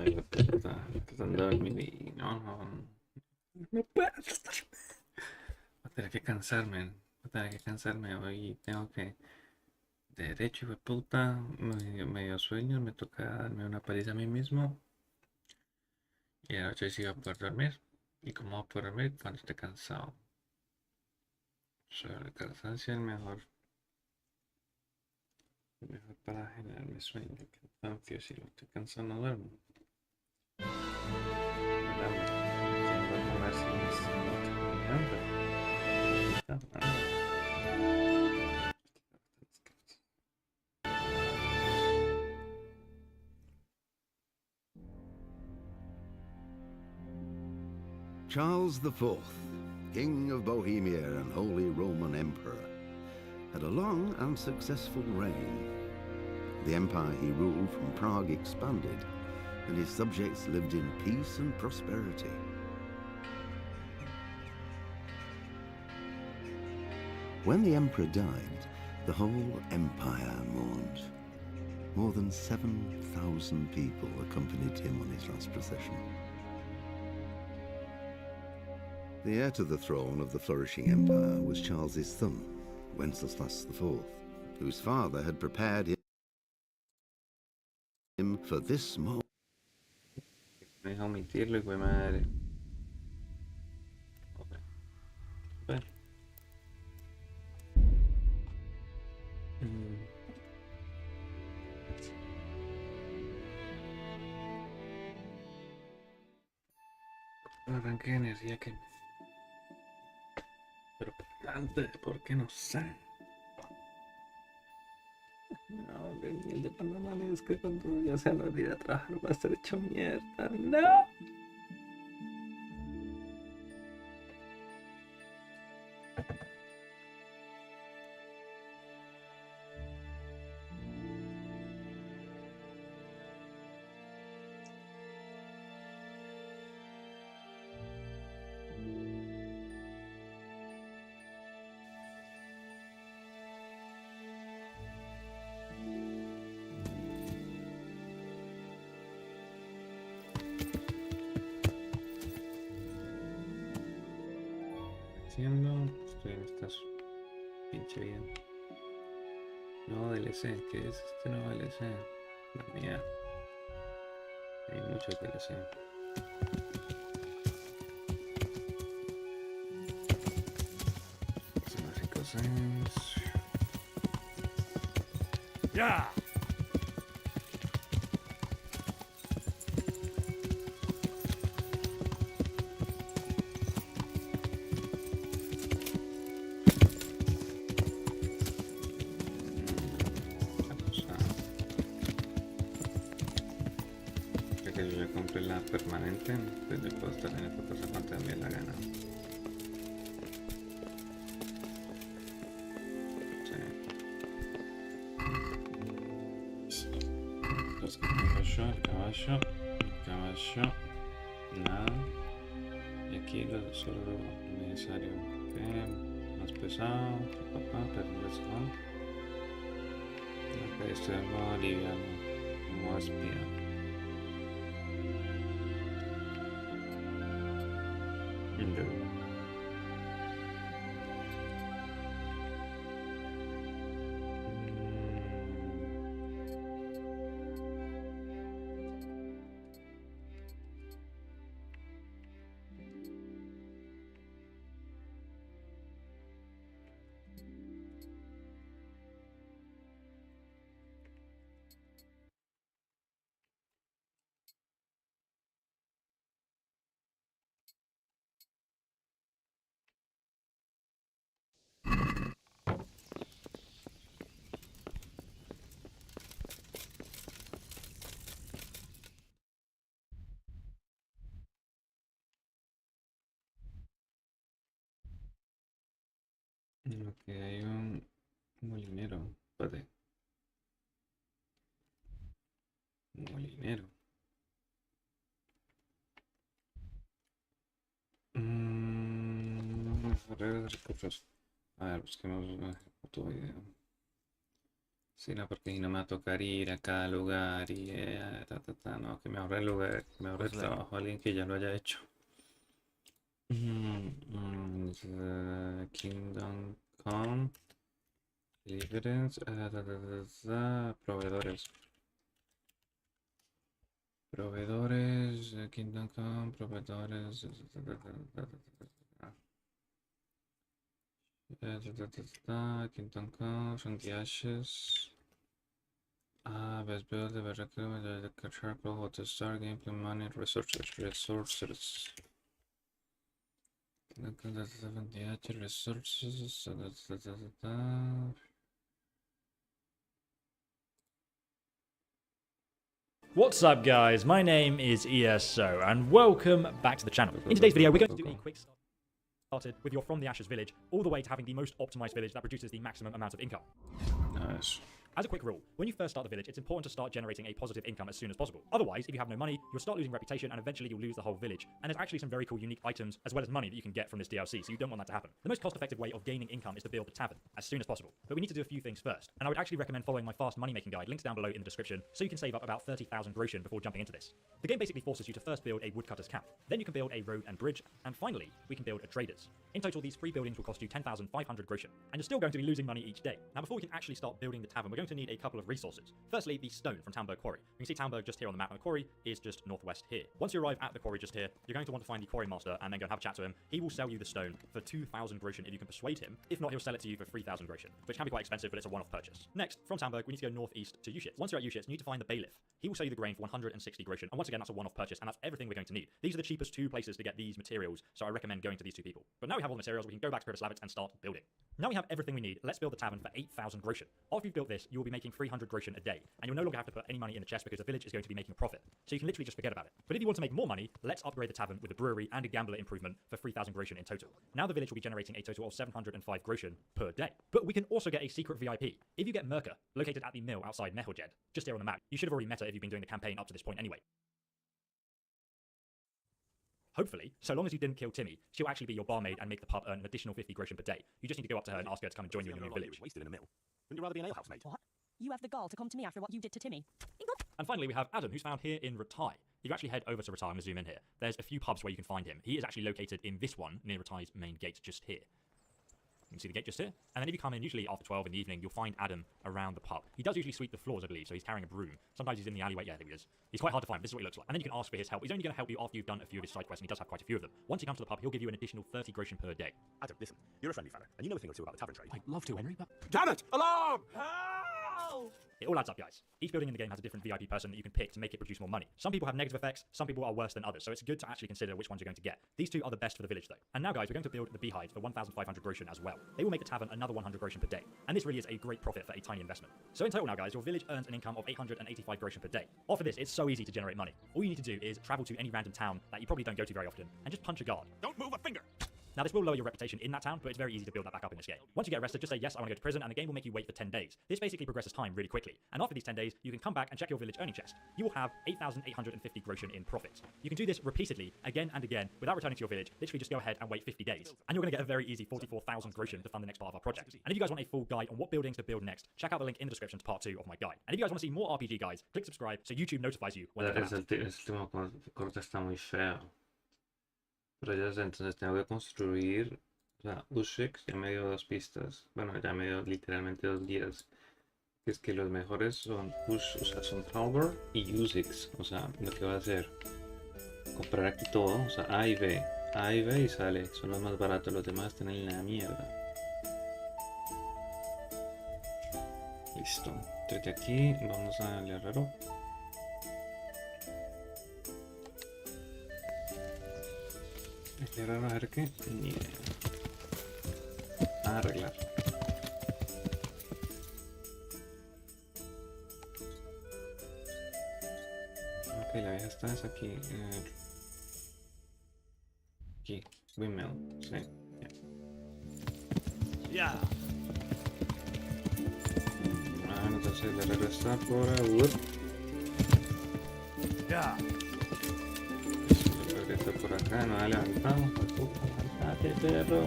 hijo de puta, tratando de dormir y no puedo estar. Voy a tener que cansarme, voy a tener que cansarme hoy, tengo que, de derecho, hijo de puta, medio sueño, me toca darme una paliza a mí mismo y anoche sí voy a poder dormir. ¿Y cómo voy a poder dormir? Cuando esté cansado. O sea, el cansancio es mejor para generarme sueño. El cansancio, si lo estoy cansado no duermo. Dame, tengo que ver si mi hambre. Charles IV, King of Bohemia and Holy Roman Emperor, had a long and successful reign. The empire he ruled from Prague expanded, and his subjects lived in peace and prosperity. When the emperor died, the whole empire mourned. More than 7,000 people accompanied him on his last procession. The heir to the throne of the flourishing empire was Charles's son, Wenceslas IV, whose father had prepared him for this moment. Me deja omitirlo, hijo de madre. Bueno. Arranque de energía que... Pero antes, ¿por qué no sé? No, el de Panamá es que cuando ya sea la vida a trabajar va a estar hecho mierda. ¡No! Haciendo, estoy en esta pinche vida. Nuevo DLC, ¿qué es este nuevo DLC? La mía. Hay muchos DLC. Cosas. ¡Ya! Que yo le compré la permanente, pues le puedo estar en esta cosa cuando me dé la gana. Sí. Entonces tengo yo, el caballo, nada. Y aquí solo lo necesario. Más pesado, papá, pero no es mal. Acá estoy más liviano, como espía. Ok, hay un molinero. Espérate. Molinero. Redes de recursos. A ver, busquemos una foto video. Sí, no, porque si no me va a tocar ir a cada lugar y no, que me ahorre el lugar, que me ahorre el trabajo a alguien que ya lo haya hecho. Kingdom Come, Deliverance, proveedores. Proveedores, Kingdom Come, proveedores. Kingdom Come, from the ashes. Best build, the recruitment, the charcoal, how to start gameplay, money, resources. Resources. What's up, guys? My name is ESO, and welcome back to the channel. In today's video, we're going to do a quick started with your From the Ashes village, all the way to having the most optimized village that produces the maximum amount of income. Nice. As a quick rule, when you first start the village, it's important to start generating a positive income as soon as possible. Otherwise, if you have no money, you'll start losing reputation and eventually you'll lose the whole village. And there's actually some very cool unique items as well as money that you can get from this DLC, so you don't want that to happen. The most cost-effective way of gaining income is to build the tavern as soon as possible. But we need to do a few things first. And I would actually recommend following my fast money-making guide, links down below in the description, so you can save up about 30,000 groschen before jumping into this. The game basically forces you to first build a woodcutter's camp. Then you can build a road and bridge, and finally, we can build a trader's. In total, these 3 buildings will cost you 10,500 groschen, and you're still going to be losing money each day. Now, before we can actually start building the tavern, we're going to need a couple of resources. Firstly, the stone from Tamberg Quarry. You can see Tamberg just here on the map, and the quarry is just northwest here. Once you arrive at the quarry just here, you're going to want to find the quarry master and then go and have a chat to him. He will sell you the stone for 2,000 groschen if you can persuade him. If not, he'll sell it to you for 3,000 groschen, which can be quite expensive, but it's a one-off purchase. Next, from Tamberg, we need to go northeast to Ushitz. Once you're at Ushitz, you need to find the bailiff. He will sell you the grain for 160 groschen, and once again, that's a one-off purchase, and that's everything we're going to need. These are the cheapest 2 places to get these materials, so I recommend going to these 2 people. But now we have all the materials, we can go back to Spirit and start building. Now we have everything we need, let's build the tavern for 8,000 groschen. After you've built this, you will be making 300 groschen a day, and you'll no longer have to put any money in the chest because the village is going to be making a profit. So you can literally just forget about it. But if you want to make more money, let's upgrade the tavern with a brewery and a gambler improvement for 3,000 groschen in total. Now the village will be generating a total of 705 groschen per day. But we can also get a secret VIP. If you get Merca, located at the mill outside Mehelged, just here on the map, you should have already met her if you've been doing the campaign up to this point anyway. Hopefully, so long as you didn't kill Timmy, she'll actually be your barmaid and make the pub earn an additional 50 groschen per day. You just need to go up to her and ask her to come and join you in your new village. Wasted in a mill. Wouldn't you rather be an alehouse mate? What? You have the gall to come to me after what you did to Timmy? And finally, we have Adam, who's found here in Ratai. You can actually head over to Ratai. I'm going to zoom in here. There's a few pubs where you can find him. He is actually located in this one, near Ratai's main gate, just here. You can see the gate just here. And then if you come in, usually after 12 in the evening, you'll find Adam around the pub. He does usually sweep the floors, I believe, so he's carrying a broom. Sometimes he's in the alleyway. Yeah, there he is. He's quite hard to find. This is what he looks like. And then you can ask for his help. He's only going to help you after you've done a few of his side quests, and he does have quite a few of them. Once he comes to the pub, he'll give you an additional 30 groschen per day. Adam, listen. You're a friendly fella, and you know a thing or two about the tavern trade. I'd love to, Henry, but... Damn it! Alarm! It all adds up, guys. Each building in the game has a different VIP person that you can pick to make it produce more money. Some people have negative effects, some people are worse than others, so it's good to actually consider which ones you're going to get. These 2 are the best for the village, though. And now, guys, we're going to build the beehives for 1,500 groschen as well. They will make the tavern another 100 groschen per day, and this really is a great profit for a tiny investment. So in total now, guys, your village earns an income of 885 groschen per day. After this, it's so easy to generate money. All you need to do is travel to any random town that you probably don't go to very often, and just punch a guard. Don't move a finger! Now, this will lower your reputation in that town, but it's very easy to build that back up in this game. Once you get arrested, just say, yes, I want to go to prison, and the game will make you wait for 10 days. This basically progresses time really quickly. And after these 10 days, you can come back and check your village earning chest. You will have 8,850 groschen in profit. You can do this repeatedly, again and again, without returning to your village. Literally just go ahead and wait 50 days. And you're going to get a very easy 44,000 groschen to fund the next part of our project. And if you guys want a full guide on what buildings to build next, check out the link in the description to part 2 of my guide. And if you guys want to see more RPG guides, click subscribe so YouTube notifies you when they come out. El último corte está muy feo. Pero ya sé, entonces tengo que construir... O sea, Ushix ya me dio 2 pistas. Bueno, ya me dio literalmente 2 guías. Que es que los mejores son o sea, son Talbot y Ushix. O sea, lo que va a hacer, comprar aquí todo. O sea, A y B. A y B y sale. Son los más baratos. Los demás están en la mierda. Listo. Desde aquí vamos al herrero. El herrero, a ver qué. Ni idea. A arreglar. Ok, la vieja está es aquí. Aquí, windmill, sí. Yeah. Entonces el herrero está por wood. Yeah. El está por acá, no ha levantado. Levantate, perro.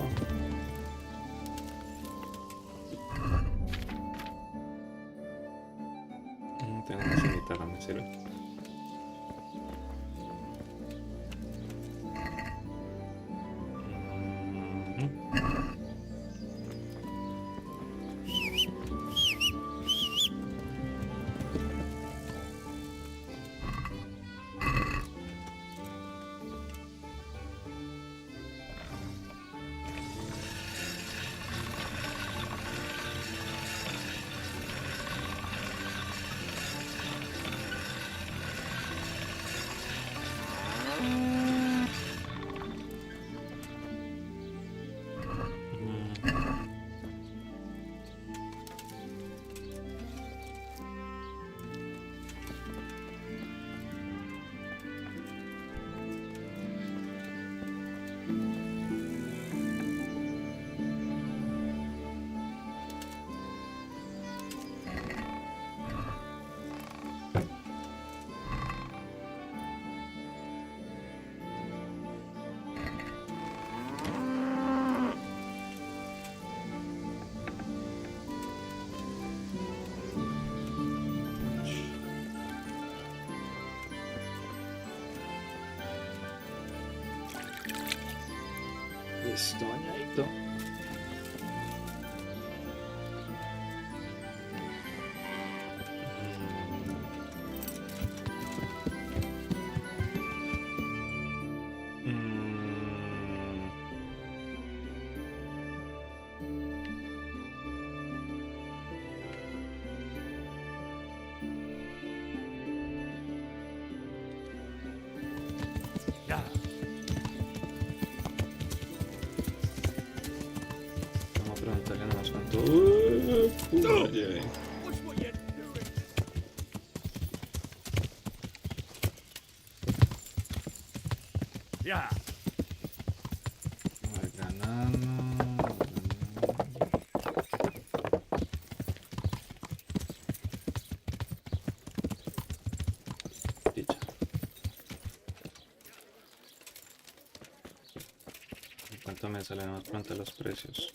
esta también sirve. Listo, bañadito. Yeah. Vamos a preguntarle nada más cuánto. Oye. Watch what you're doing. Yeah. Voy ganando. Dicha. ¿En cuánto me salen más pronto los precios?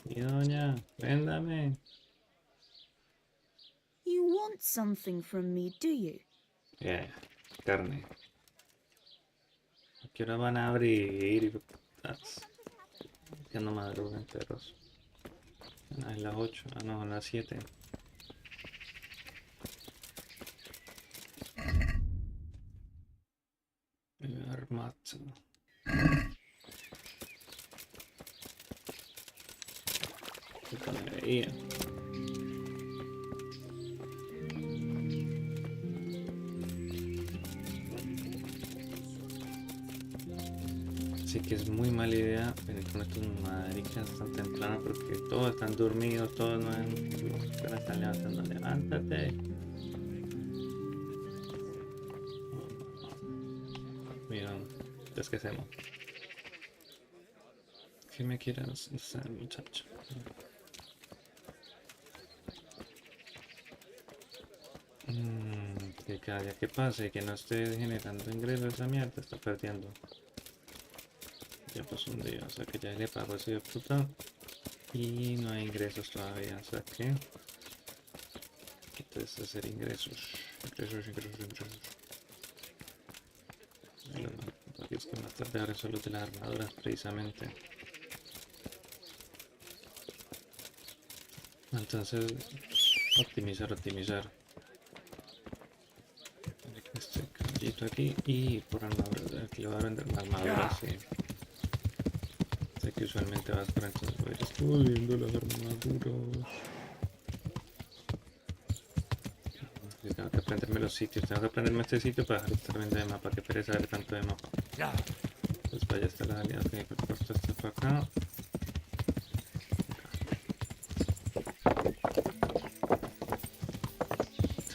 Y doña, véndame. You want something from me, do you? Carne. ¿A qué hora van a abrir? Hijo de putas? Ya no madrugan enteros. Ah, es las 8. Ah, no, a las 7. Armazzo. Qué tontería. Así que es muy mala idea venir con estos maricas tan temprano porque todos están dormidos, todos no están levantando. Levántate. Mira, entonces ¿qué hacemos? ¿Qué me quieras hacer, muchacho? Que cada día que pase que no esté generando ingresos, esa mierda está perdiendo. Ya pasó un día, o sea que ya le pago a ese hijo de puta y no hay ingresos todavía, o sea que entonces hacer ingresos. Aquí es que más tarde ahora son los de las armaduras precisamente. Entonces optimizar este caballito aquí y por armadura, aquí le voy a vender una armadura, sí. Sé que usualmente vas para entonces voy a ir estudiando las armaduras. Y tengo que aprenderme los sitios, tengo que aprenderme este sitio para dejar de estar viendo de mapa, que pereza ver tanto de mapa. Pues para allá está la salida, ok, perfecto, esto para acá.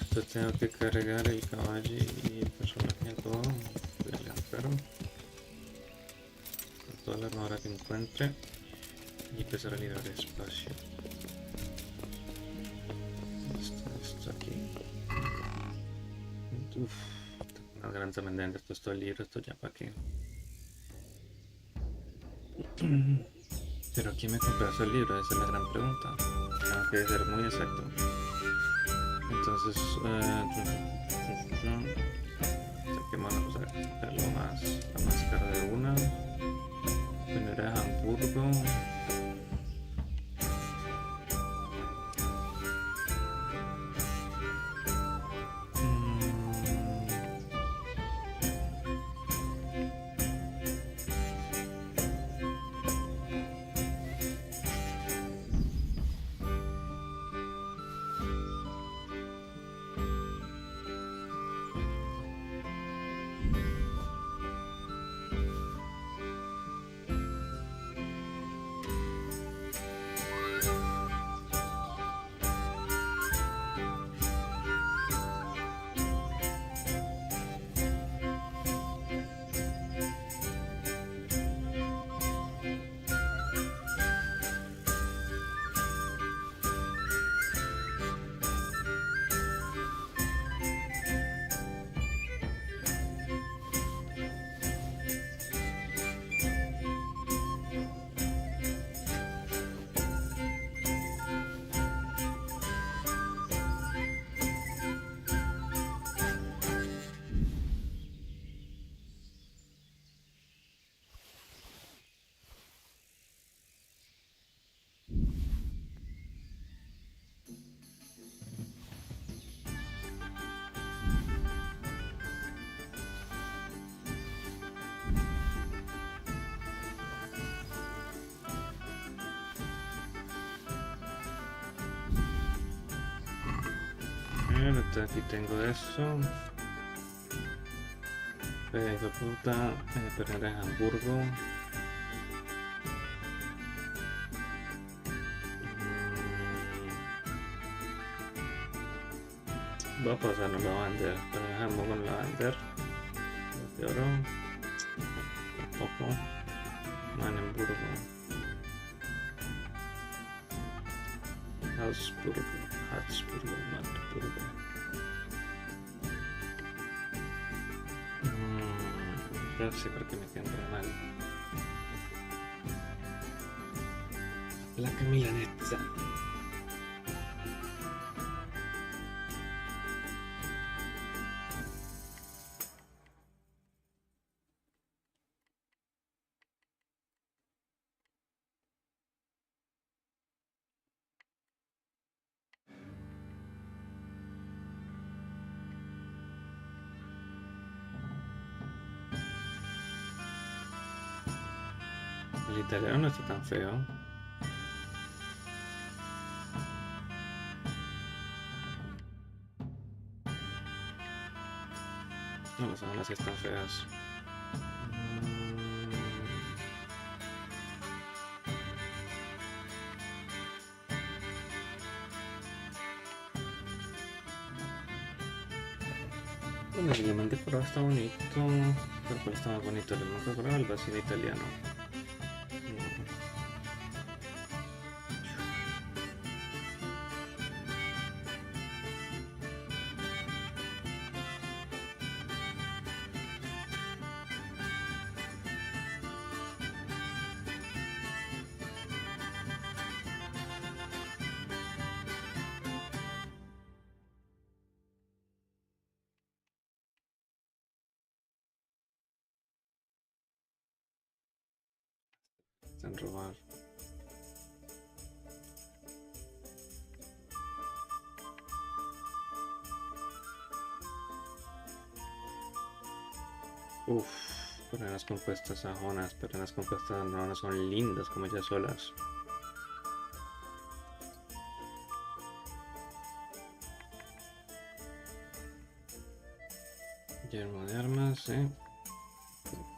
Entonces tengo que cargar el caballo y el personaje todo del enfermo con toda la armadura que encuentre y empezar a liberar espacio. Esto aquí. Uff, una gran tremenda, esto es todo el libro, esto ya para qué. Pero ¿quién me compró el libro? Esa es la gran pregunta. Tengo que ser muy exacto. Entonces, saquemos la más cara de una. Primera es Hamburgo. Entonces aquí tengo eso. Hijo de puta, pero en Hamburgo. Voy a pasarlo a la vender, pero dejamos con la vender. De oro. Tampoco. Manenburgo. Habsburgo. Magdeburgo. Ya sé por qué me quedan re mal. La milanesa. El italiano no está tan feo. No, las sábanas sí están feas. Bueno, el diamante decorado está bonito. Pero cuál está más bonito, el diamante decorado o el vacío italiano. Están robar. Uff, pero las compuestas sajonas, pero las compuestas no son lindas como ellas solas. Yermo de armas, sí.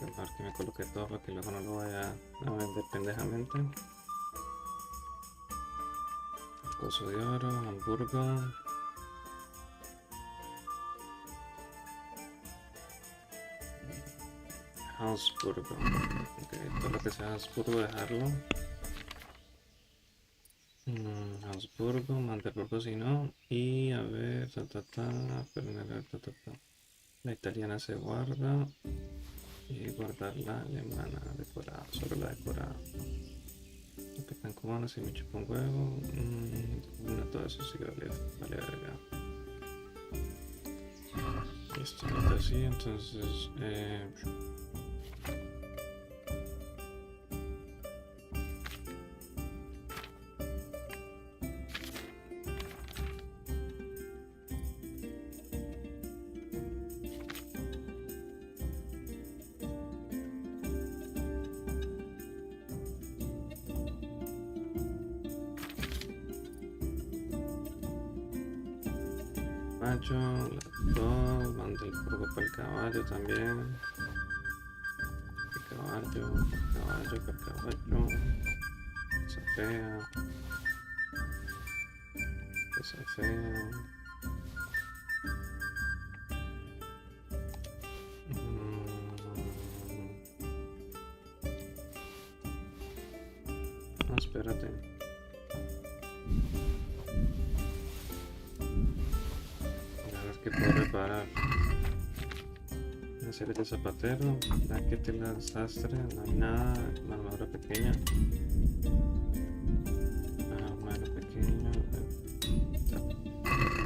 Mejor que me coloque todo para que luego no lo vaya a vender pendejamente. Coso de oro, Hamburgo. Habsburgo. Ok, todo lo que sea Habsburgo dejarlo. Habsburgo, Magdeburgo si no. Y a ver, la italiana se guarda. Y guardar la alemana decorada, solo la decorada. Que tan cómodo si me chupa un huevo. No, todo eso sí vale verga. Listo, ahorita sí, entonces caballo, las dos, mando el polvo para el caballo también. El caballo, el caballo, esa fea, esa fea. No, espérate. A ver qué puedo reparar. Una serie de zapatero, tela sastre, no hay nada, una armadura pequeña. Armadura pequeña.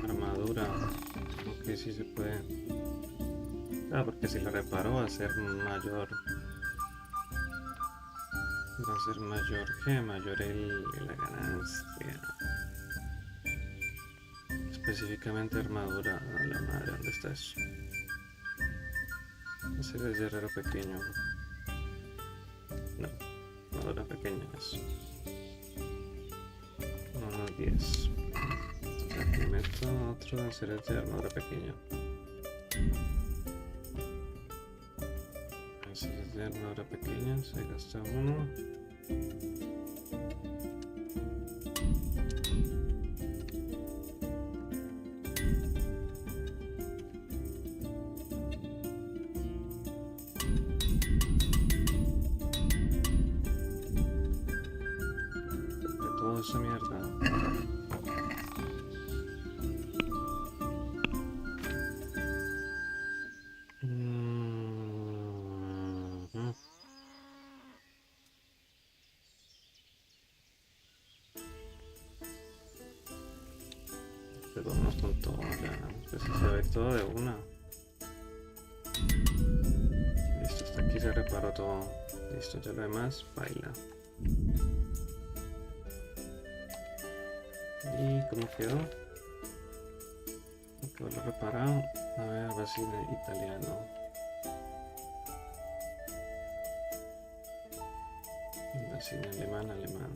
Armadura. Ok, sí se puede. Ah, porque si la reparo va a ser mayor. Va a ser mayor que mayor la ganancia. Específicamente armadura. A la madre, ¿dónde está eso? Ese es el guerrero pequeño. No, armadura pequeña es. Unos 10. Entonces aquí meto otro de seres de armadura pequeña. Seres de armadura pequeña, se gasta uno. Toda esa mierda. Pero vámonos con todo ya. Pues se ve todo de una. Listo, hasta aquí se reparó todo. Listo, ya lo demás, baila. ¿Y cómo quedó? ¿Cómo quedó lo reparado? A ver, vacile italiano. Vacile alemán, alemán.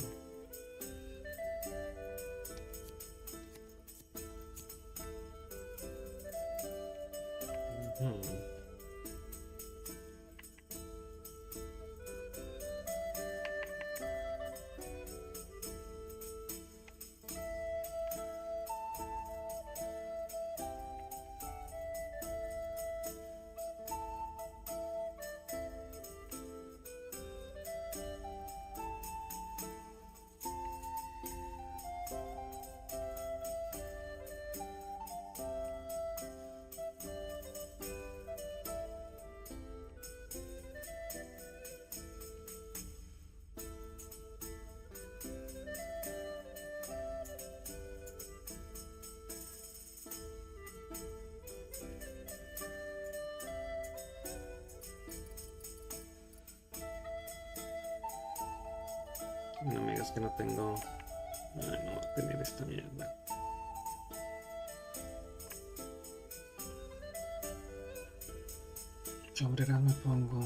No me digas que no tengo. Ay, no voy a tener esta mierda. Chombrera me pongo.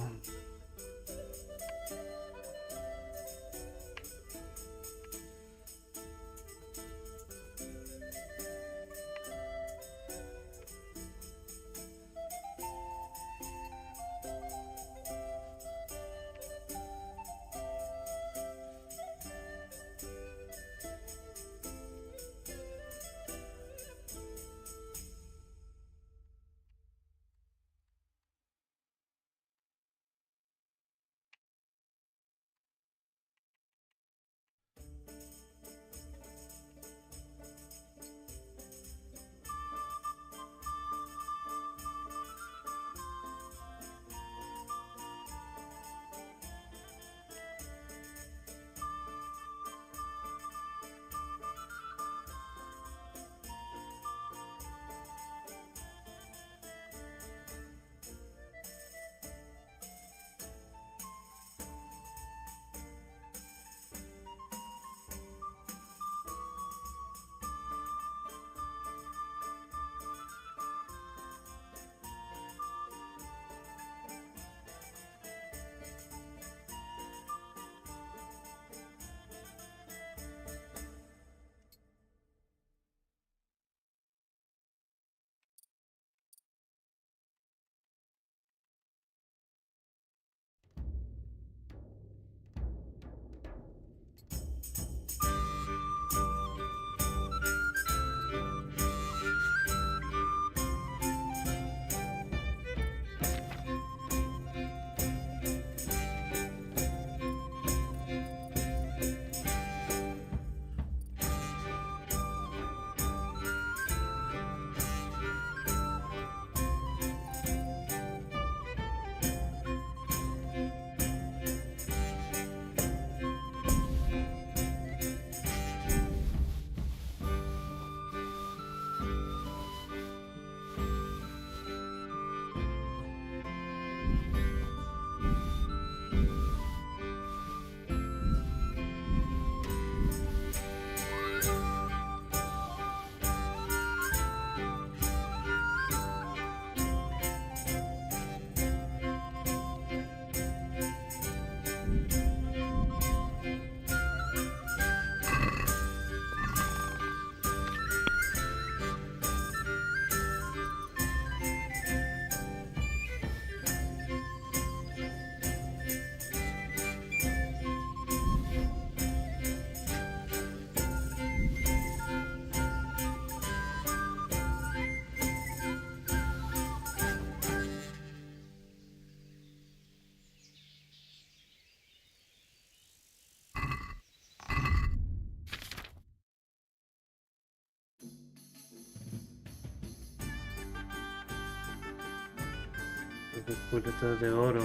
culetas de oro.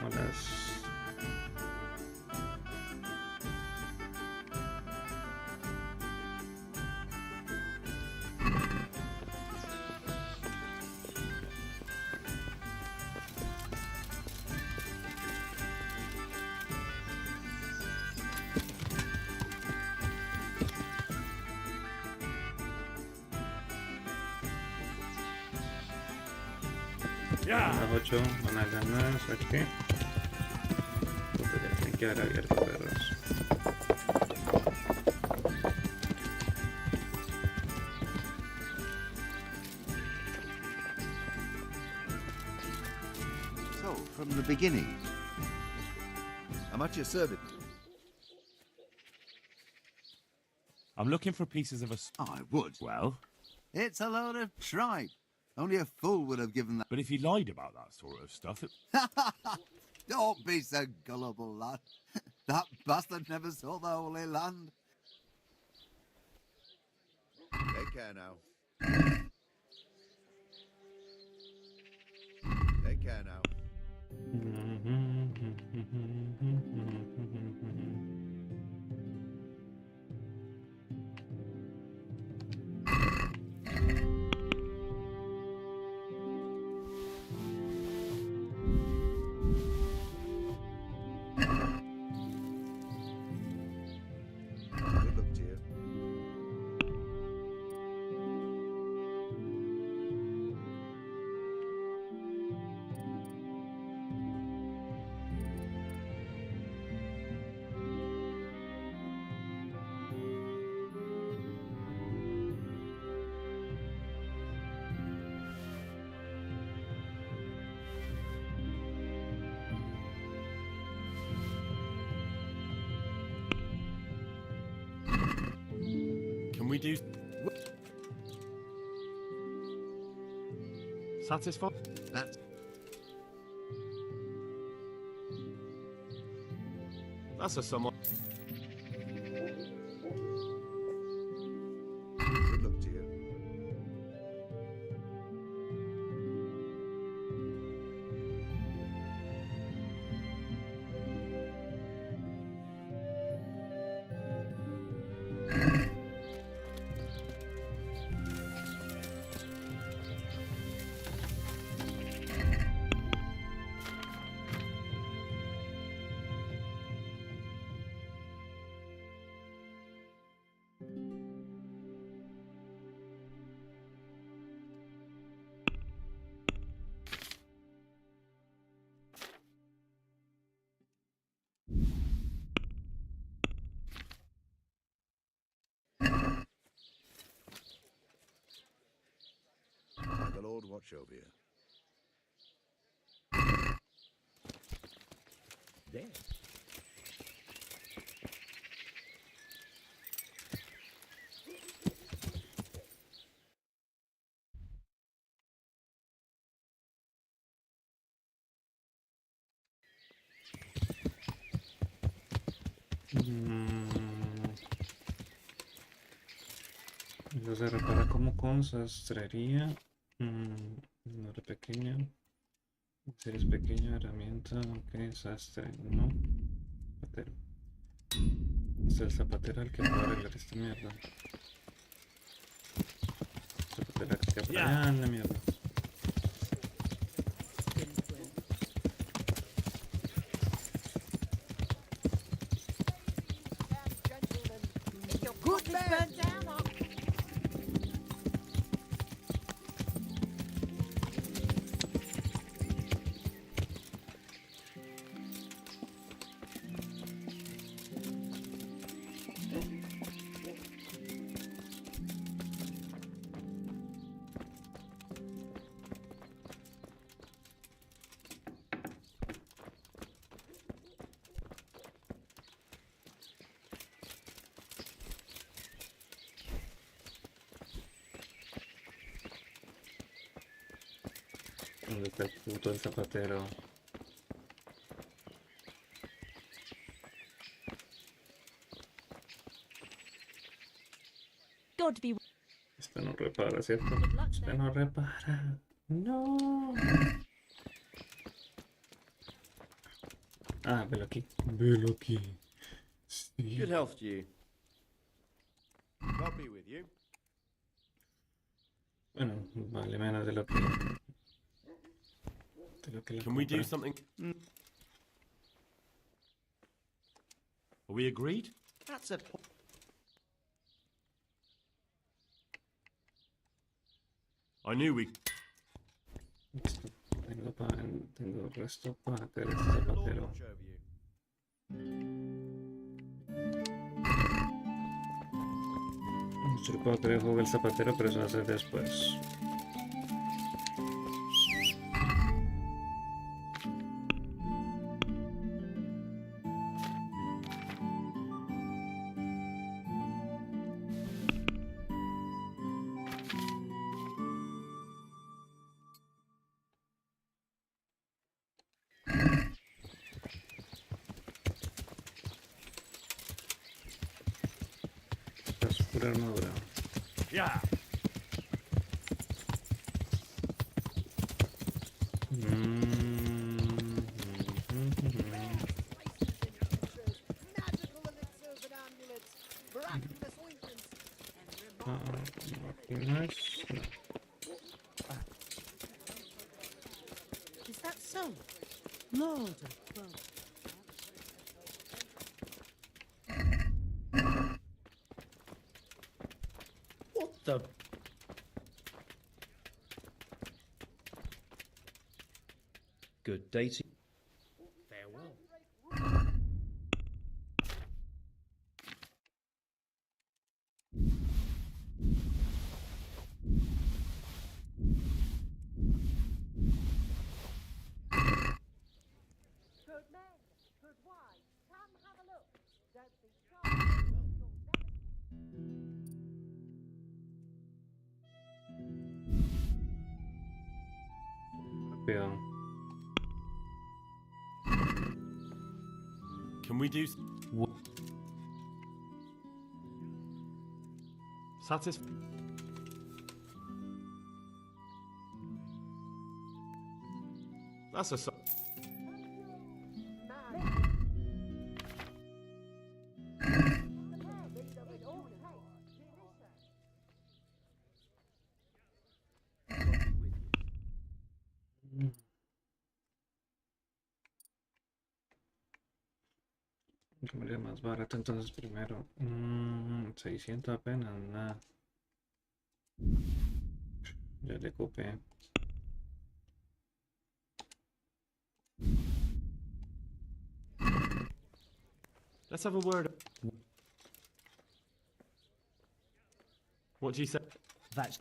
Como las... Las 8 van a ganar aquí. Puta, ya tienen que haber abierto perros. So, from the beginning. I'm at your service. I'm looking for pieces of a... I would. Well, It's a load of tripe. Only a fool would have given that. but if you lied about that sort of stuff, it... Don't be so gullible, lad. That bastard never saw the Holy Land. Take care now. Take care now. Good luck to you. Can we do... Satisfied? That's That's a somewhat... good luck to you. May the Lord watch over you. There. Eso se repara como con sastrería. No era pequeña. Si eres pequeña, herramienta. Ok, sastre. No. Zapatero. Es el zapatero el que puede arreglar esta mierda. Zapatera que te apaña la mierda. ¿Dónde está el puto del zapatero? God be. Este no repara, ¿cierto? Este no repara. No. Ah, velo aquí. Velo aquí. Sí. Good health to you. God be with you. Bueno, vale menos de lo que la Can we do compré. something? Are we agreed? That's a I knew we. Listo. Tengo resto para hacer este zapatero. watch over you. Supongo que dejo el zapatero, pero eso va a ser después. Esta es pura armadura. Yeah. Nice. Is that so? Lord above. What the? Good day to you. Farewell. Good men, good wives, come have a look. Don't be shy. Rápido. Can we do? Satis. That's a. Comería más barato entonces primero. 600 apenas, nada. Ya le copé. Let's have a word. What do you say? That's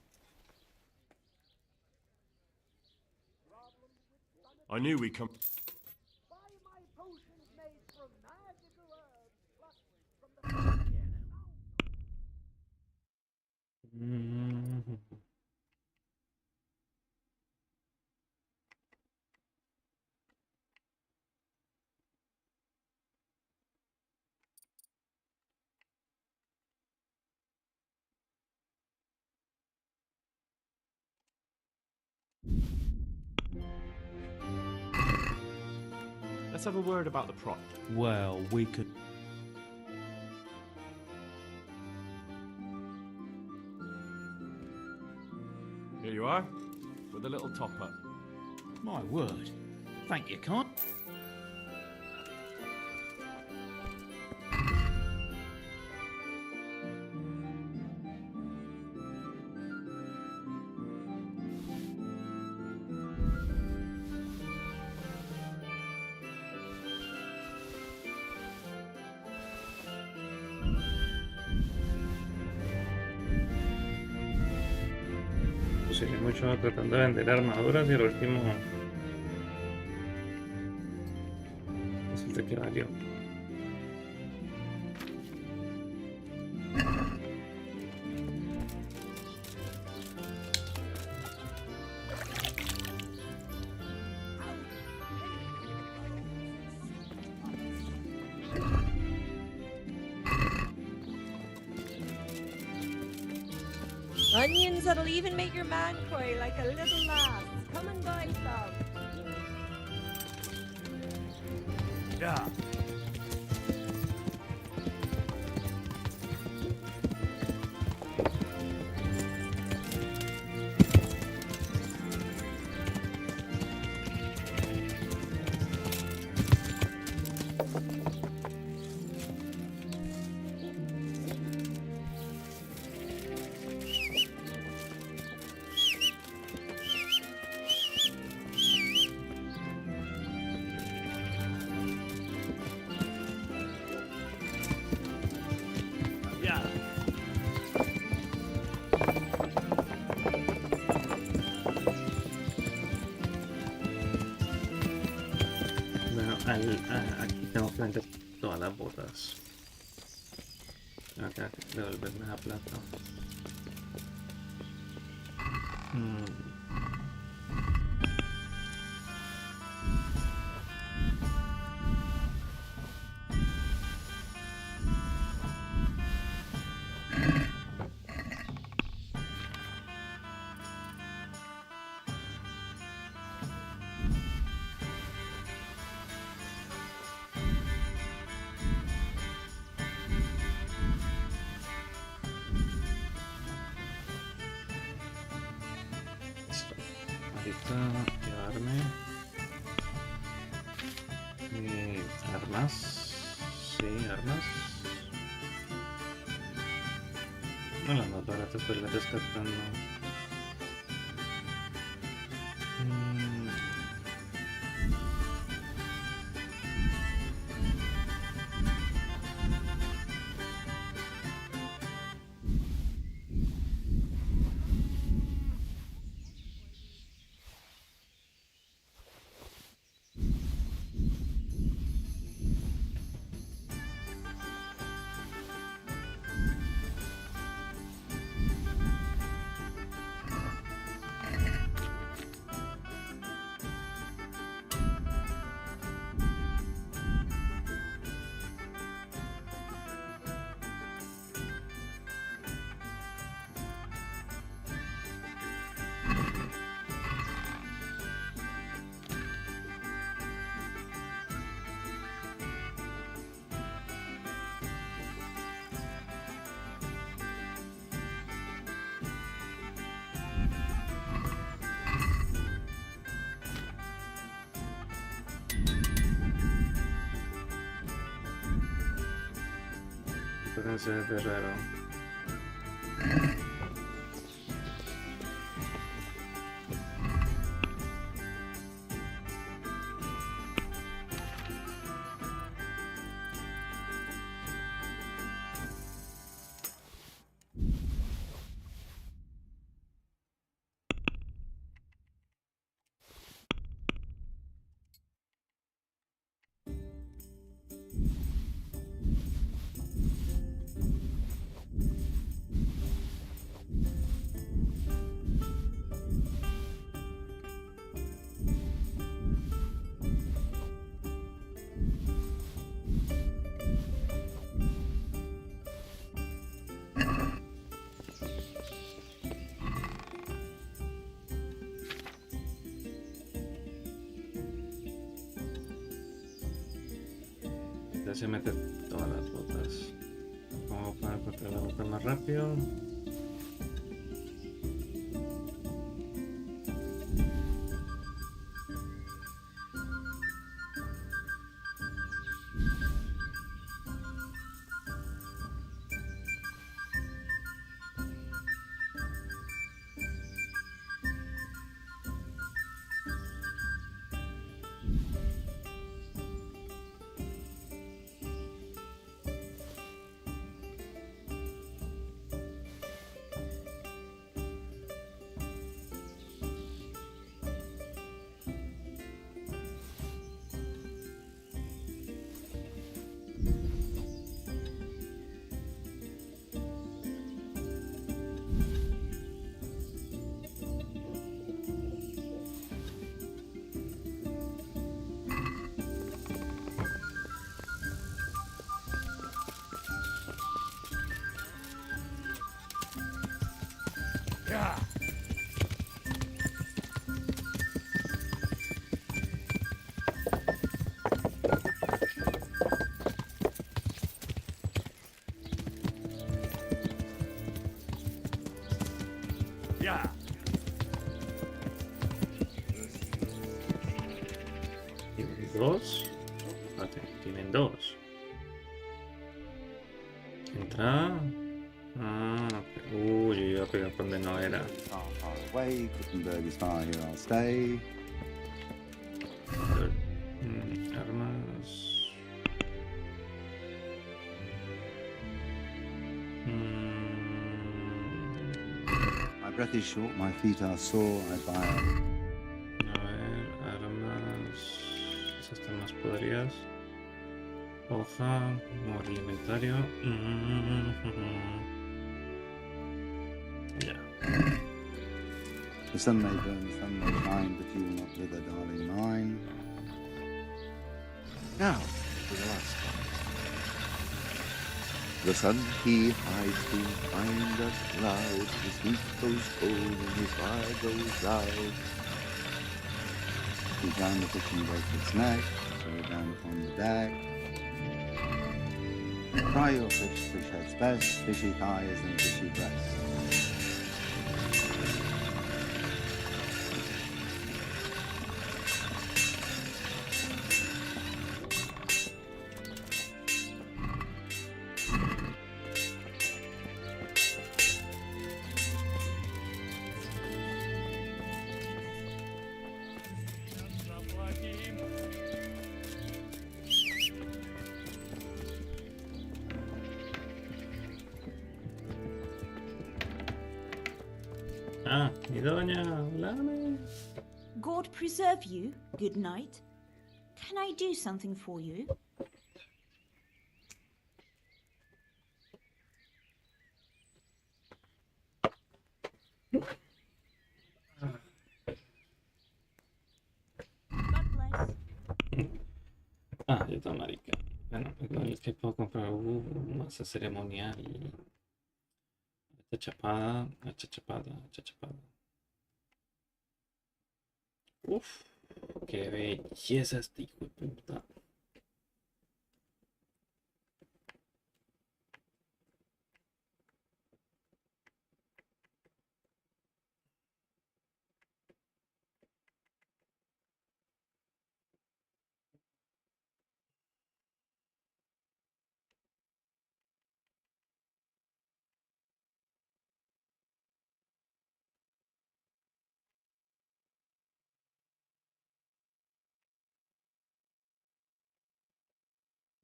I knew we'd come. Buy my potions made from magical herbs, plucked from the Let's have a word about the prop. well, we could. Here you are, with a little top up. My word. Thank you, Con. Pusieron mucho tratando de vender armaduras y el último resulta que valió. Onions that'll even make your man cry like a little lass. Come and buy some. Yeah. Yeah. Bueno, aquí tengo frente todas las botas. Tengo que devolverme esa plata. Listo. Ahorita llevarme armas. Sí, armas. No, las más baratas pues las descartando. Espérense, guerrero. Ya se mete todas las botas. Vamos a cortar la bota más rápido. ¿Tienen dos? Espérate, tienen dos. Entrada. Ah, ok. Uy, yo iba a pegar por donde no era. Far, far away, Gutenberg is far, here I'll stay. Armas. My breath is short, my feet are sore, I buy a A ver, armas. Esas están más podridas. Hoja, móvil inventario. Ya. The sun may burn, the sun may shine, but you will not wither, darling mine. Now, for the last one. The sun he hides behind a cloud, his heat goes cold and his fire goes loud. He down the fish and break its neck, throw it down upon the deck. Fry your fish, fish heads best, fishy thighs and fishy breasts. Ah, mi doña, háblame. God preserve you. Good night. Can I do something for you? God bless. Ah, yo tan marica. Bueno, es que puedo comprar masa ceremonial. Hacha chapada, hacha chapada, hacha chapada. Uf, qué belleza este hijo de puta.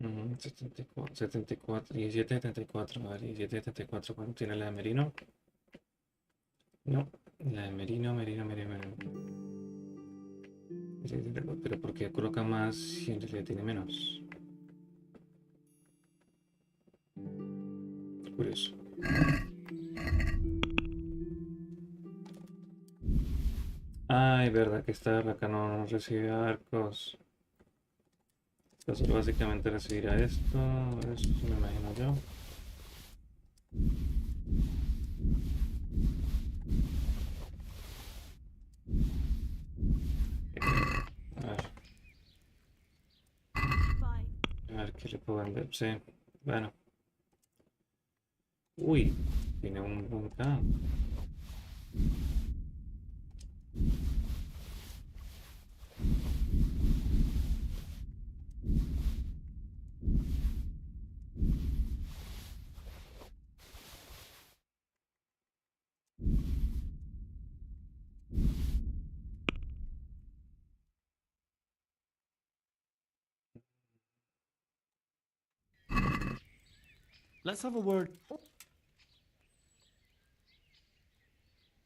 Ujú, 74, 74, 17, 74, a ver, 17, 74, ¿cuánto tiene la de Merino? No, la de Merino, Merino, Merino, Merino. 74, pero ¿por qué coloca más si en realidad tiene menos? Curioso. Ay, verdad que esta acá no recibe arcos. Entonces básicamente recibirá esto me imagino yo. A ver, Bye. a ver qué le puedo vender. Sí, bueno. Uy, tiene un K. Let's have a word.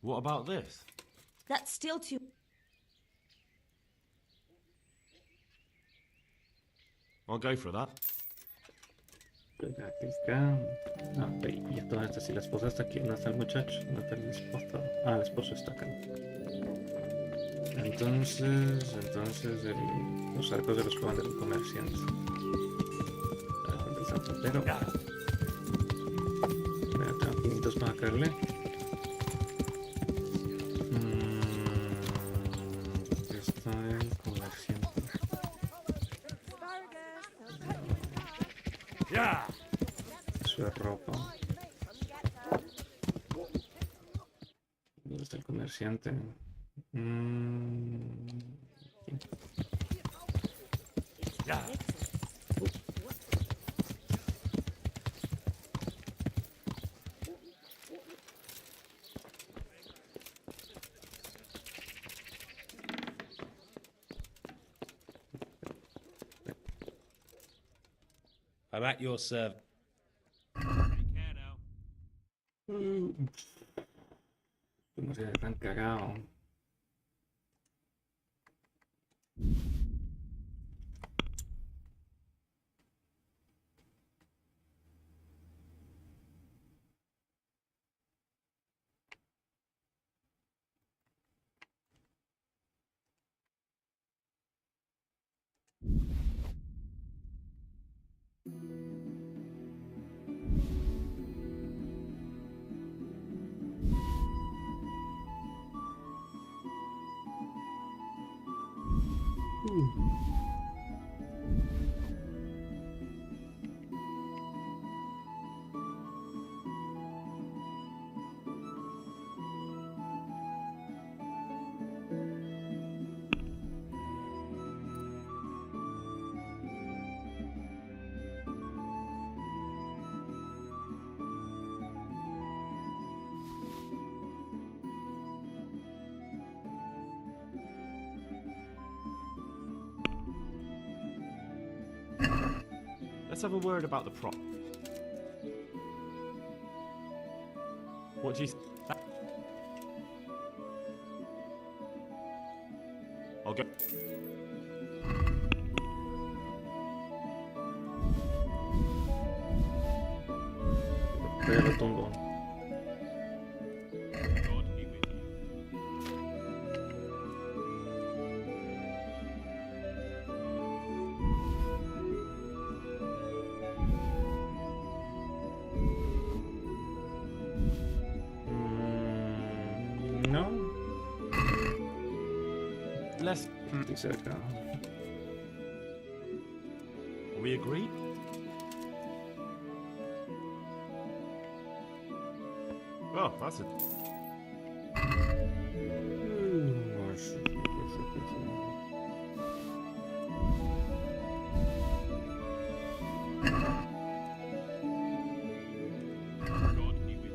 What about this? That's still too. I'll go for that. Acá, acá. Ah, ok, y todas estas, si la esposa está aquí, ¿dónde está el muchacho? ¿Dónde está el esposo? Ah, el esposo está acá. Entonces los arcos de los puede vender un comerciante. El zapatero. Mira, tengo 500 para caerle. ropa. ¿Dónde está el comerciante? ¿Quién? I'm at your service. No sé, tan cagado. Let's have a word about the prop. What do you... I'll go... Pero lo tumbo. God be with you. No, Let's... estoy cerca. Are we agreed? Oh, that's it. God be with you.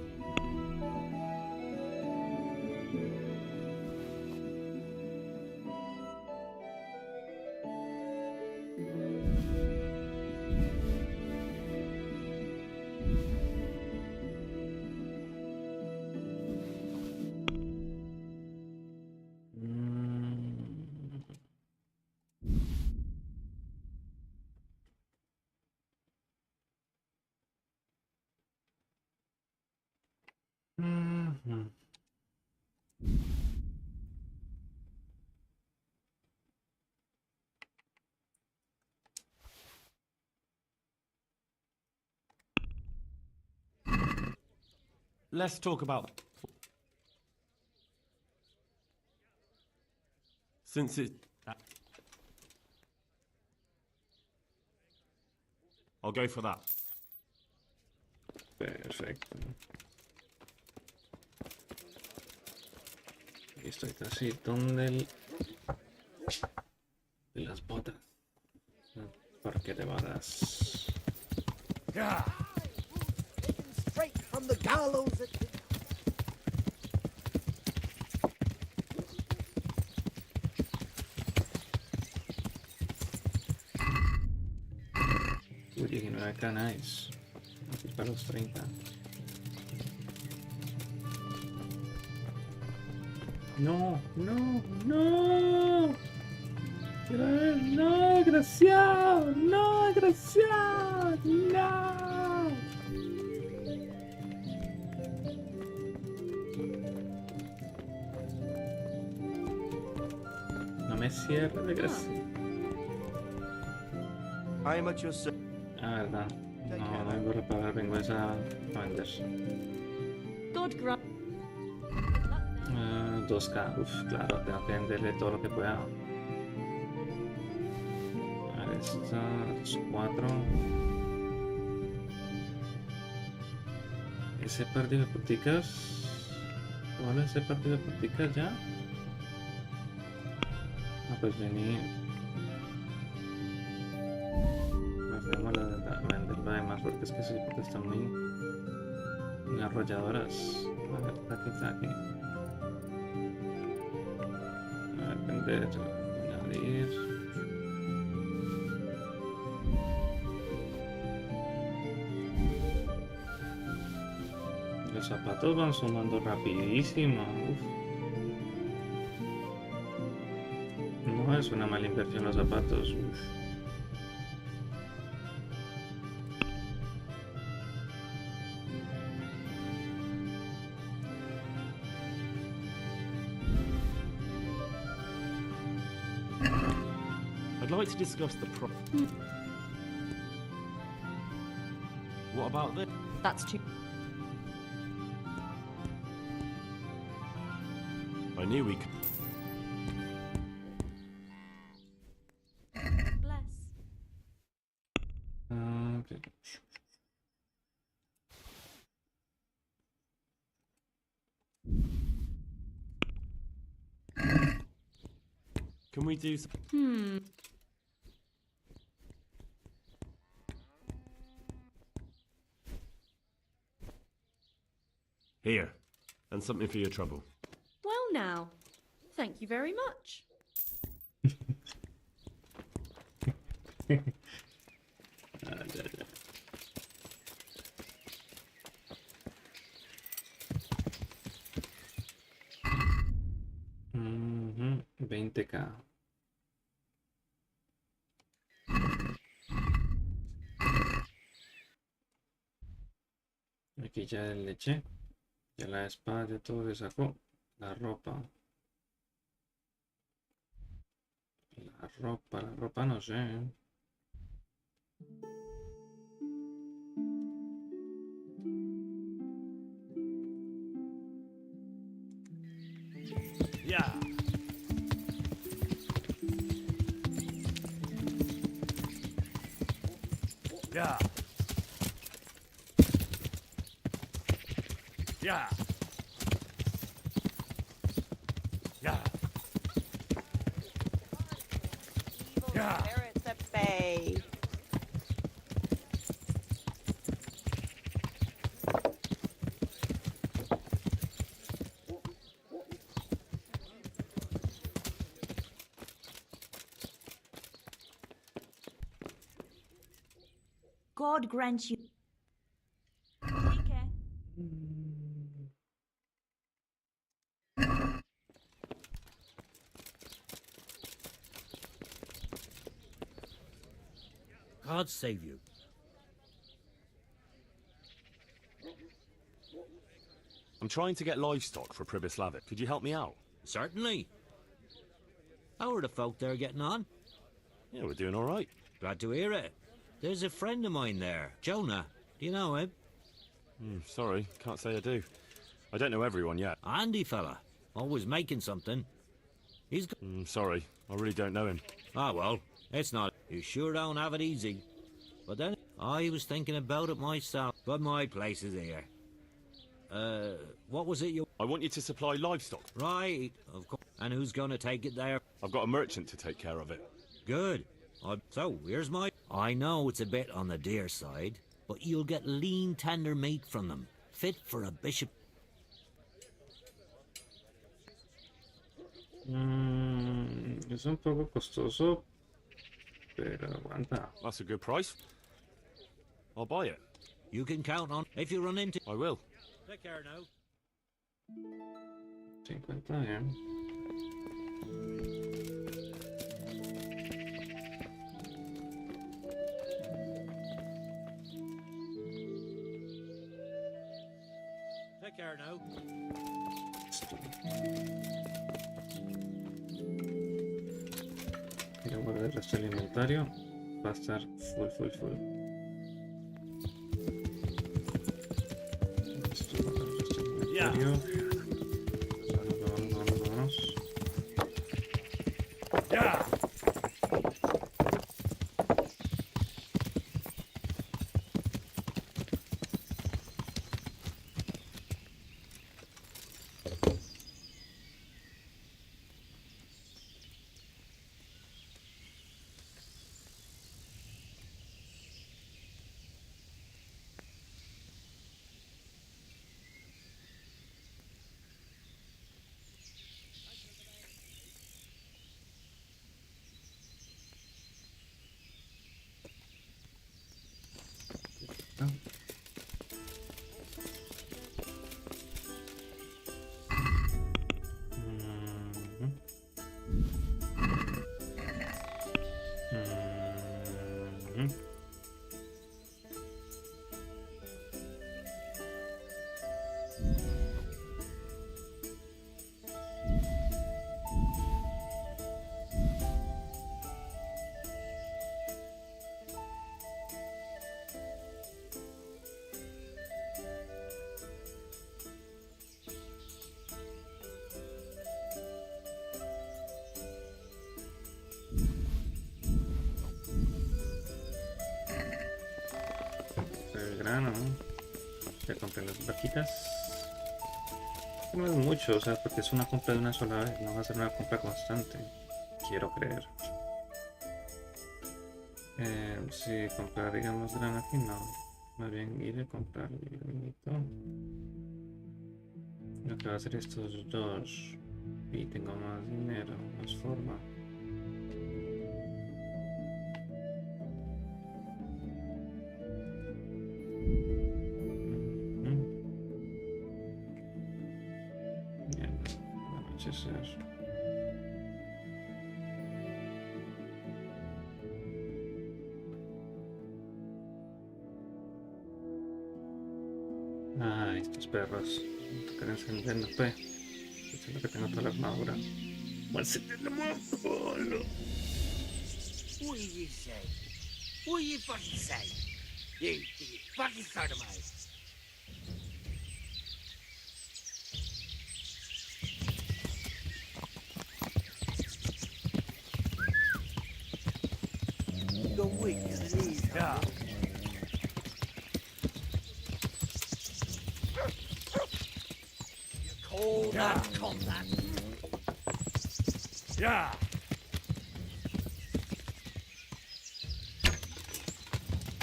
Mhm. Let's talk about... Since it... I'll go for that. Perfecto. Y estoy casi donde de las botas. ¿Por qué te vas? Straight from the gallows at Uy, 19k, nice. Aquí para los 30. No, no, no. No, desgraciado. No, desgraciado. No. No me cierres, desgraciado. I'm at your service. Ah, verdad. No, no vengo a reparar, vengo a vender. God grant. 2k, uf, claro, tengo que venderle todo lo que pueda. A ver, esta, 4. Ese partido de puticas. ¿Cuál es ese partido de puticas ya? Ah, pues venir. Nos vemos vender lo demás porque es que sí, porque están muy arrolladoras. A ver, está aquí. A ver, vender, añadir. Los zapatos van sumando rapidísimo. Uf. No es una mala inversión los zapatos. Uf. I'd like to discuss the pro. What about this? That's too. I knew we could. Bless. Okay. Can we do? Here, and something for your trouble. Well now, thank you very much. Ujú, 20k. Aquí ya le eché. Ya la espada, ya todo se sacó. La ropa. La ropa no sé. Yeah. Yeah. Yeah. Yeah. Yeah. Spirits at bay. God grant you. Take care. God save you. I'm trying to get livestock for Pribyslavik. Could you help me out? Certainly. How are the folk there getting on? Yeah, we're doing all right. Glad to hear it. There's a friend of mine there, Jonah. Do you know him? Sorry, can't say I do. I don't know everyone yet. Handy fella. Always making something. He's... Sorry, I really don't know him. Ah, well, it's not... You sure don't have it easy. But then, I was thinking about it myself. But my place is here. What was it you... I want you to supply livestock. Right, of course. And who's gonna take it there? I've got a merchant to take care of it. Good. So, here's my... I know it's a bit on the dear side, but you'll get lean, tender meat from them. Fit for a bishop. Es un poco costoso, pero aguanta. That's a good price. I'll buy it. You can count on if you run into... I will. Take care now. 50 bien. Take care now. Voy a guardar el resto del inventario. Va a estar full. Esto va a el resto del inventario. Vámonos. Yeah. grano, ¿no? Ya compré las vaquitas. No es mucho, o sea, porque es una compra de una sola vez, no va a ser una compra constante. Quiero creer. Si comprar, digamos, grano aquí, no. Más bien iré a comprar el granito. Lo que va a hacer estos dos. Y tengo más dinero, más forma. Bien, anochecer. Ay, estos perros. Me tocará encenderlo, pues. Es lo que tengo toda la armadura. Voy a encender la moto. What do you say? What do you fucking say? You fucking sodomite. You're weak as an ease, yeah. You call that combat? Yeah.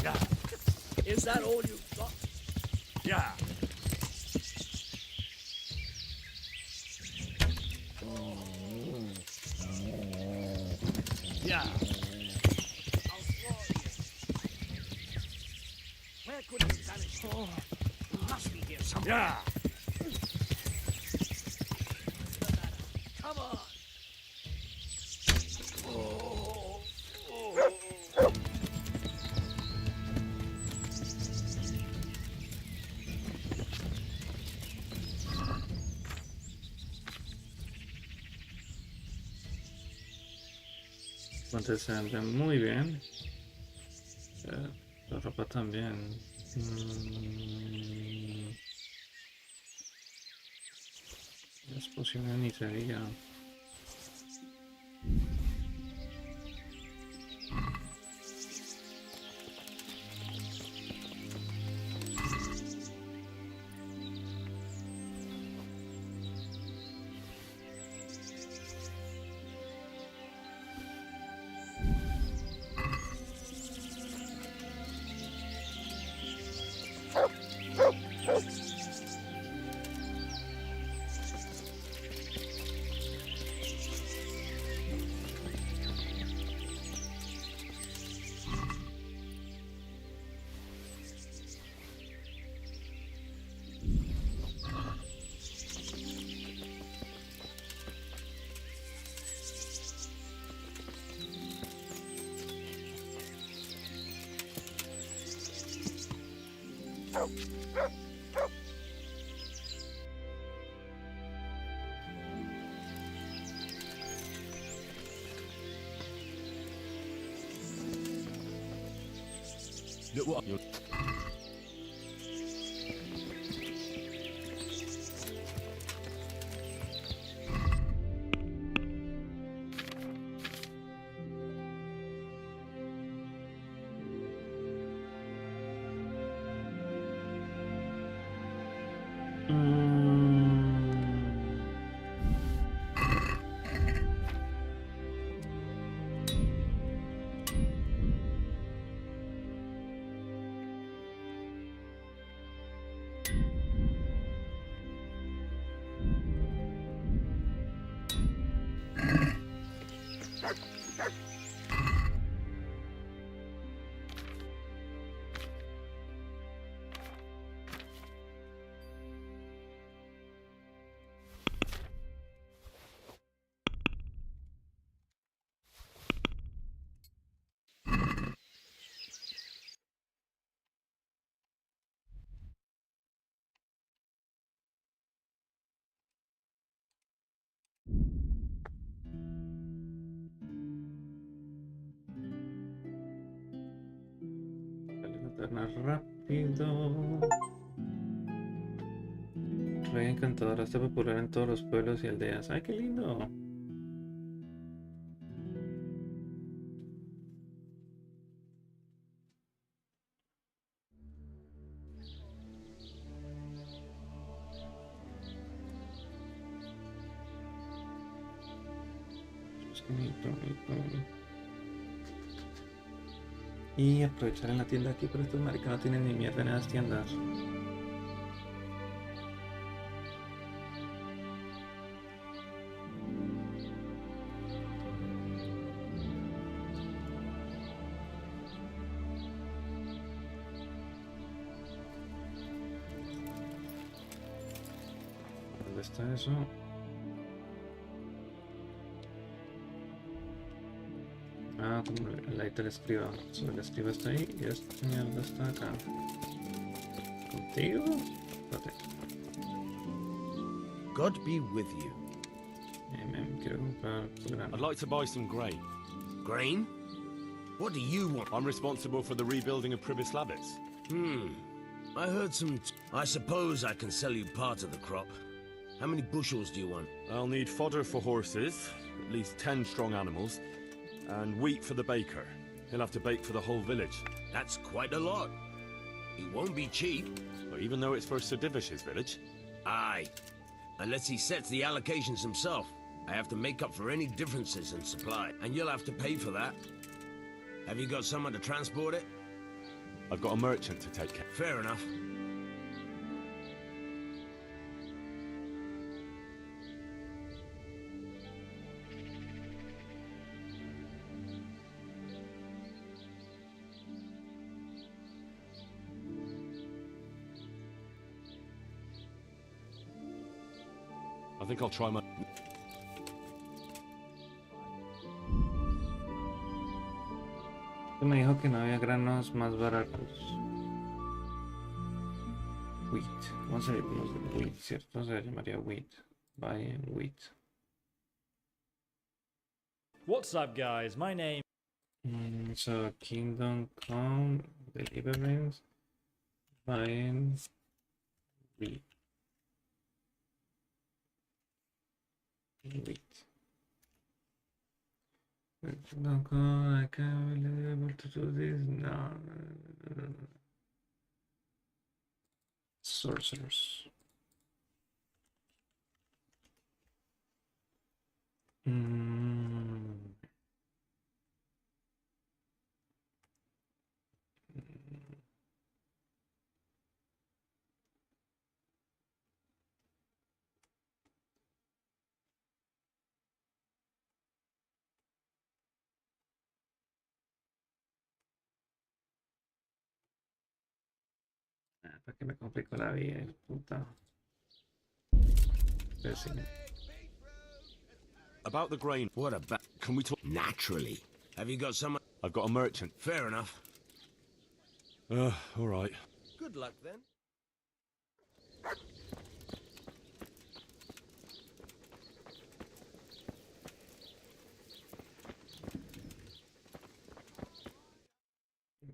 Yeah. Is that all you've got? Yeah. Yeah. I'll swallow you. Where could you have vanished? Oh, you must be here somewhere. Yeah. Come on. Oh. Oh. Entonces se anda muy bien. La ropa también. Las pociones ni se diga. Look what you're... Más rápido. Rey encantadora, está popular en todos los pueblos y aldeas. ¡Ay, qué lindo! Y aprovechar en la tienda aquí, pero estos maricas no tienen ni mierda en las tiendas. ¿Dónde está eso? Ah, como el light del escriba. So, el escriba está ahí y esta mierda está acá. ¿Contigo? Espérate. God be with you. Quiero comprar grano. I'd like to buy some grain. Grain? What do you want? I'm responsible for the rebuilding of Pribyslavitz. I heard some... I suppose I can sell you part of the crop. How many bushels do you want? I'll need fodder for horses, at least 10 strong animals, and wheat for the baker. He'll have to bake for the whole village. That's quite a lot. It won't be cheap. But even though it's for Sir Divish's village. Aye. Unless he sets the allocations himself. I have to make up for any differences in supply. And you'll have to pay for that. Have you got someone to transport it? I've got a merchant to take care. Fair enough. I think I'll try my... Me dijo que no había granos más baratos. Wheat. Vamos a ver los de wheat, ¿cierto? Se llamaría wheat. Buy wheat. What's up, guys? My name. So, Kingdom Come, Deliverance, buying wheat. Wheat. Kingdom Come, I can't be able to do this. No. Sorcerers. ¿Para qué me complico la vida, puta? Pésimo. About the grain. What about... Can we talk? Naturally. Have you got someone... I've got a merchant. Fair enough. All right. Good luck, then.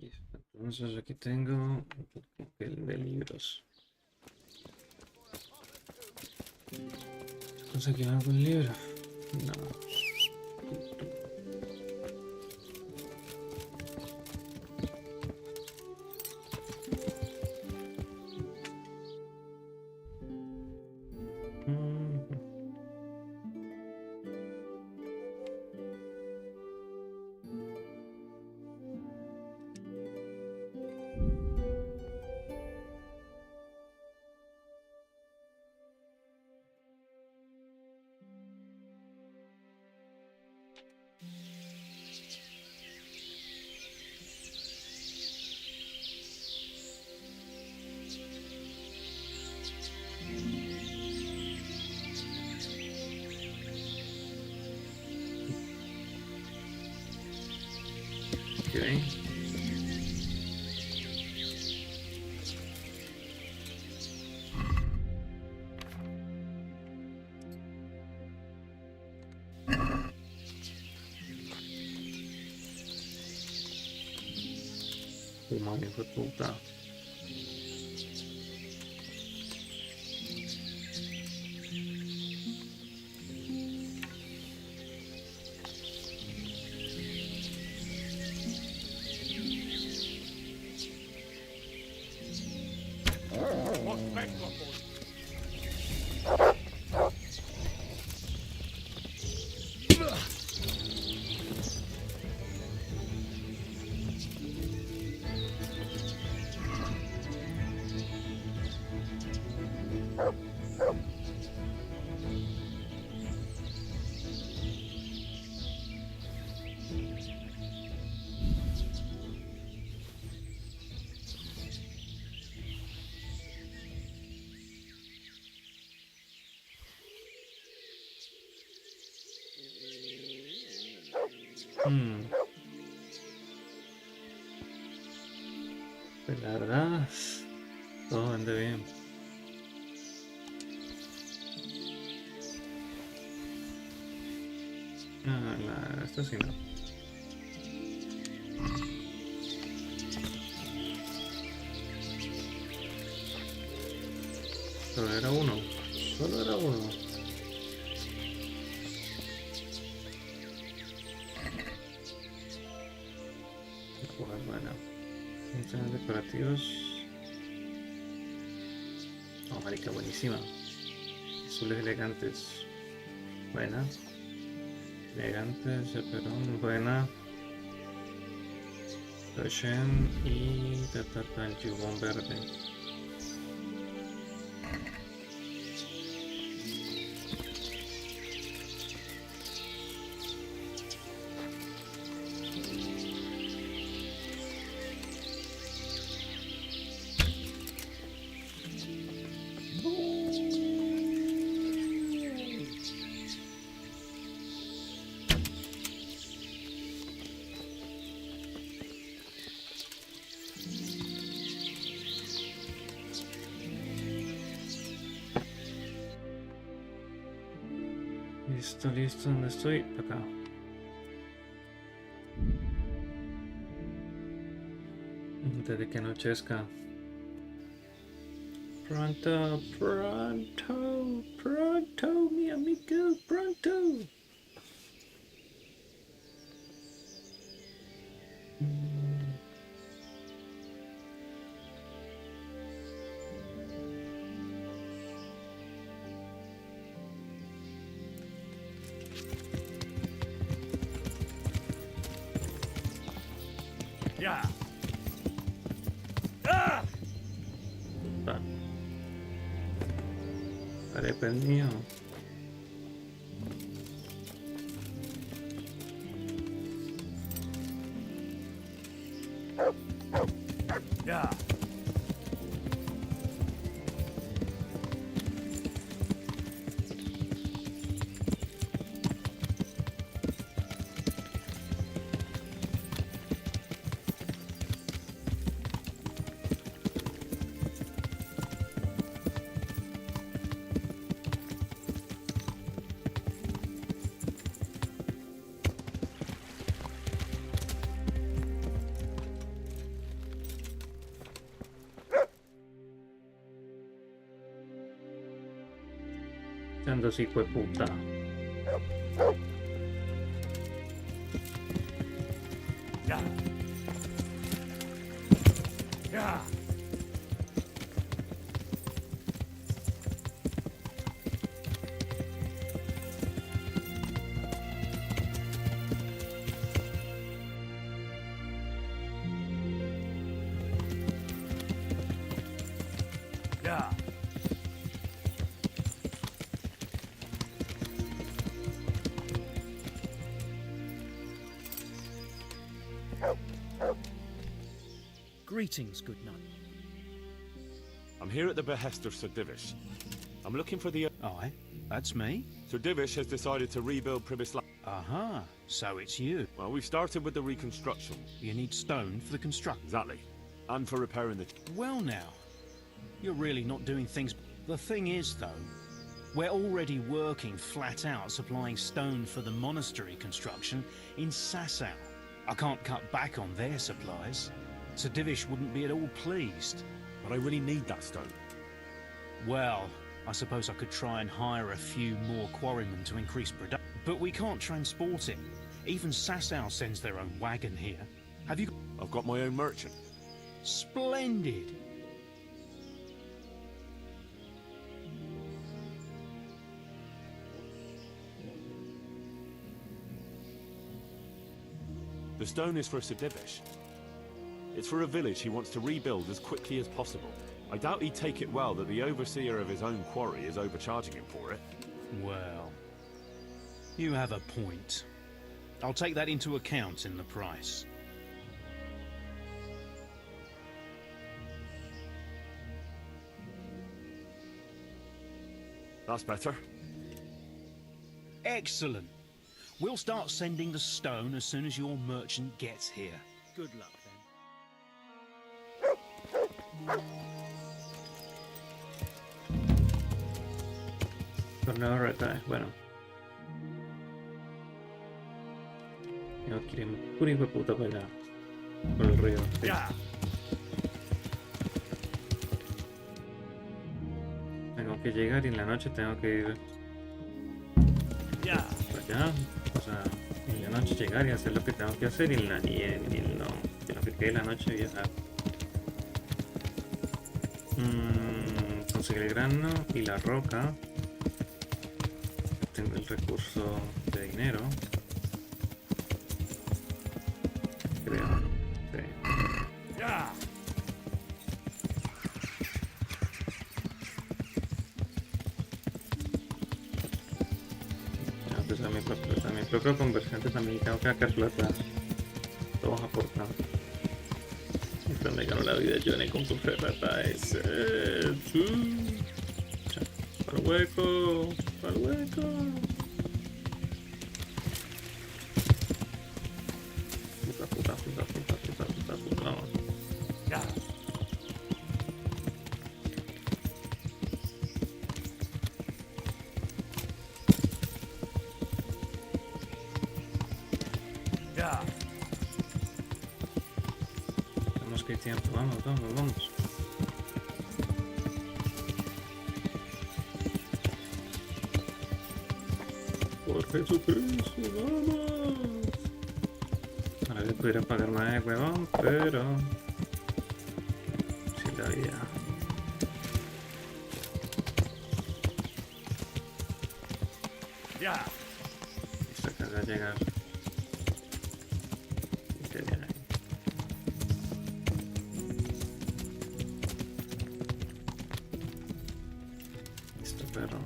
Listo. Entonces aquí tengo un papel de libros. ¿Conseguí algún libro? No. Okay. Demônio, vou voltar. Pues la verdad, todo anda bien. Esto sí no. Solo era uno. Solo era uno. Pues bueno. Funciones decorativos. Oh, marica, buenísima. Azules elegantes. Buena. Elegantes, chaperón, buena. Roshen y el jubón verde. Listo, listo, ¿dónde estoy? Acá. Antes de que anochezca. Pronto, pronto, pronto, mi amigo, pronto. Yeah. Arepa es mío. Yeah. Ando así, fue puta. Yeah. Yeah. Yeah. Greetings, good knight. I'm here at the behest of Sir Divish. I'm looking for the... Aye, that's me. Sir Divish has decided to rebuild Pribysla... Aha, so it's you. Well, we've started with the reconstruction. You need stone for the construction. Exactly. And for repairing the... Well now, you're really not doing things... The thing is, though, we're already working flat out supplying stone for the monastery construction in Sasau. I can't cut back on their supplies. Sir Divish wouldn't be at all pleased. But I really need that stone. Well, I suppose I could try and hire a few more quarrymen to increase production. But we can't transport it. Even Sasau sends their own wagon here. Have you... I've got my own merchant. Splendid! The stone is for Sir Divish. It's for a village he wants to rebuild as quickly as possible. I doubt he'd take it well that the overseer of his own quarry is overcharging him for it. Well, you have a point. I'll take that into account in the price. That's better. Excellent. We'll start sending the stone as soon as your merchant gets here. Good luck then. Torneo retae, bueno. Tengo que ir pura hijo de puta para allá. Por el río. Sí. Tengo que llegar y en la noche tengo que ir para allá. O sea, en la noche llegar y hacer lo que tengo que hacer y en lo que quede la noche viajar. Conseguir el grano y la roca. Tengo el recurso de dinero. Creo. Sí. Pues a mi propio conversión también tengo que sacar plata. Todos aportan. Esto me ganó la vida Johnny con su ferrata ese. Para el hueco. Para el hueco. Puta. Vamos. Vamos, que hay tiempo. Vamos. Por Jesucristo, vamos. Ahora que pudiera pagar más de huevón, pero sin la vida. Listo, acá va a llegar. Qué bien ahí. Listo, perro.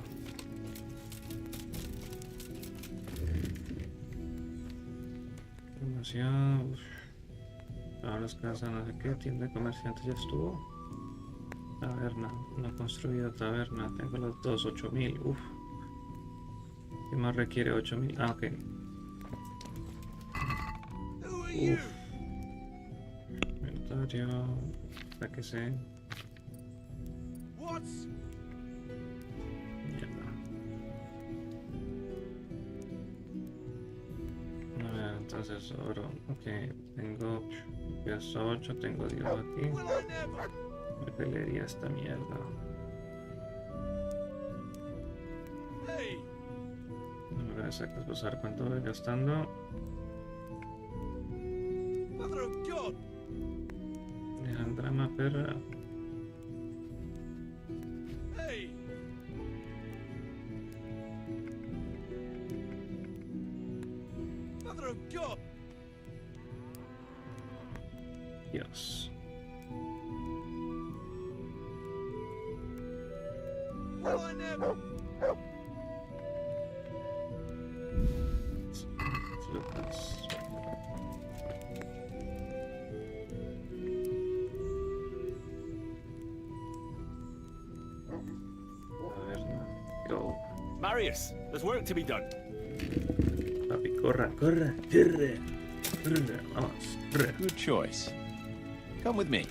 Promoción. Ahora las casas, no sé qué. Tienda de comerciantes ya estuvo. Taberna. No construida taberna. Tengo los dos, 8000. Uf. ¿Qué más requiere 8000? Ah, ok. Uf. Inventario. Para que se. Mierda. A ver, entonces oro. Ok, tengo peso 8, tengo 10 aquí. Me pelearía esta mierda. No me voy a exacto pasar cuánto voy gastando. Dejan drama, perra. Dios. Lucas. A ver, no. Go. Marius, there's work to be done. Papi, corre. Vamos. Good choice. Come with me.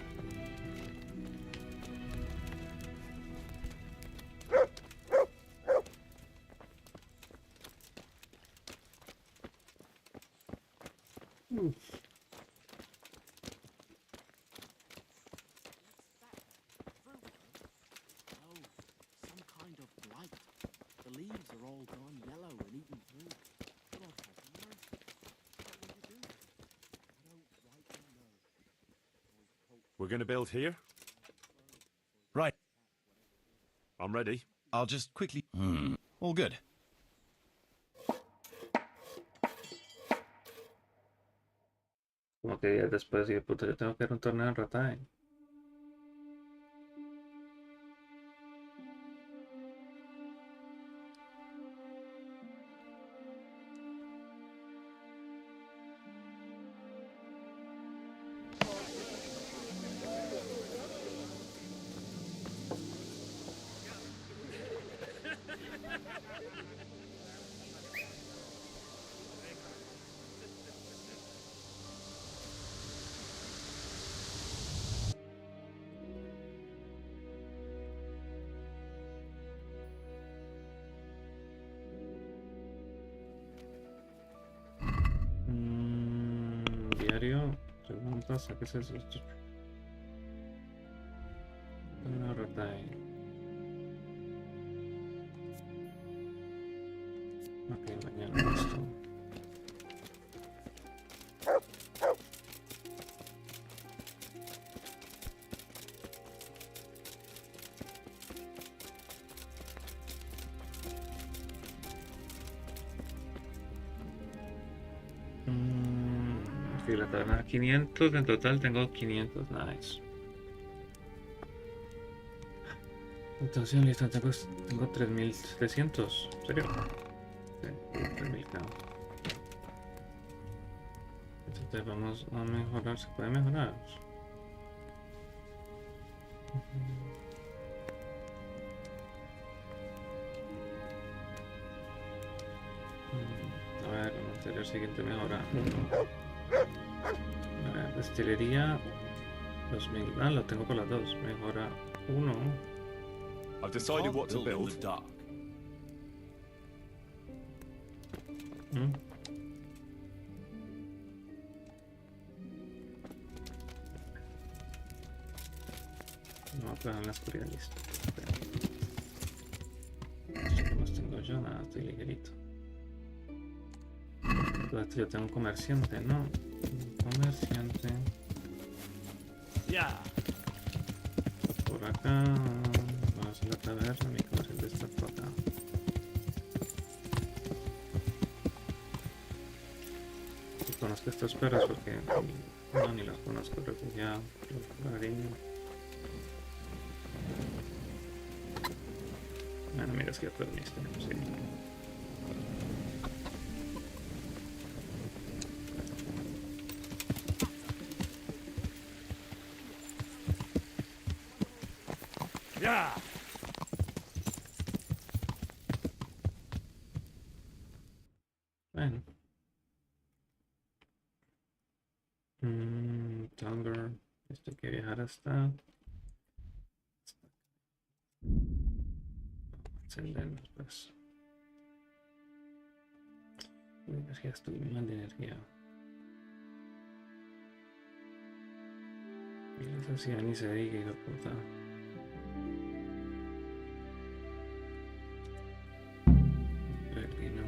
We're gonna build here? Right. I'm ready. I'll just quickly... All good. Como que días después, y puta, yo tengo que ir a un torneo en Ratae. me pasa? ¿Qué es eso? Tengo una rata ahí. Ok, mañana esto. Sí, la taberna 500, en total tengo 500, nice. Entonces, listo, tengo 3300, ¿en serio? Sí, 3000k. Entonces vamos a mejorar, ¿se puede mejorar? A ver, el anterior siguiente mejora. A ver, destilería 2000. Ah, lo tengo por las dos. Mejora 1. I've decided what to build. No, pero en la oscuridad, listo. ¿Qué más tengo yo? Nada, estoy ligerito. Entonces yo tengo un comerciante, ¿no? Un comerciante. Ya. Por acá. Vamos a la taberna. Mi comerciante está por acá. Y conozco estos perros porque no, ni los conozco. Refugiados, los cariño. Bueno, mira, es que ya perdiste, sí. Ya. Bueno. Tunger. Esto hay que viajar hasta... Encendemos, pues. Energía, estoy mal de energía. Y eso sí, ni se diga, hijo de puta. Aquí no.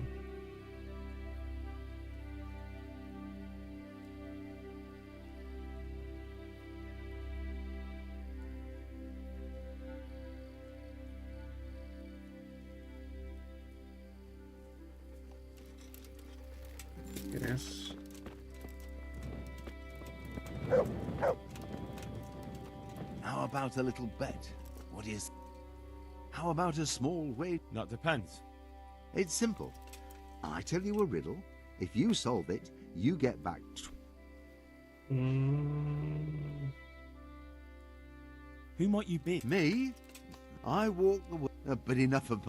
¿Quieres? How about a little bet? What is... How about a small wage? That depends. It's simple. I tell you a riddle. If you solve it, you get back... Who might you be? Me? I walk the way... but enough of...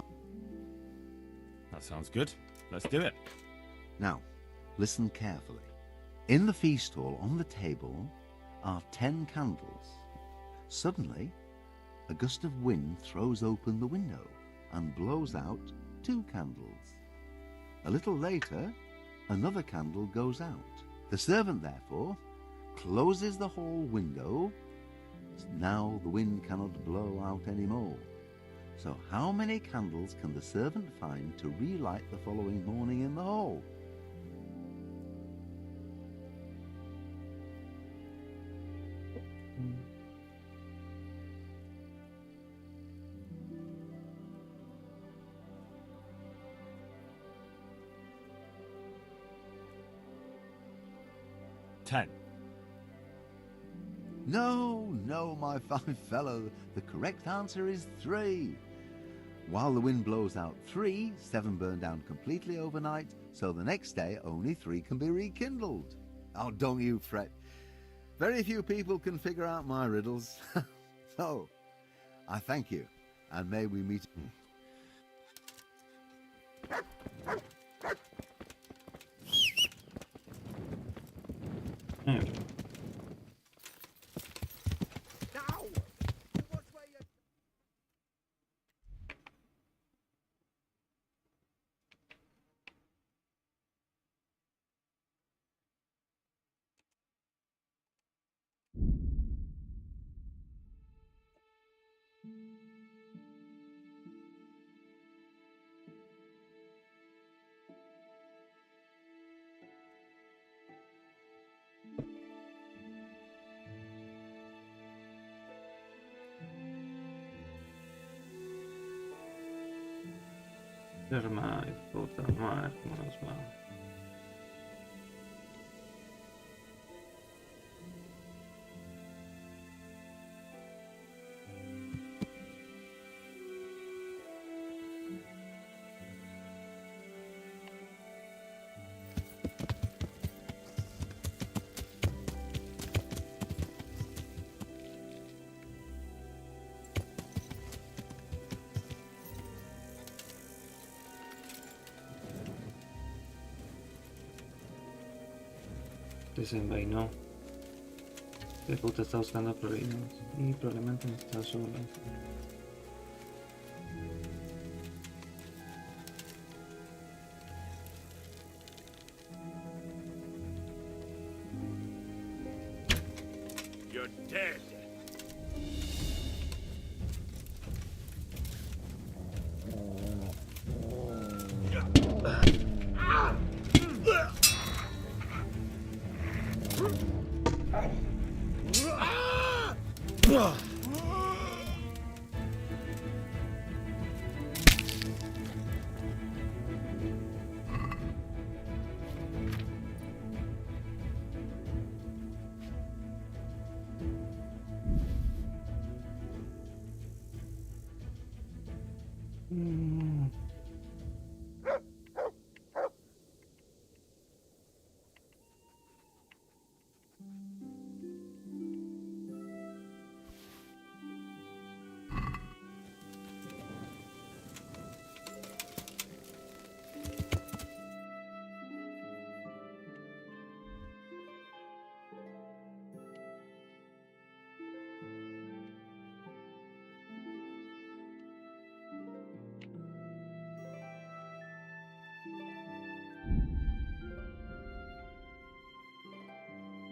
That sounds good. Let's do it. Now, listen carefully. In the feast hall on the table are 10 candles. Suddenly, a gust of wind throws open the window and blows out 2 candles. A little later, another candle goes out. The servant, therefore, closes the hall window. Now the wind cannot blow out any more. So how many candles can the servant find to relight the following morning in the hall? No, my fine fellow. The correct answer is 3. While the wind blows out 3, 7 burn down completely overnight, so the next day only 3 can be rekindled. Oh, don't you fret. Very few people can figure out my riddles. So, I thank you, and may we meet... Hermano, puta madre, ¿cómo nos va? Desenvainó. El puta está buscando problemas y probablemente no está solo. You're dead.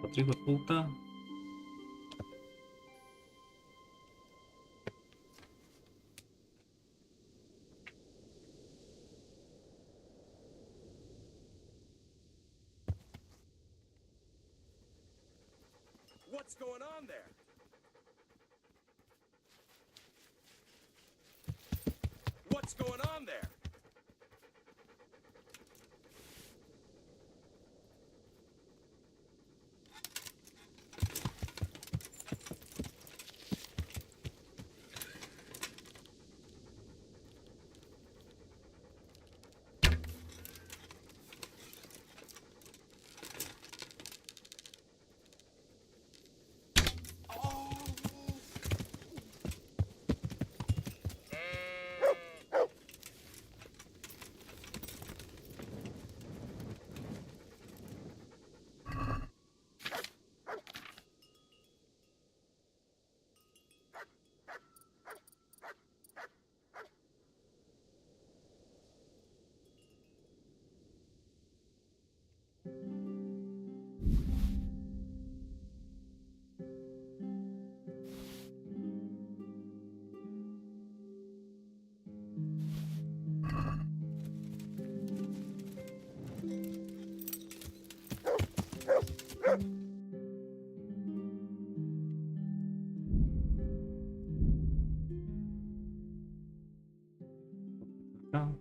Otro hijo de puta. What's going on there? What's going on there? No.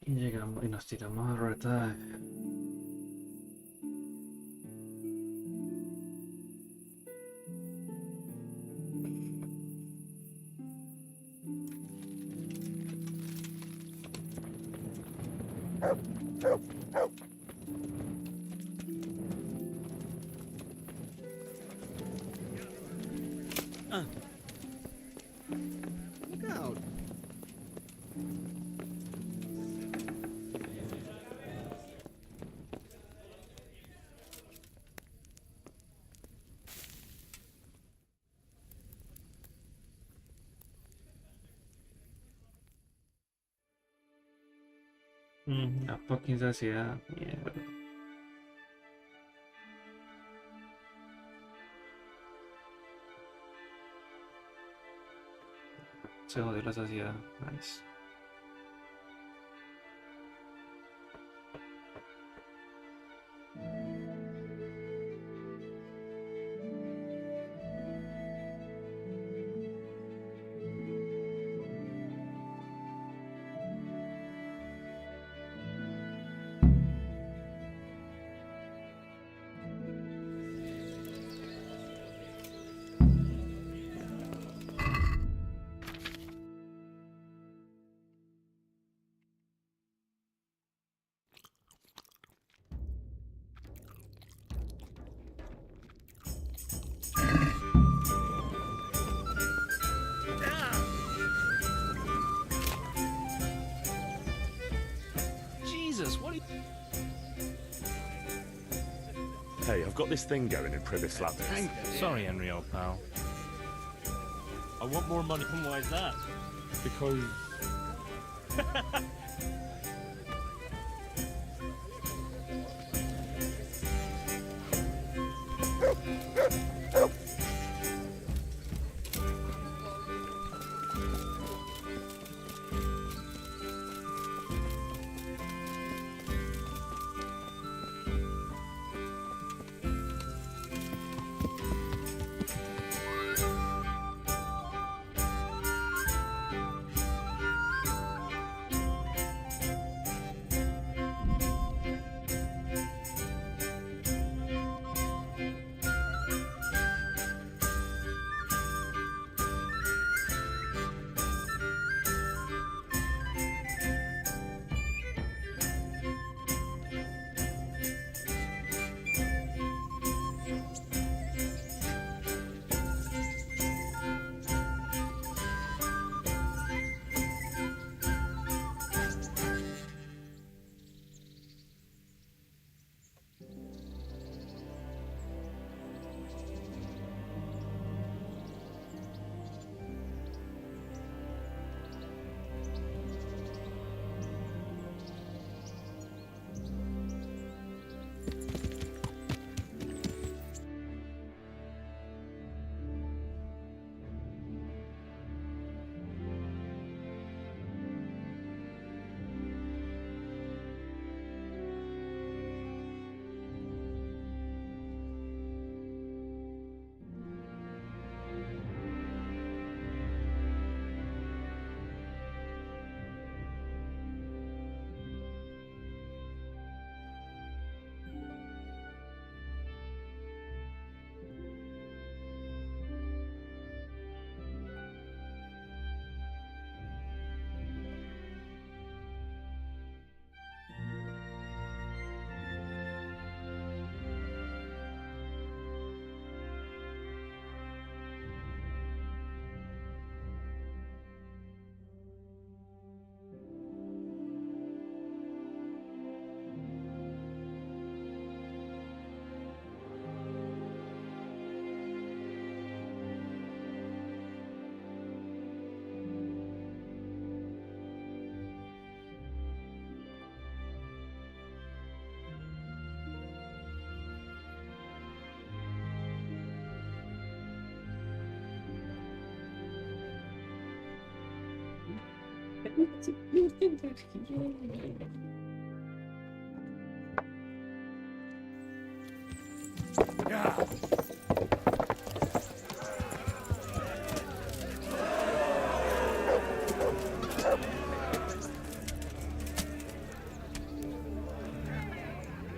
Y llegamos y nos tiramos a rueda. Look out. La fucking saciedad. Mierda. Se jodió la saciedad. Nice. Jesus, what are you... Hey, I've got this thing going in Privis Lapis. Sorry, Henry, old pal. I want more money. Why is that? Because...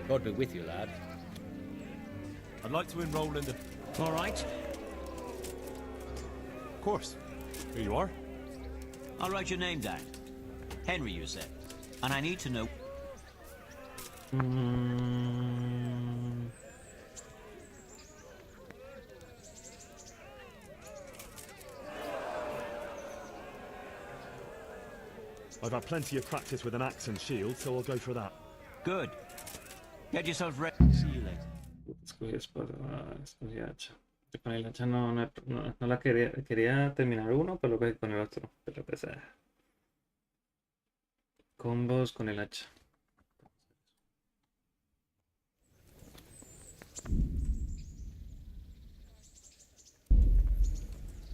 God be with you, lad. I'd like to enroll in the... All right. Of course. Here you are. I'll write your name down. Henry, you said. And I need to know... I've had plenty of practice with an axe and shield, so I'll go for that. Good. Get yourself ready. See you later. Escogí espada, escogí hacha. Con el hacha no la quería terminar uno, pero lo cogí con el otro. Pero pues, combos con el hacha.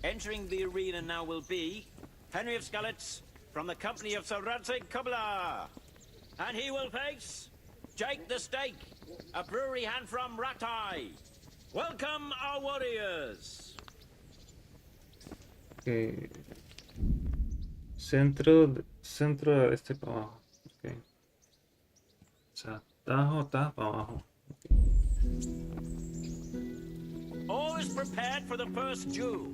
Entering the arena now will be Henry of Skalitz, from the company of Sir Radzig Kubla. And he will face Jake the Stake, a brewery hand from Ratai. Welcome, our warriors. Okay. Centro de este para abajo. Okay. O sea, tajo, está para abajo. All is prepared for the first duel.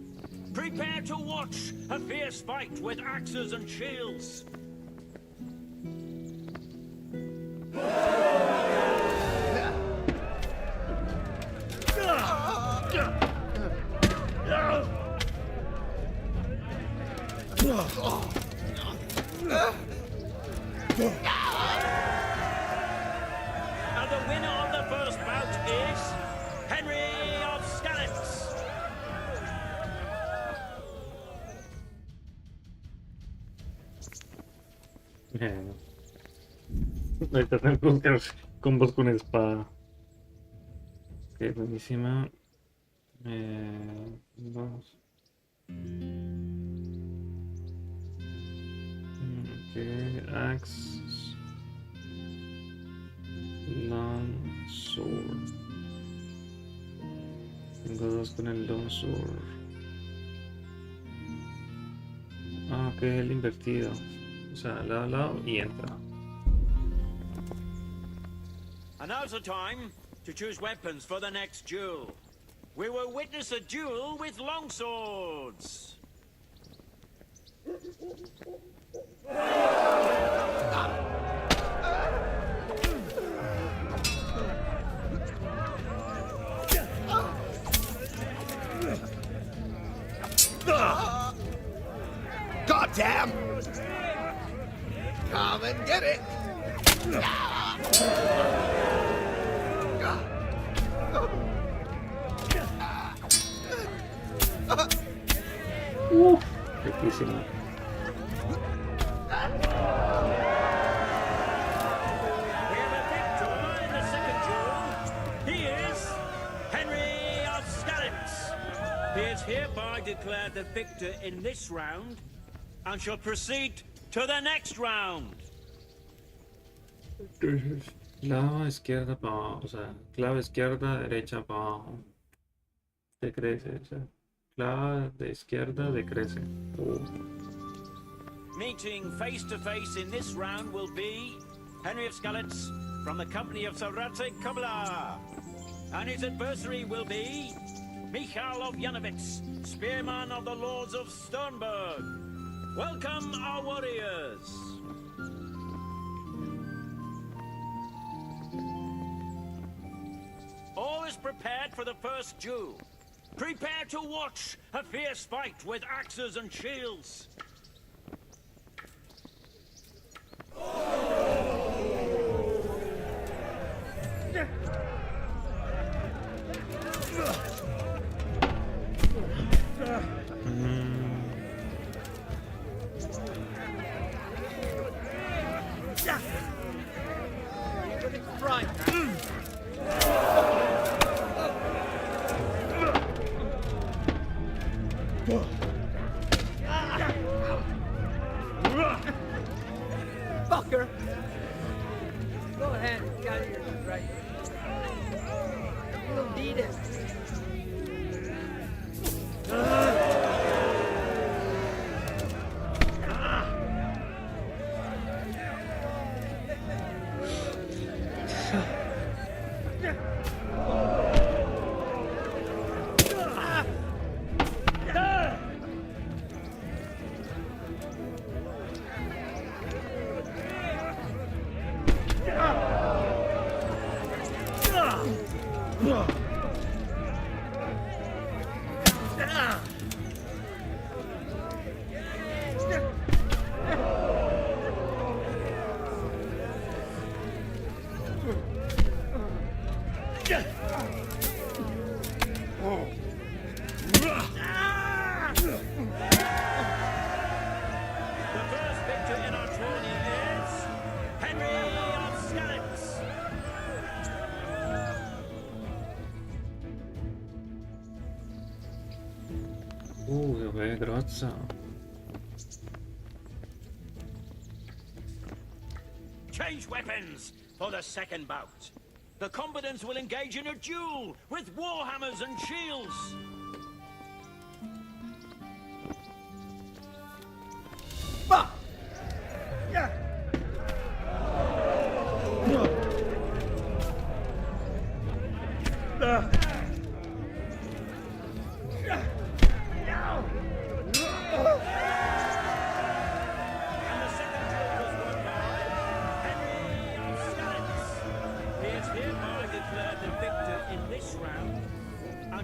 Prepare to watch a fierce fight with axes and shields. And the winner of the first bout is Henry of Skalitz. Bien. Ahorita tengo que buscar combos con espada. Ok, buenísima. Vamos. Ok, axe. Long sword. Tengo dos con el long sword. Ah, ok, el invertido. O sea, lado a lado y entra. And now's the time to choose weapons for the next duel. We will witness a duel with longswords. God damn! Come and get it! Riquísimo. We have a victor in the second duel. He is Henry of Skalitz. He is hereby declared the victor in this round and shall proceed to the next round. Clava izquierda para abajo, o sea, clava izquierda, derecha para abajo. Decrece, o sea, clava de izquierda, decrece. Meeting face to face in this round will be Henry of Skalitz from the company of Sir Radzig Kubla. And his adversary will be Michal of Janovitz, spearman of the Lords of Sternberg. Welcome, our warriors. All is prepared for the first duel. Prepare to watch a fierce fight with axes and shields. Fucker! Go ahead, got your right. You'll need it. Che grozza. Change weapons for the second bout. The combatants will engage in a duel with warhammers and shields.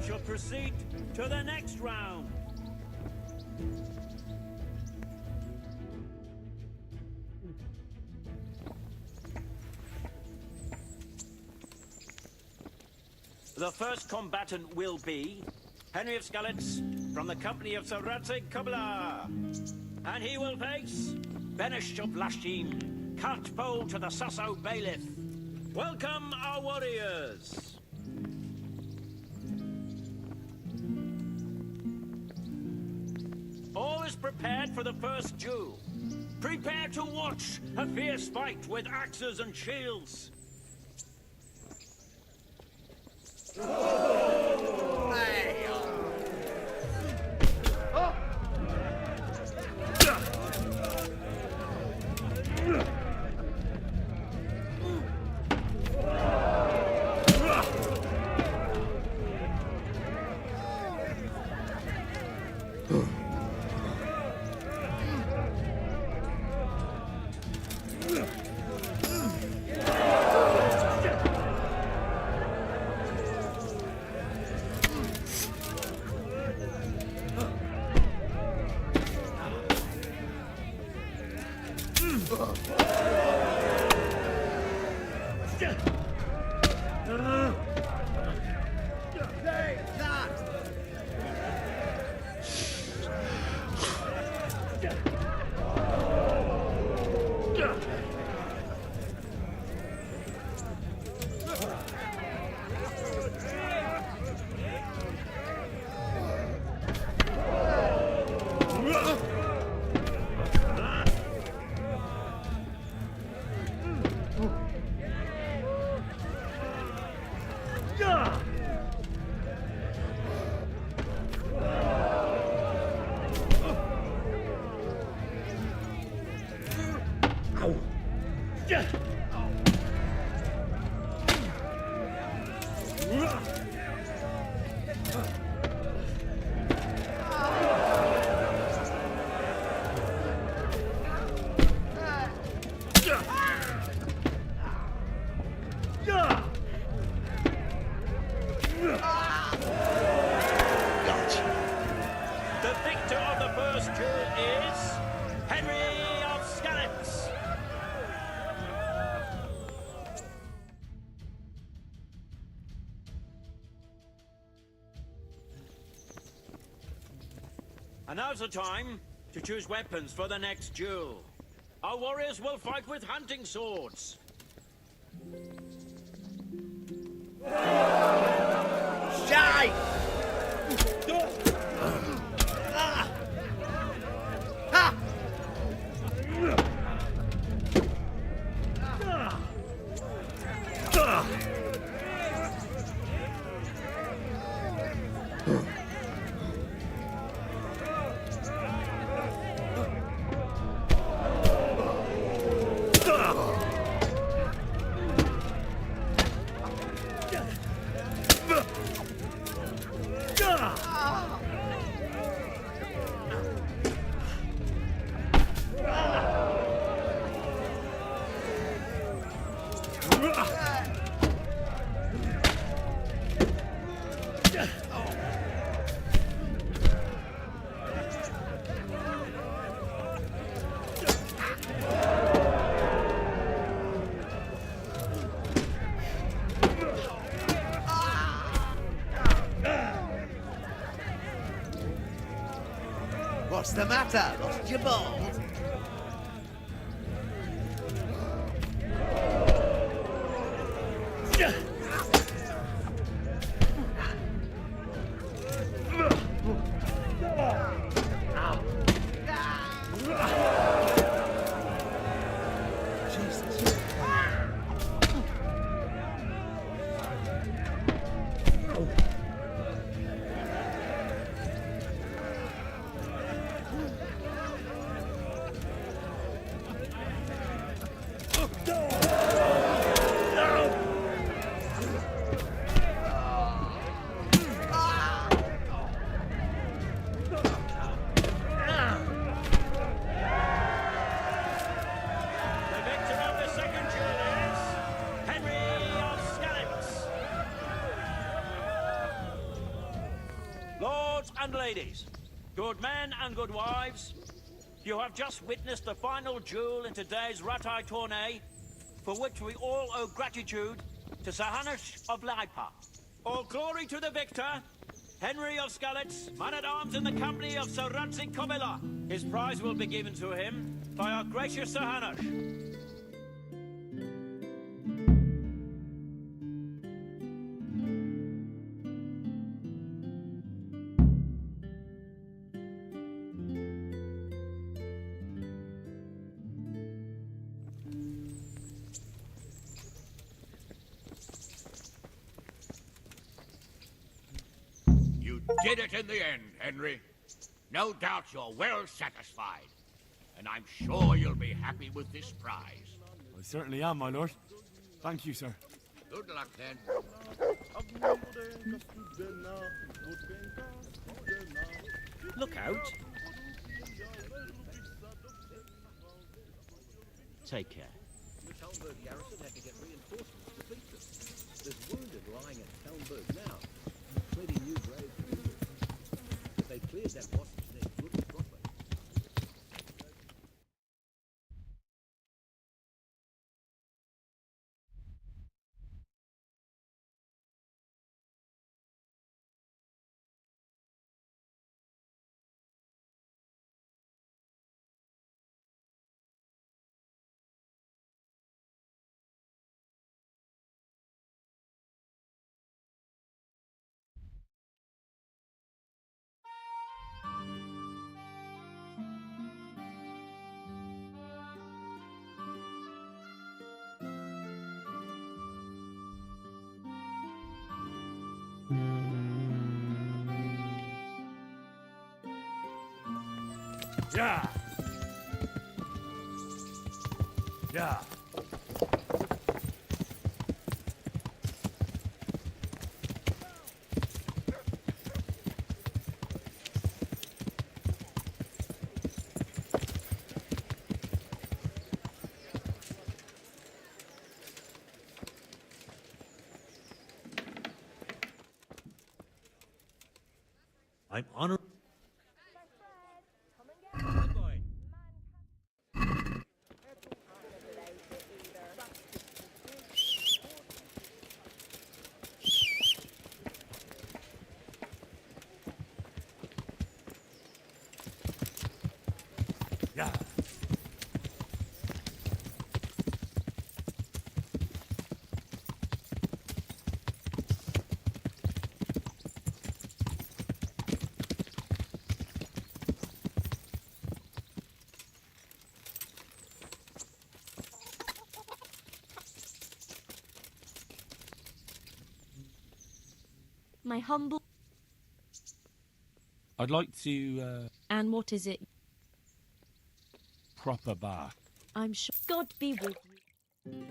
Shall proceed to the next round. The first combatant will be Henry of Skalitz from the company of Saratsig Kubla. And he will face Benish of Lashim, cart pole to the Sasso bailiff. Welcome, our warriors. All is prepared for the first duel. Prepare to watch a fierce fight with axes and shields. And now's the time to choose weapons for the next duel. Our warriors will fight with hunting swords. Shy! What's the matter? Lost your balls? Jesus. and ladies, good men and good wives, you have just witnessed the final duel in today's Ratai tourney, for which we all owe gratitude to Sir Hanush of Laipa. All glory to the victor, Henry of Skalitz, man-at-arms in the company of Sir Radzik Kovila. His prize will be given to him by our gracious Sir Hanush. You did it in the end, Henry. No doubt you're well satisfied. And I'm sure you'll be happy with this prize. I certainly am, my lord. Thank you, sir. Good luck, then. Look out. Take care. The Talmberg garrison had to get reinforcements to beat them. There's wounded lying at Talmberg now. Plenty new graves to do. If they cleared that wasp's nest looking properly. Yeah. Yeah. I'm honored. Yeah. My humble... I'd like to, And what is it? proper bath. I'm sure... God be with you.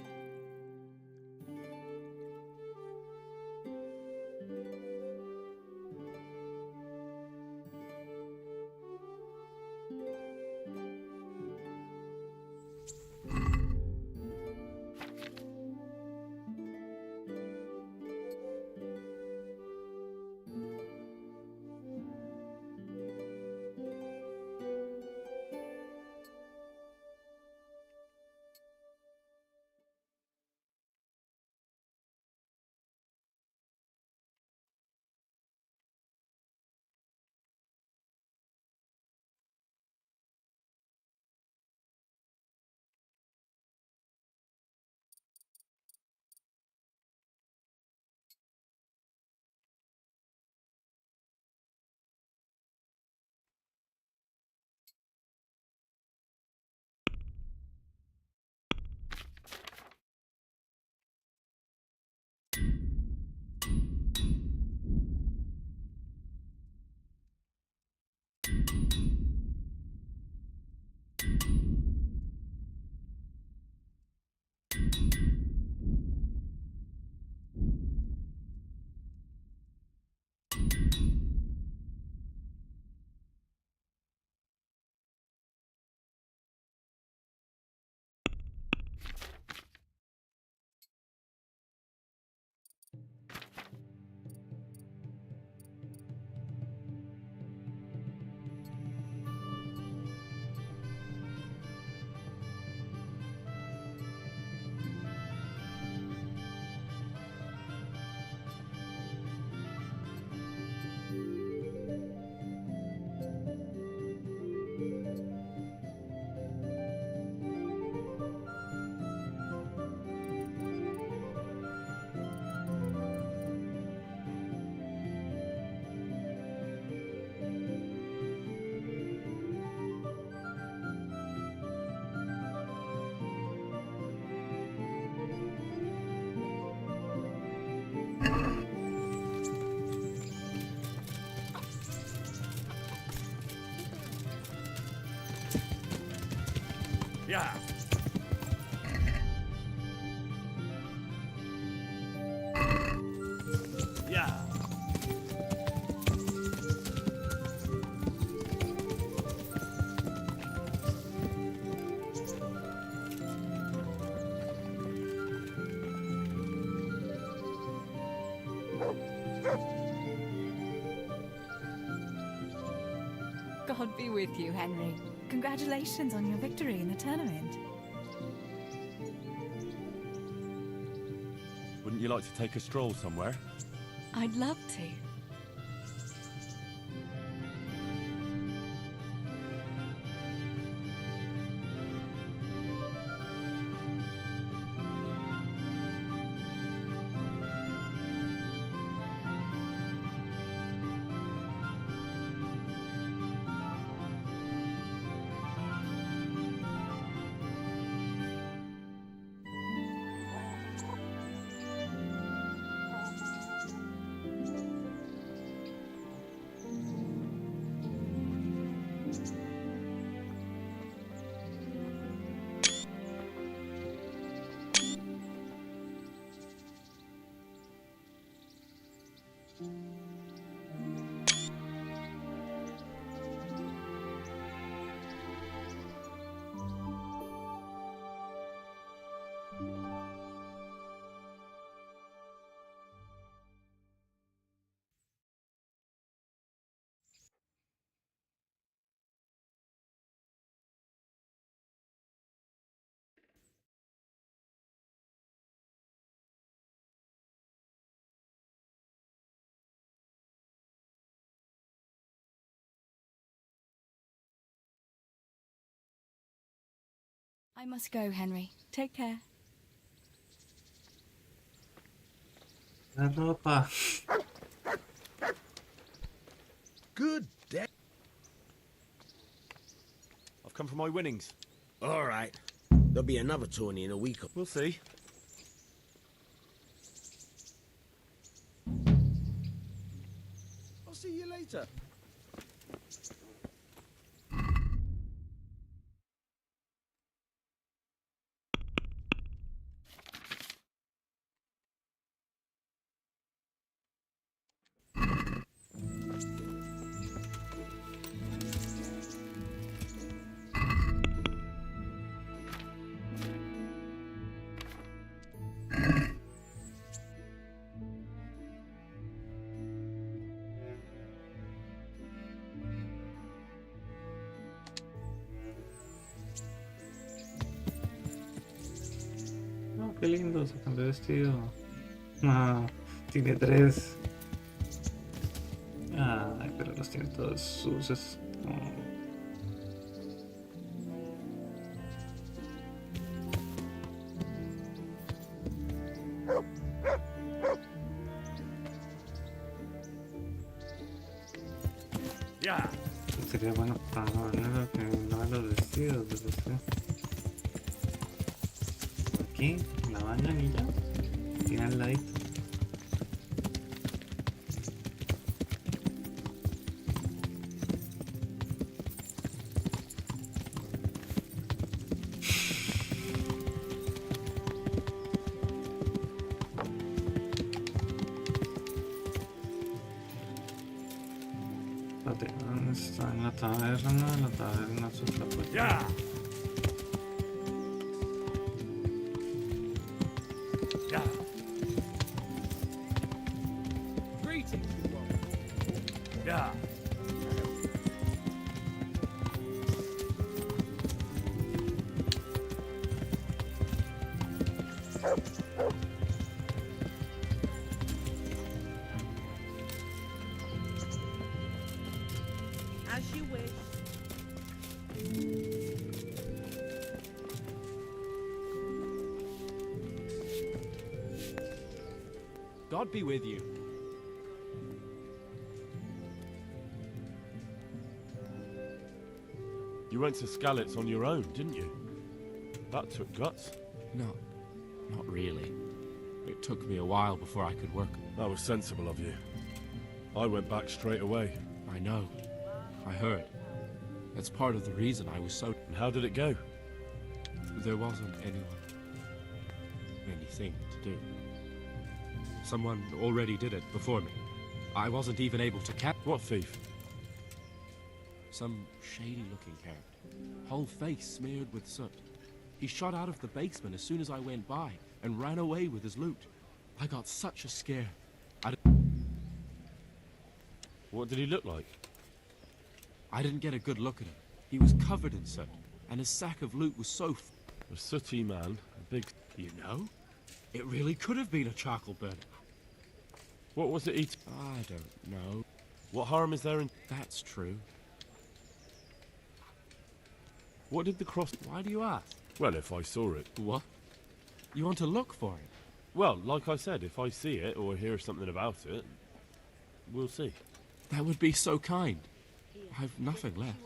Yeah. Yeah. God be with you, Henry. Congratulations on your victory in the tournament. Wouldn't you like to take a stroll somewhere? I'd love to. I must go, Henry. Take care. La ropa. Good day. I've come for my winnings. All right. There'll be another tourney in a week. We'll see. I'll see you later. Oh, qué lindo, se cambió de vestido. Ah, tiene 3. Ay, pero los tiene todos sucios. Oh. Yeah. Sería bueno para no que lavar los vestidos, pero sí. Aquí, la bañan y ya. Tiene al ladito. Espérate, ¿dónde está? En la taberna. La taberna sufre pues. Yeah. Yeah. Greetings, good one. Yeah. As you wish. God be with you. You went to Skalitz on your own, didn't you? That took guts. No, not really. It took me a while before I could work. That was sensible of you. I went back straight away. I know. I heard. That's part of the reason I was so... And how did it go? There wasn't anything to do. Someone already did it before me. I wasn't even able to catch. What thief? Some shady-looking character. Whole face smeared with soot. He shot out of the basement as soon as I went by and ran away with his loot. I got such a scare. What did he look like? I didn't get a good look at him. He was covered in soot, and his sack of loot was so... A sooty man, a big... You know? It really could have been a charcoal burner. What was it eating? I don't know. What harm is there in... That's true. What did the cross... Why do you ask? Well, if I saw it. What? You want to look for it? Well, like I said, if I see it or hear something about it, we'll see. That would be so kind. I've nothing left.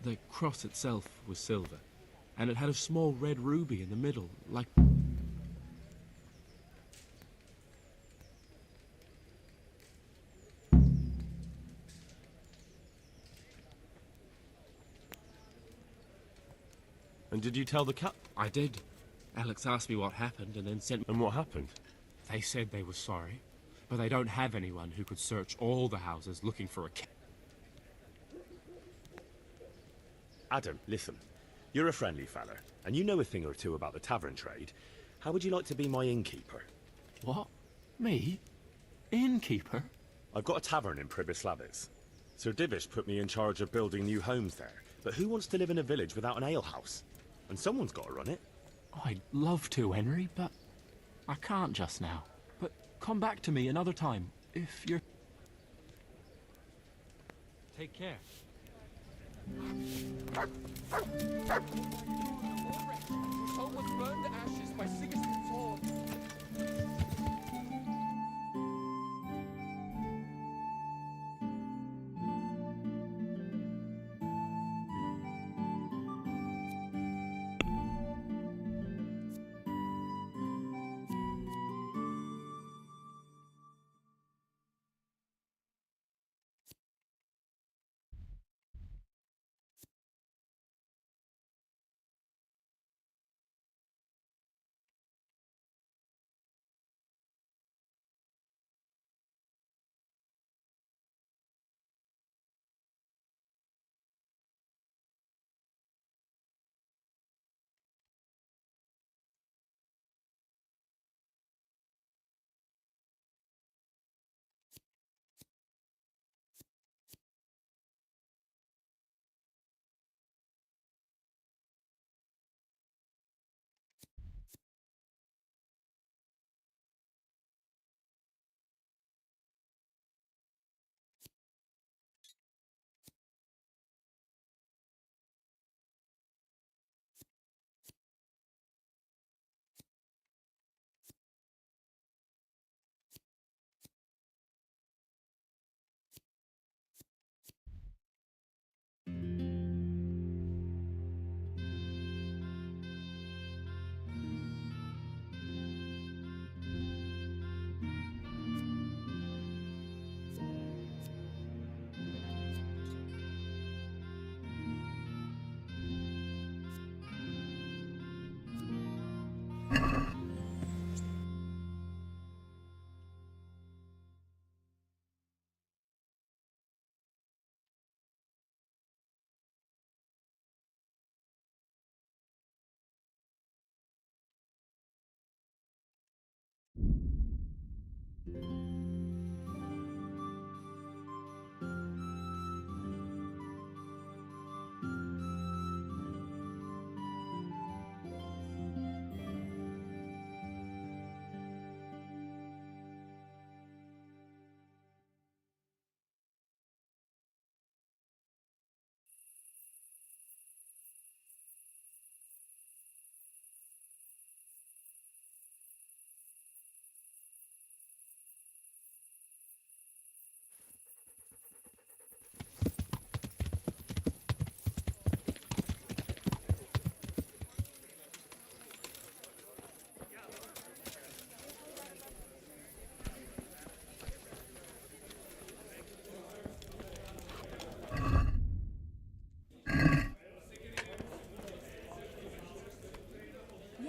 The cross itself was silver, and it had a small red ruby in the middle, like... And did you tell the cap? I did. Alex asked me what happened and then sent... And what happened? They said they were sorry, but they don't have anyone who could search all the houses looking for a cat. Adam, listen. You're a friendly fella, and you know a thing or two about the tavern trade. How would you like to be my innkeeper? What? Me? Innkeeper? I've got a tavern in Pribyslavitz. Sir Divish put me in charge of building new homes there. But who wants to live in a village without an alehouse? And someone's got to run it. I'd love to, Henry, but I can't just now. But come back to me another time, if you're... Take care. Soul was burned to ashes by Sigismund's sword.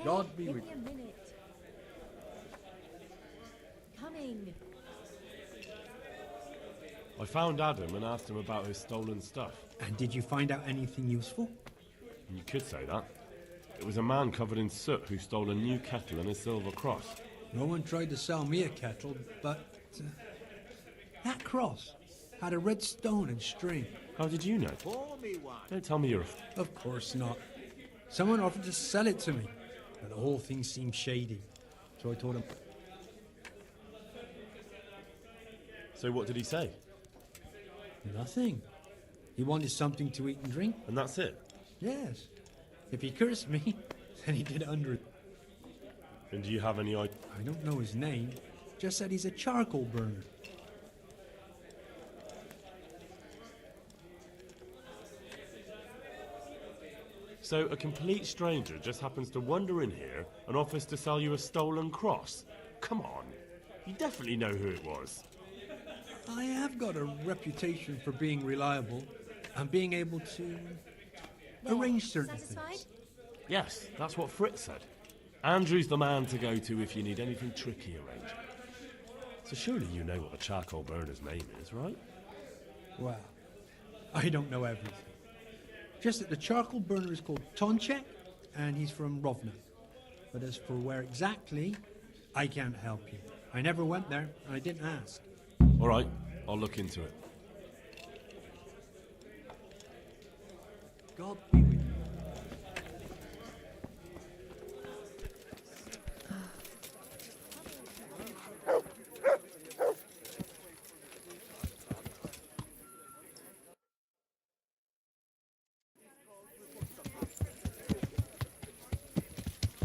God be Give with me you. a minute. Coming. I found Adam and asked him about his stolen stuff. And did you find out anything useful? You could say that. It was a man covered in soot who stole a new kettle and a silver cross. No one tried to sell me a kettle, but that cross had a red stone and string. How did you know? Pour me one. Don't tell me you're a... Of course not. Someone offered to sell it to me, but the whole thing seemed shady. So I told him. So what did he say? Nothing. He wanted something to eat and drink. And that's it? Yes. If he cursed me, then he did 100. And do you have any idea? I don't know his name. Just said he's a charcoal burner. So a complete stranger just happens to wander in here and offers to sell you a stolen cross? Come on. You definitely know who it was. I have got a reputation for being reliable and being able to arrange certain things. Yes, that's what Fritz said. Andrew's the man to go to if you need anything tricky arranged. So surely you know what the charcoal burner's name is, right? Well, I don't know everything. Just that the charcoal burner is called Tonchek, and he's from Rovna. But as for where exactly, I can't help you. I never went there, and I didn't ask. All right, I'll look into it. God be with you.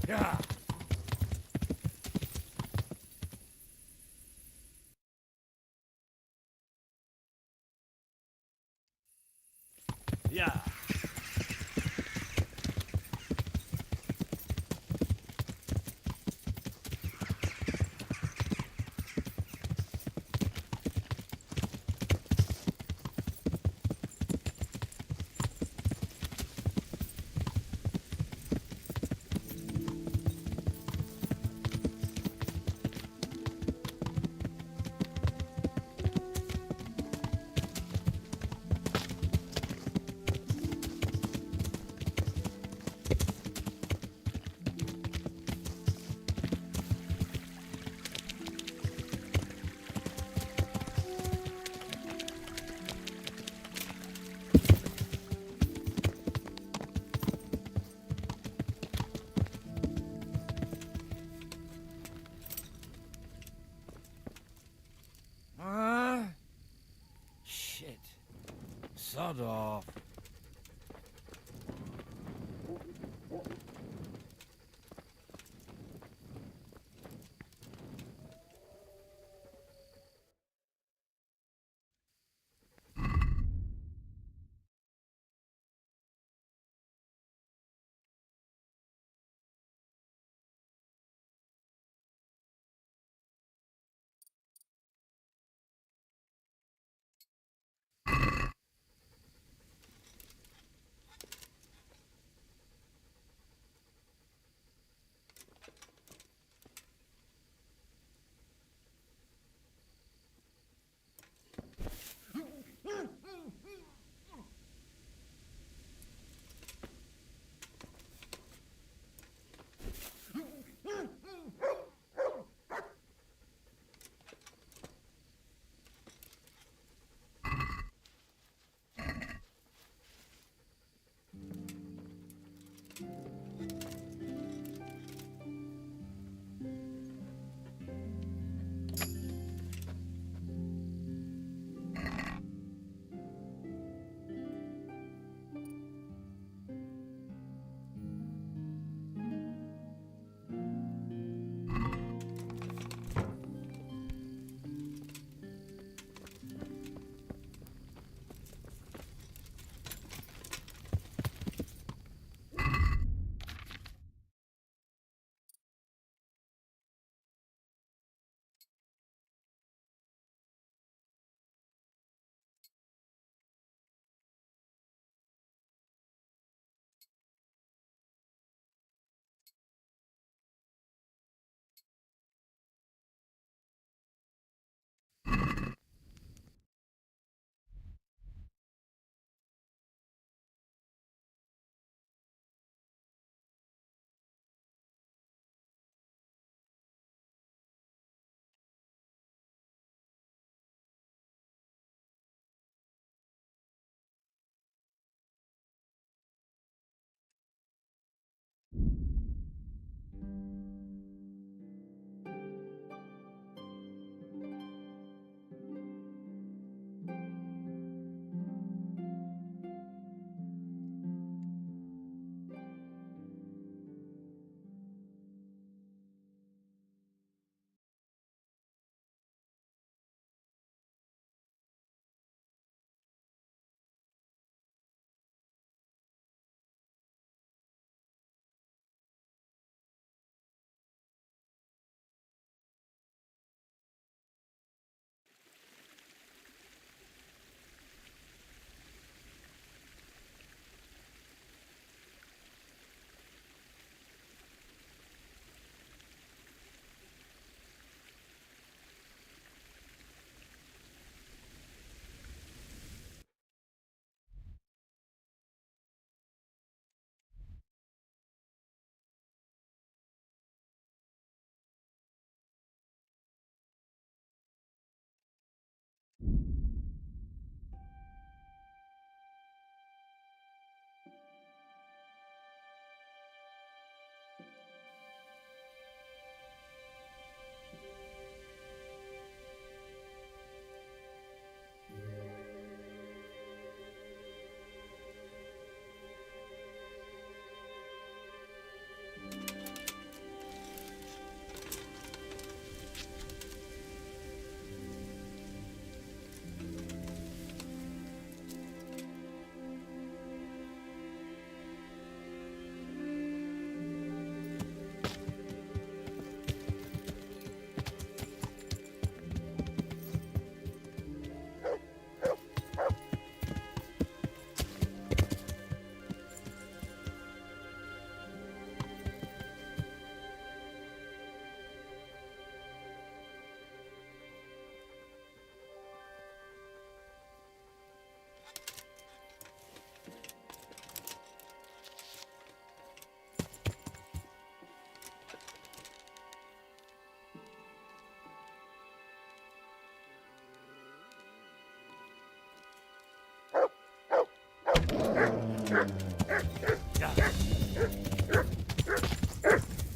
Yeah. Yeah. Shit. Sod off.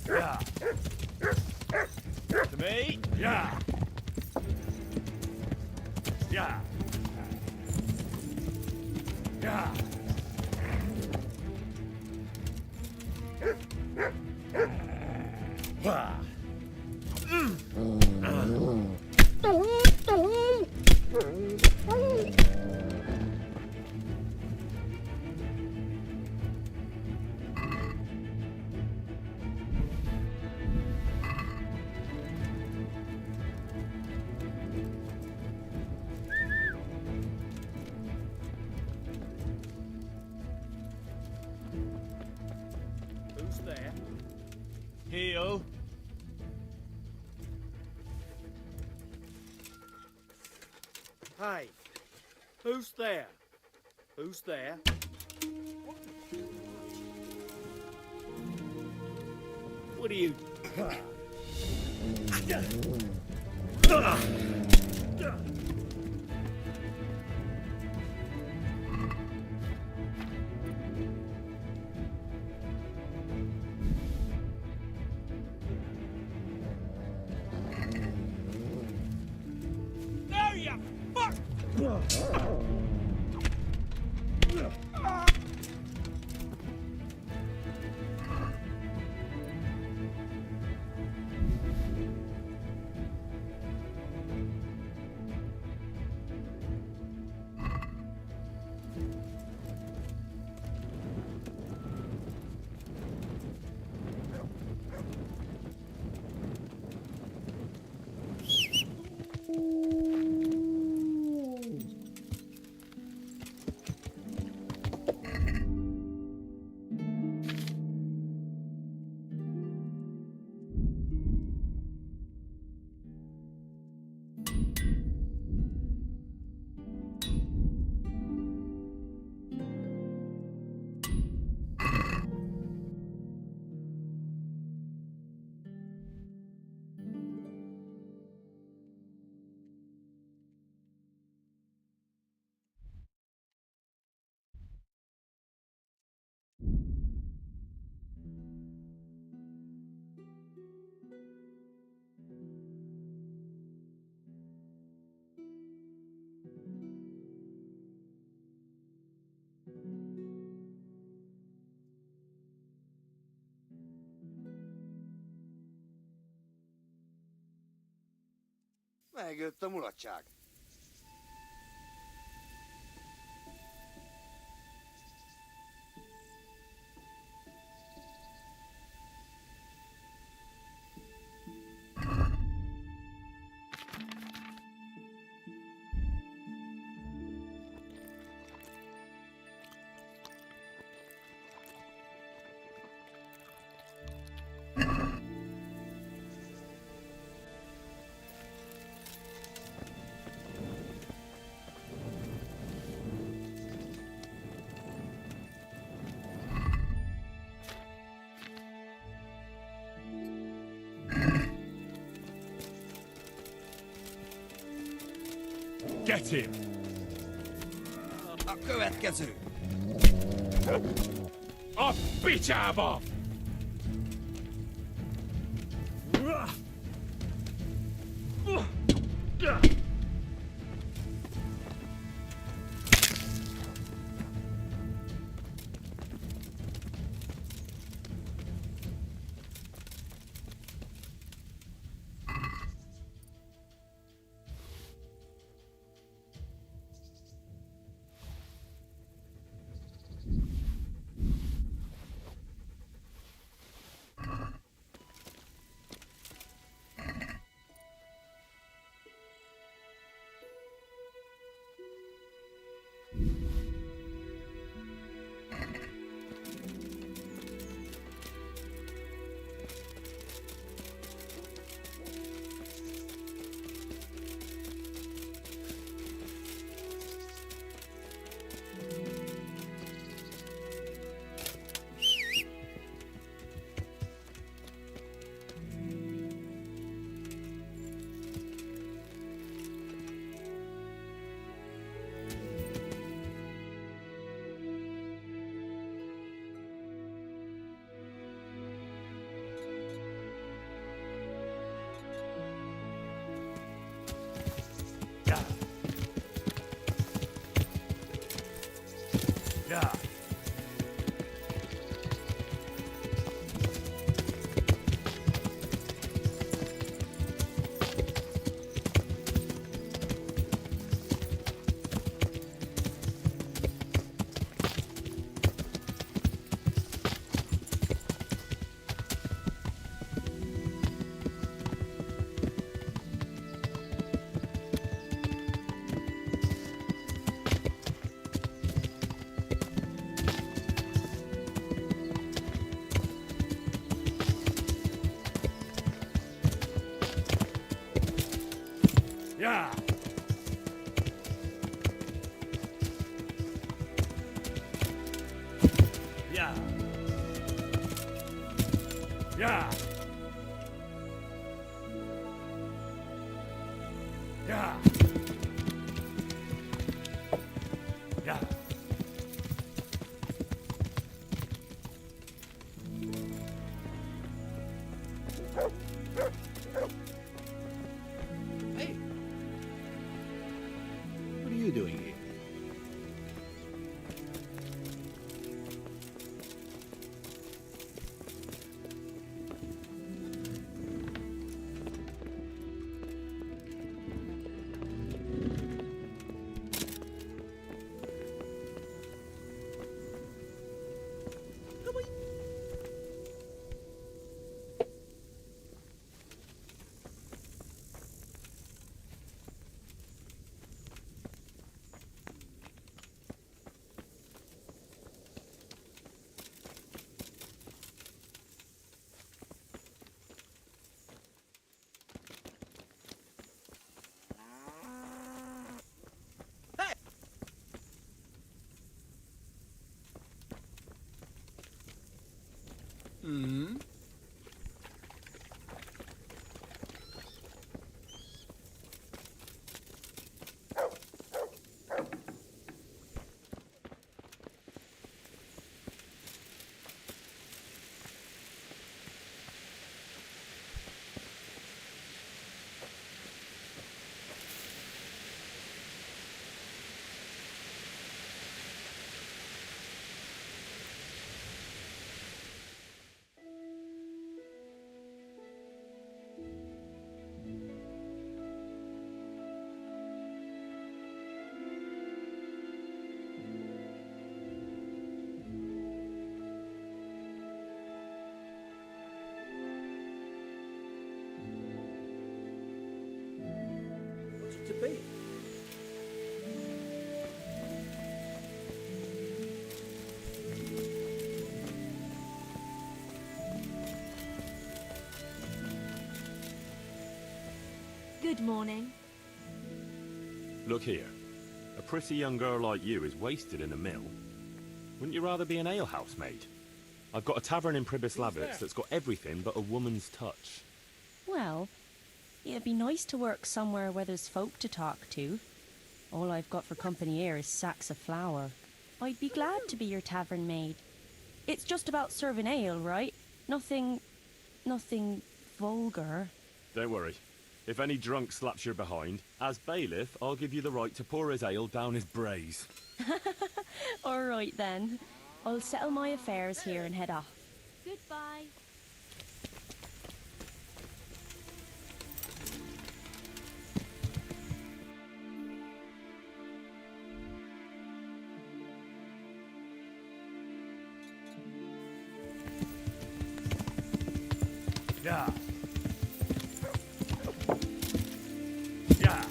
Yeah. To me? Yeah. Yeah. Yeah. Wah. Who's there? Heel. Hey, who's there? Who's there? What are you... No, you fuck! Megjött a mulatság. Get him! A következő! A picsába! Yeah. Yeah. Yeah. Yeah. Yeah. Yeah. Hey! What are you doing here? Hmm? Good morning. Look here. A pretty young girl like you is wasted in a mill. Wouldn't you rather be an alehouse maid? I've got a tavern in Pribys Labbits that's got everything but a woman's touch. Well, it'd be nice to work somewhere where there's folk to talk to. All I've got for company here is sacks of flour. I'd be glad to be your tavern maid. It's just about serving ale, right? Nothing vulgar. Don't worry. If any drunk slaps your behind, as bailiff, I'll give you the right to pour his ale down his braes. All right then. I'll settle my affairs here and head off. Goodbye. Yeah. Yeah.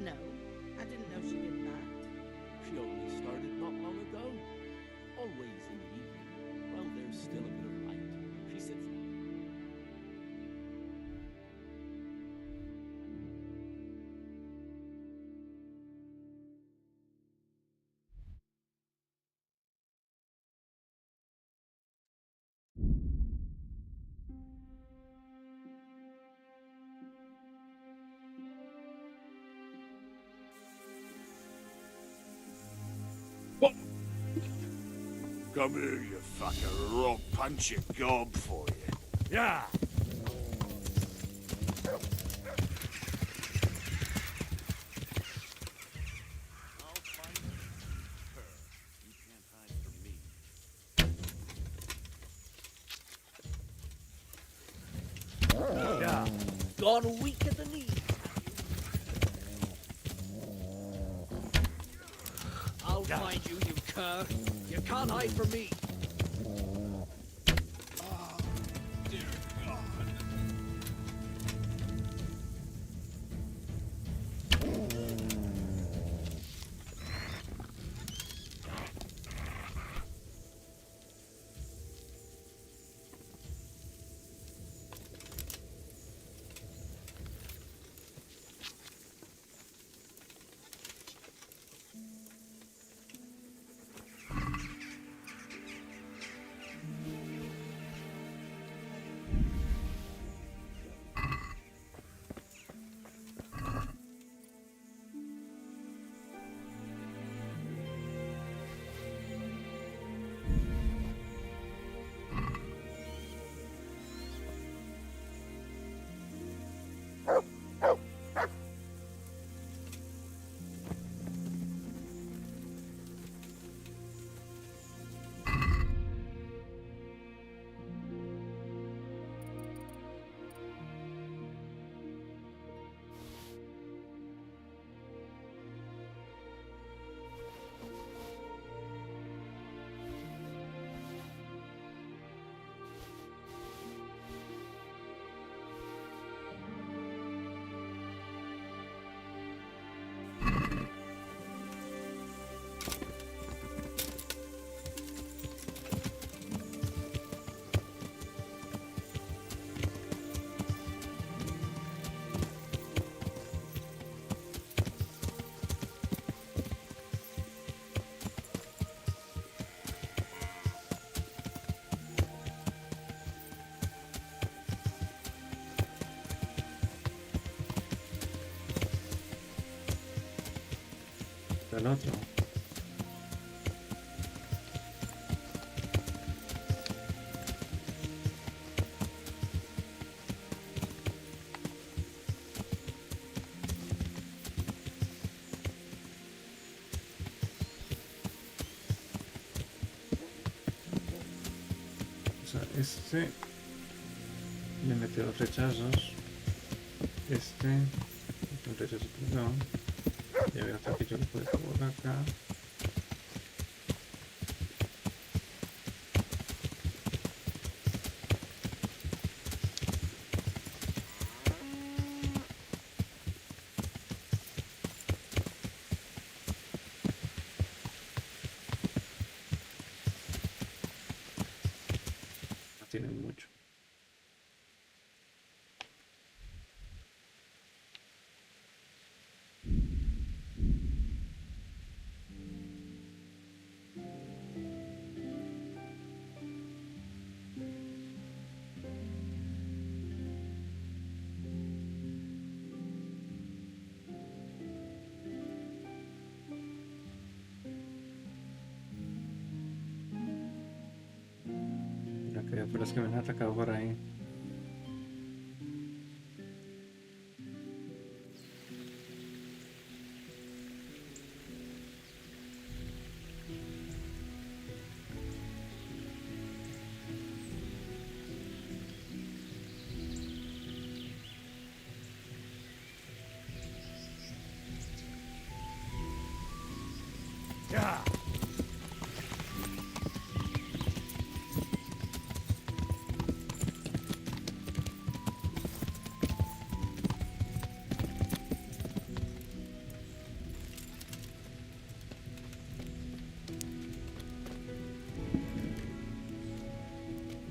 No, I didn't know she did that. She only started not long ago. Always in the evening, while there's still a bit of light. She sits there. Come here, you fucker, or I'll punch your gob for you. Yeah! Yeah. Gone weak at the knees. I'll find you, you cur. You can't hide from me. Oh, dear God. está el otro. O sea, este le mete dos rechazos. Este, un rechazo perdón. Y había otro que yo le puedo por acá. No tienen mucho. Ya que pero es que me han atacado por ahí. Ya.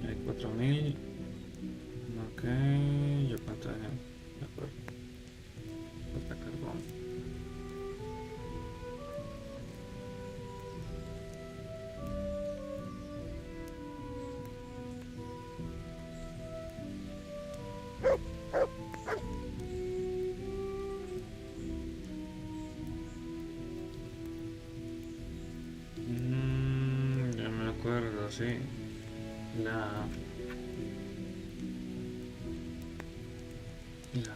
Hay 4000. Ok, yo cuánto dejé. De acuerdo. Falta carbón. Ya me acuerdo, sí. La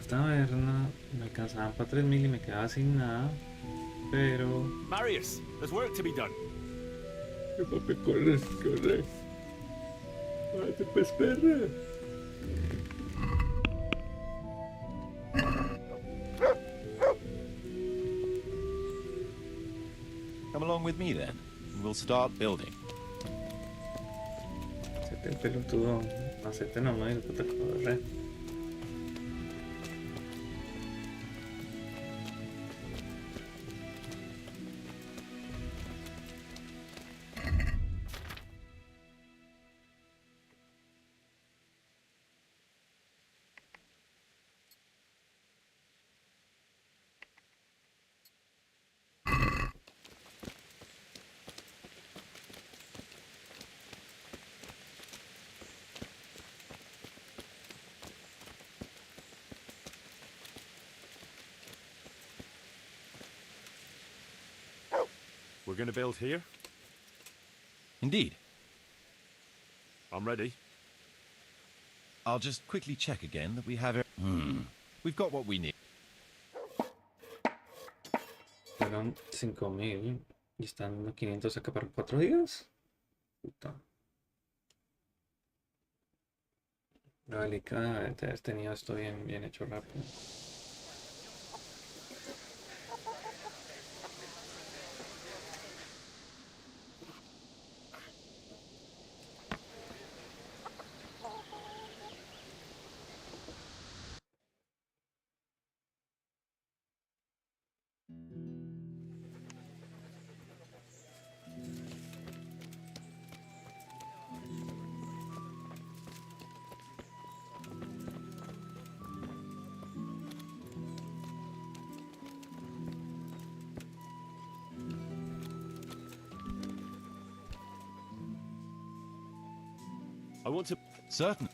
taberna me alcanzaban para 3000 y me quedaba sin nada. Pero. Marius, there's work to be done. Papi, corre, corre. Párate, pues, perra. Come along with me then. And we'll start building. Hacete el pelotudo. Hacete nomás y después te corre. We're gonna build here? Indeed. I'm ready. I'll just quickly check again that we have it. We've got what we need. Fueron 5000 y están dando 500 acá para 4 días. Puta. La delicada de haber tenido esto bien hecho rápido. I want to... Certain.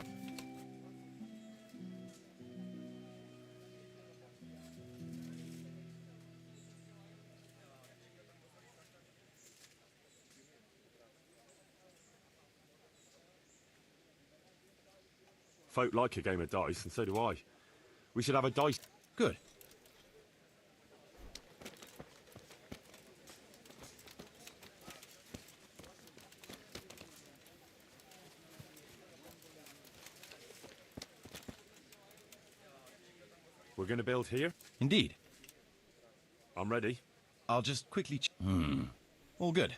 Folk like a game of dice, and so do I. We should have a dice... Good. We're going to build here? Indeed. I'm ready. I'll just quickly... All good.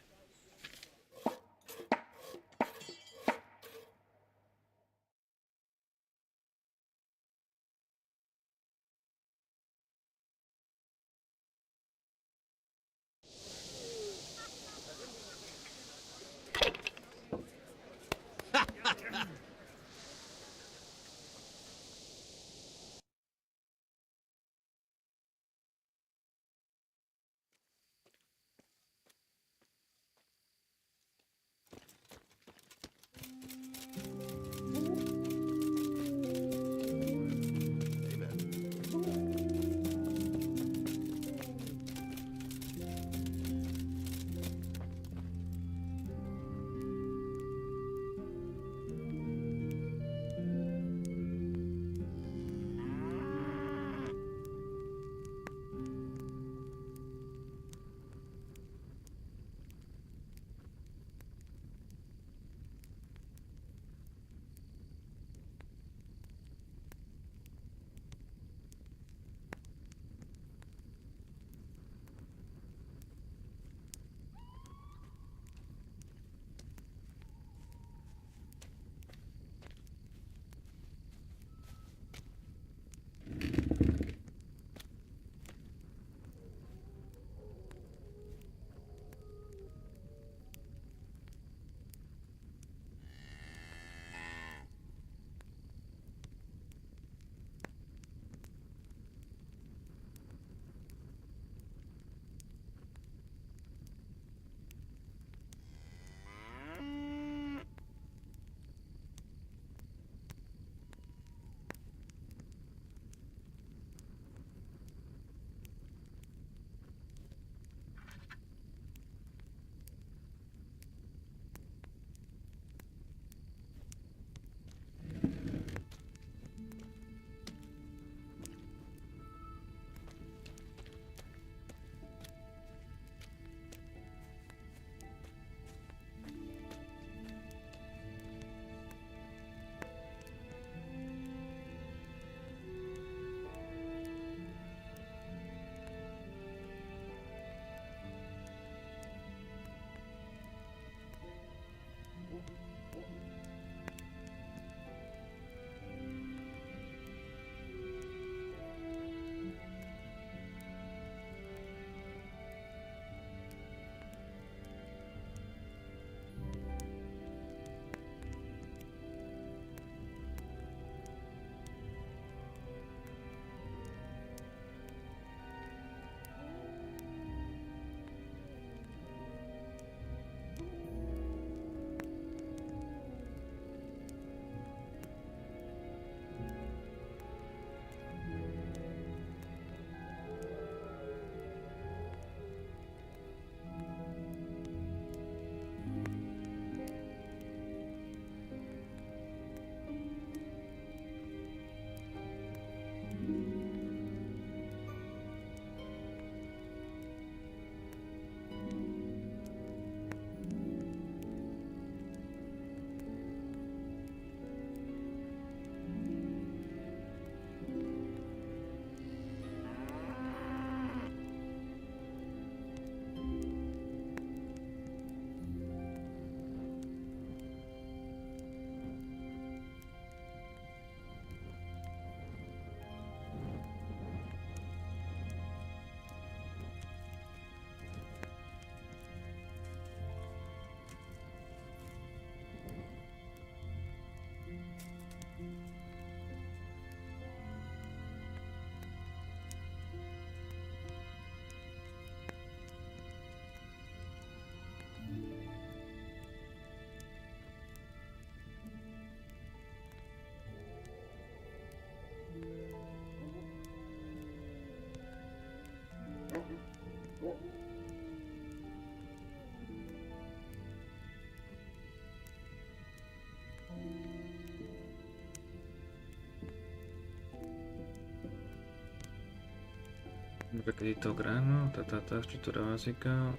Requisito grano, estructura básica,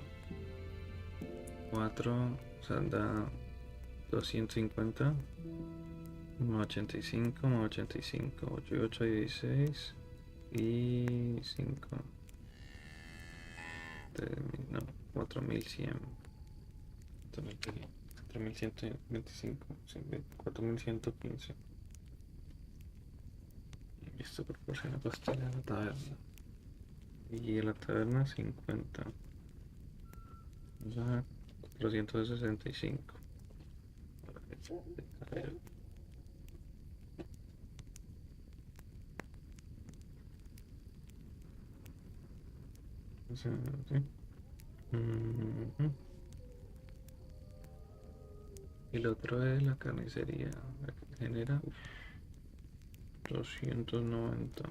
4, salda 250, 85, 85, 88, 16 y 5. No, 4100. 4125, 4115. Y esto proporciona pastilla a la taberna. Y la taberna 50. O sea, 465. O sea, ¿sí? Y lo otro es la carnicería, la que genera 290.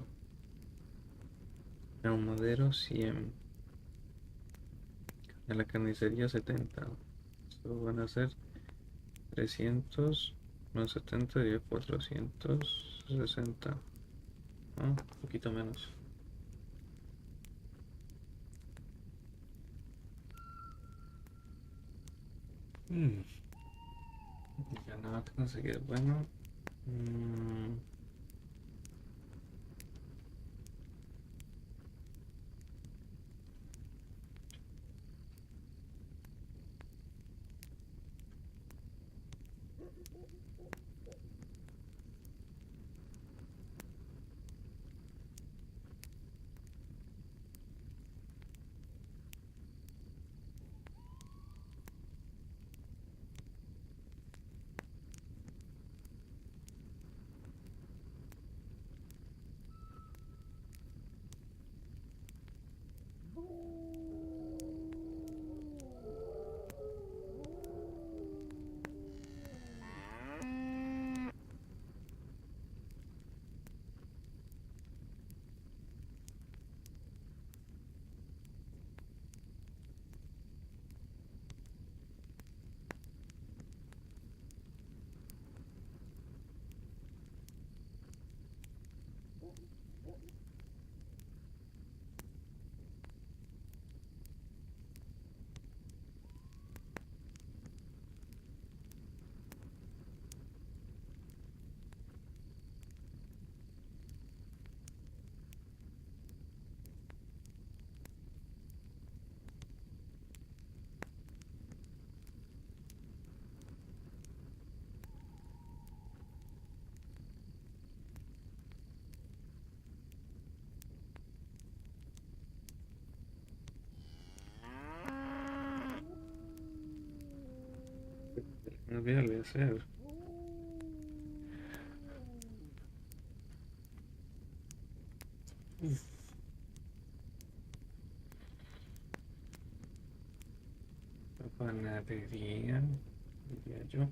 Ahumadero 100. En la carnicería 70. Esto van a ser 300 más 70 y 460. Un poquito menos. Ya nada que conseguir. Bueno. Me olvidé hacer. La panadería, diría yo.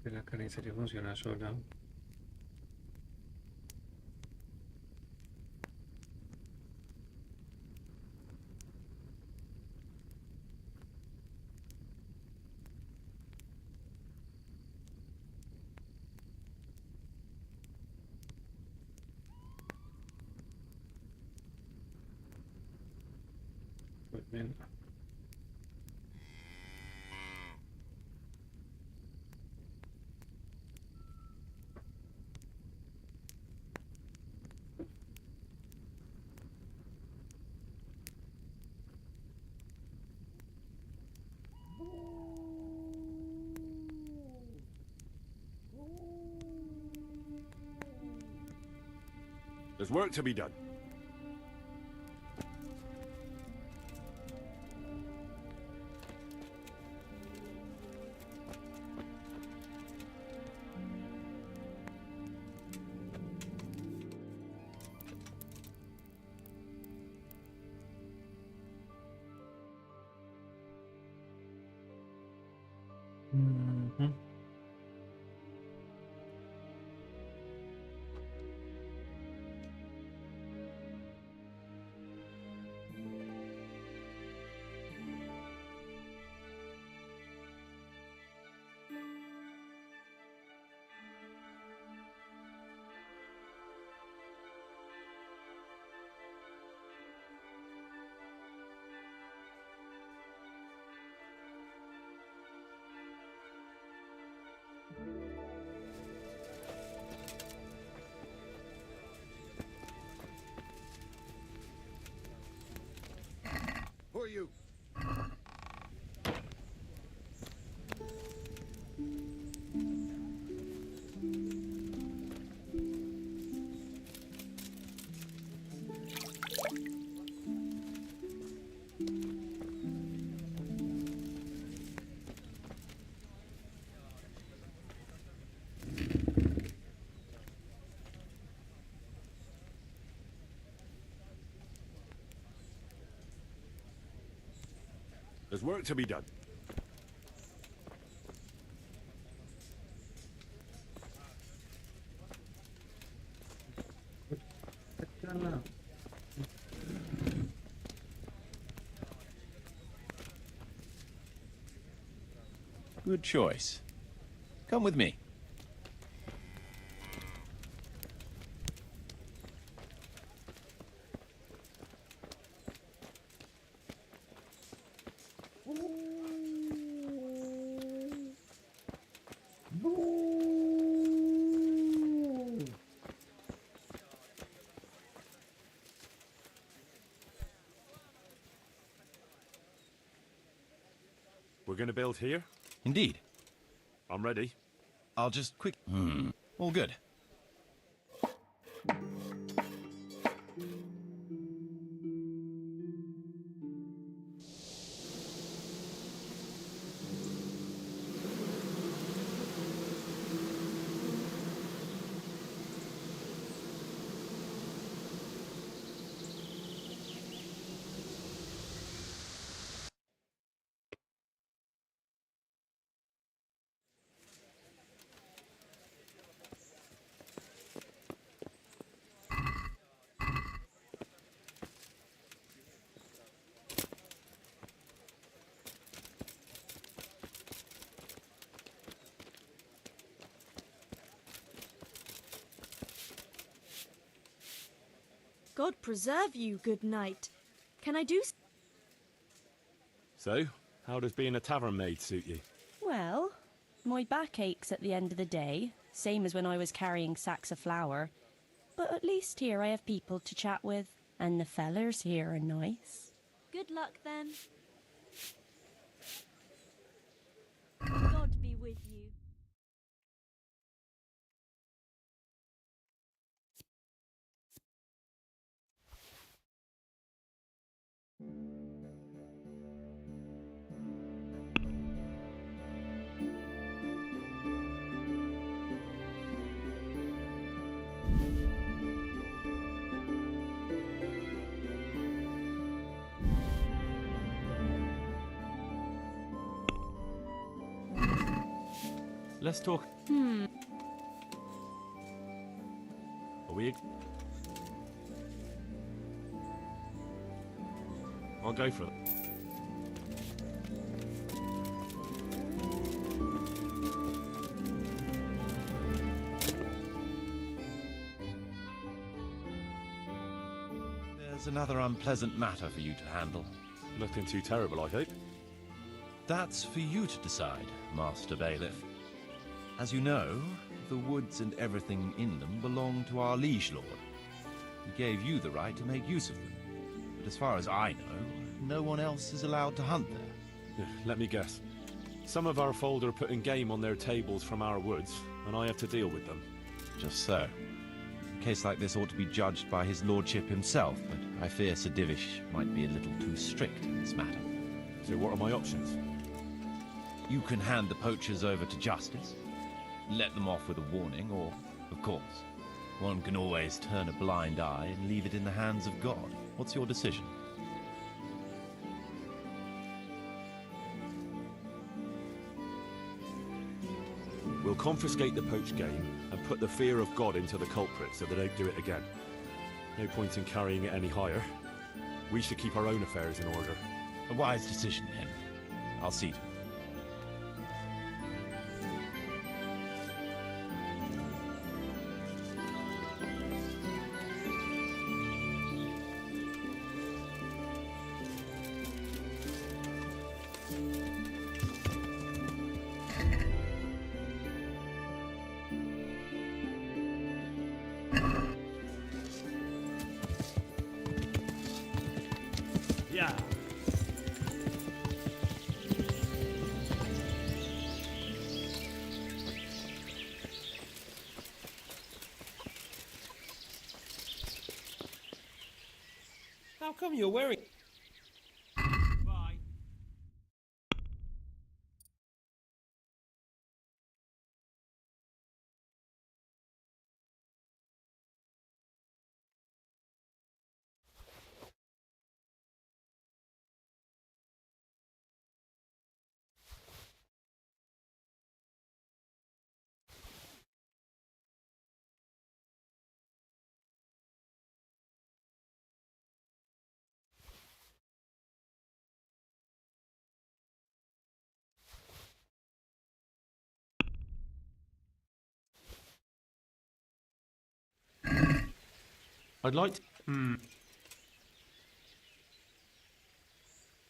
Que la carnicería funciona sola. Pues bien. There's work to be done. Who are you? There's work to be done. Good choice. Come with me. We're gonna build here? Indeed. I'm ready. I'll just quick... All good. God preserve you, good knight. Can I do... So, how does being a tavern maid suit you? Well, my back aches at the end of the day, same as when I was carrying sacks of flour. But at least here I have people to chat with, and the fellers here are nice. Good luck, then. God be with you. Let's talk. Are we... I'll go for it. There's another unpleasant matter for you to handle. Nothing too terrible, I hope. That's for you to decide, Master Bailiff. As you know, the woods and everything in them belong to our liege lord. He gave you the right to make use of them. But as far as I know, no one else is allowed to hunt there. Let me guess. Some of our fold are putting game on their tables from our woods, and I have to deal with them. Just so. A case like this ought to be judged by his lordship himself, but I fear Sir Divish might be a little too strict in this matter. So what are my options? You can hand the poachers over to justice, let them off with a warning, or, of course, one can always turn a blind eye and leave it in the hands of God. What's your decision? We'll confiscate the poached game and put the fear of God into the culprits so they don't do it again. No point in carrying it any higher. We should keep our own affairs in order. A wise decision, Henry. I'll see to it. come you're wearing... Bye. I'd like to...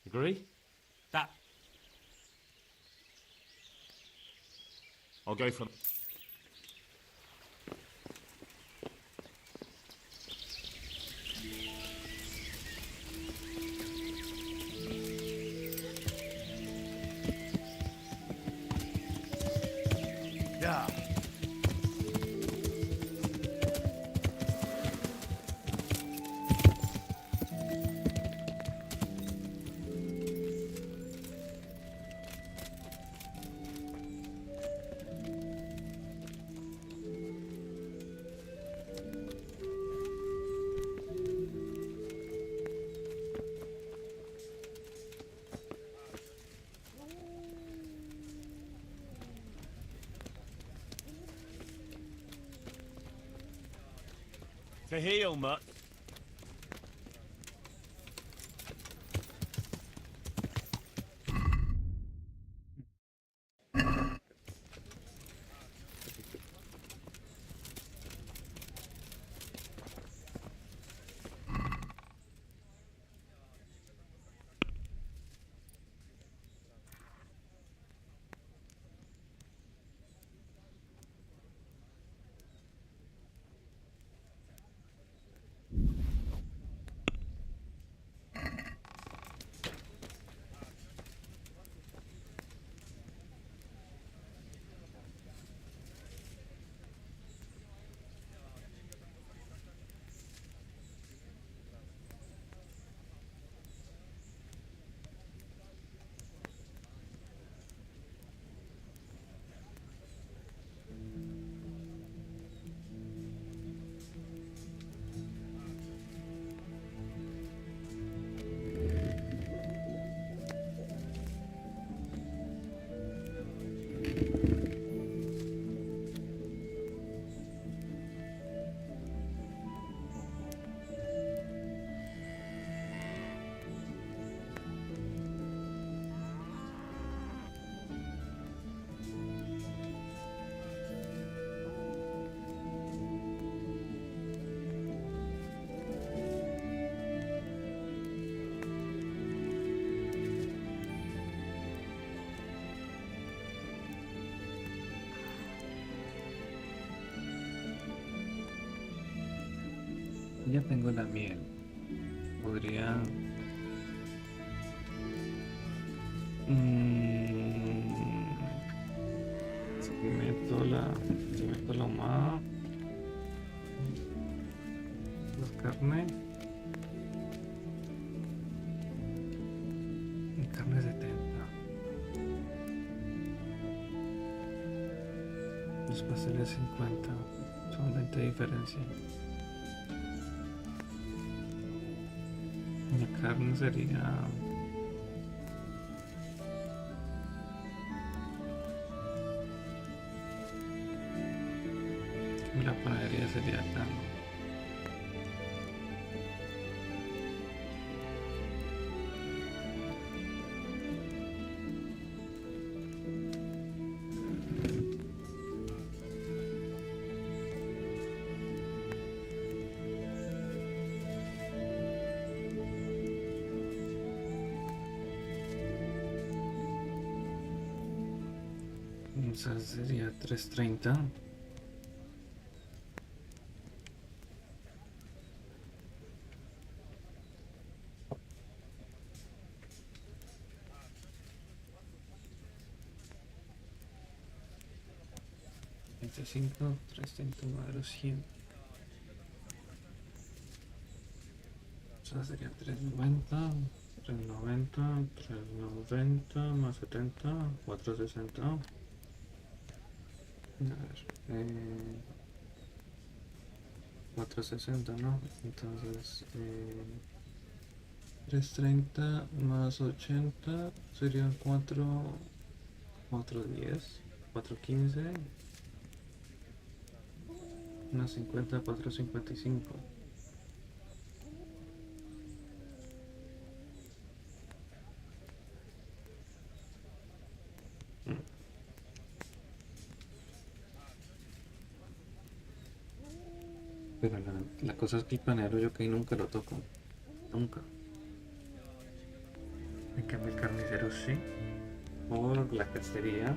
Agree? That. I'll go for... Yeah. To heal, Mutt. Ya tengo la miel. Podría... Si meto la más... La carne... Y carne 70. Los pasteles 50. Son 20 de diferencia. La carne sería... Y la panadería sería acá. Entonces sería 330. $25, 330 más de los 100. Esa sería 390, 390, 390 más 70, 460. A ver, 460, ¿no? Entonces, 330 más 80 serían 410, 415, unas 50, 455. Pero la cosa es que el panero yo que nunca lo toco. Nunca. En cambio el carnicero sí. Por la cacería.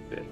Pero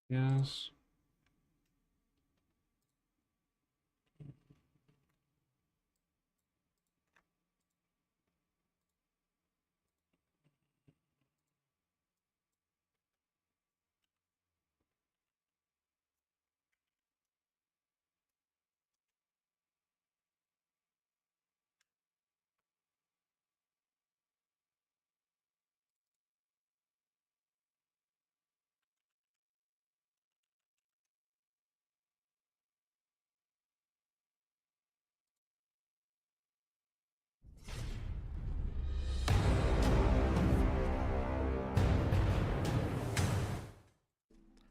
yes.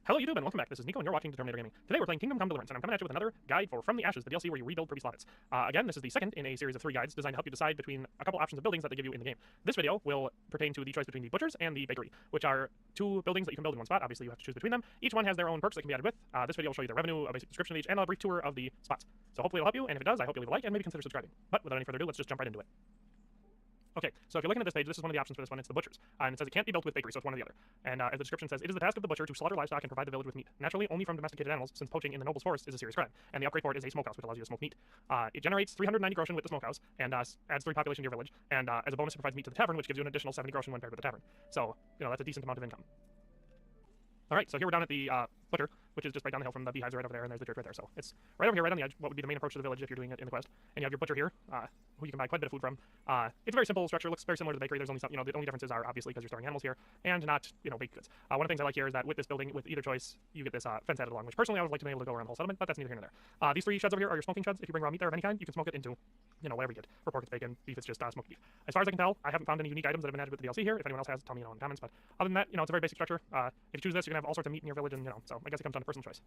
Hello YouTube and welcome back. This is Nico and you're watching Determinator Gaming. Today we're playing Kingdom Come Deliverance and I'm coming at you with another guide for From the Ashes, the DLC where you rebuild privy slots. Again, this is the second in a series of 3 guides designed to help you decide between a couple options of buildings that they give you in the game. This video will pertain to the choice between the Butchers and the Bakery, which are 2 buildings that you can build in one spot. Obviously you have to choose between them. Each one has their own perks that can be added with. This video will show you the revenue, a basic description of each, and a brief tour of the spots. So hopefully it'll help you, and if it does, I hope you'll leave a like and maybe consider subscribing. But without any further ado, let's just jump right into it. Okay, so if you're looking at this page, this is one of the options for this one. It's the Butchers. And it says it can't be built with bakery, so it's one or the other. And as the description says, it is the task of the butcher to slaughter livestock and provide the village with meat. Naturally, only from domesticated animals, since poaching in the noble's forest is a serious crime. And the upgrade for it is a smokehouse, which allows you to smoke meat. It generates 390 groschen with the smokehouse, and adds 3 population to your village. And as a bonus, it provides meat to the tavern, which gives you an additional 70 groschen when paired with the tavern. So, you know, that's a decent amount of income. Alright, so here we're down at the butcher, which is just right down the hill from the beehives right over there, and there's the church right there. So it's right over here, right on the edge, what would be the main approach to the village if you're doing it in the quest. And you have your butcher here, who you can buy quite a bit of food from. It's a very simple structure, looks very similar to the bakery. There's only some, you know, the only differences are obviously because you're storing animals here, and not, you know, baked goods. One of the things I like here is that with this building, with either choice, you get this fence added along, which personally I would like to be able to go around the whole settlement, but that's neither here nor there. These 3 sheds over here are your smoking sheds. If you bring raw meat there of any kind, you can smoke it into, you know, whatever you get. For pork it's bacon, beef it's just smoked beef. As far as I can tell, I haven't found any unique items that have been added with the DLC here. If anyone else has, tell me, you know, in the comments. But other than that, you know, it's a very basic structure. If you choose this, you can have all sorts of meat in your village, and, you know, so I guess it comes down to personal choice.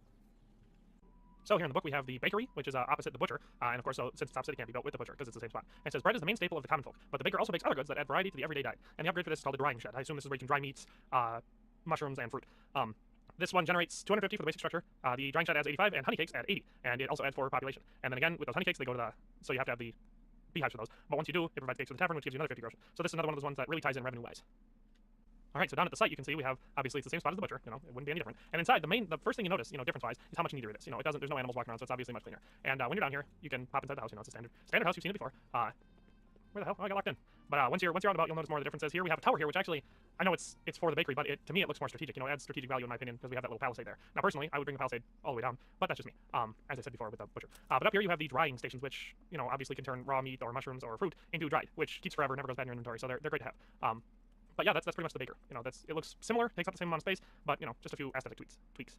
So here in the book we have the bakery, which is opposite the butcher, and of course, so since it's opposite, it can't be built with the butcher because it's the same spot. And it says bread is the main staple of the common folk, but the baker also bakes other goods that add variety to the everyday diet. And the upgrade for this is called the drying shed. I assume this is where you can dry meats, mushrooms, and fruit. This one generates 250 for the basic structure. The drying shed adds 85, and honey cakes add 80, and it also adds 4 population. And then again, with those honey cakes, they go to the, so you have to have the beehives for those. But once you do, it provides cakes for the tavern, which gives you another 50 groschen. So this is another one of those ones that really ties in revenue-wise. Alright, so down at the site you can see we have, obviously it's the same spot as the butcher, you know, it wouldn't be any different. And inside, the first thing you notice, you know, difference-wise, is how much neater it is. You know, there's no animals walking around, so it's obviously much cleaner. And when you're down here, you can pop inside the house, you know, it's a standard house, you've seen it before. Where the hell? Oh, I got locked in. But once you're out and about, you'll notice more of the differences. Here we have a tower here, which actually, I know it's for the bakery, but to me it looks more strategic. You know, it adds strategic value in my opinion because we have that little palisade there. Now, personally, I would bring the palisade all the way down, but that's just me. As I said before with the butcher. But up here you have the drying stations, which, you know, obviously can turn raw meat or mushrooms or fruit into dried, which keeps forever, never goes bad in your inventory. So they're great to have. But yeah, that's pretty much the baker. You know, it looks similar, takes up the same amount of space, but you know, just a few aesthetic tweaks.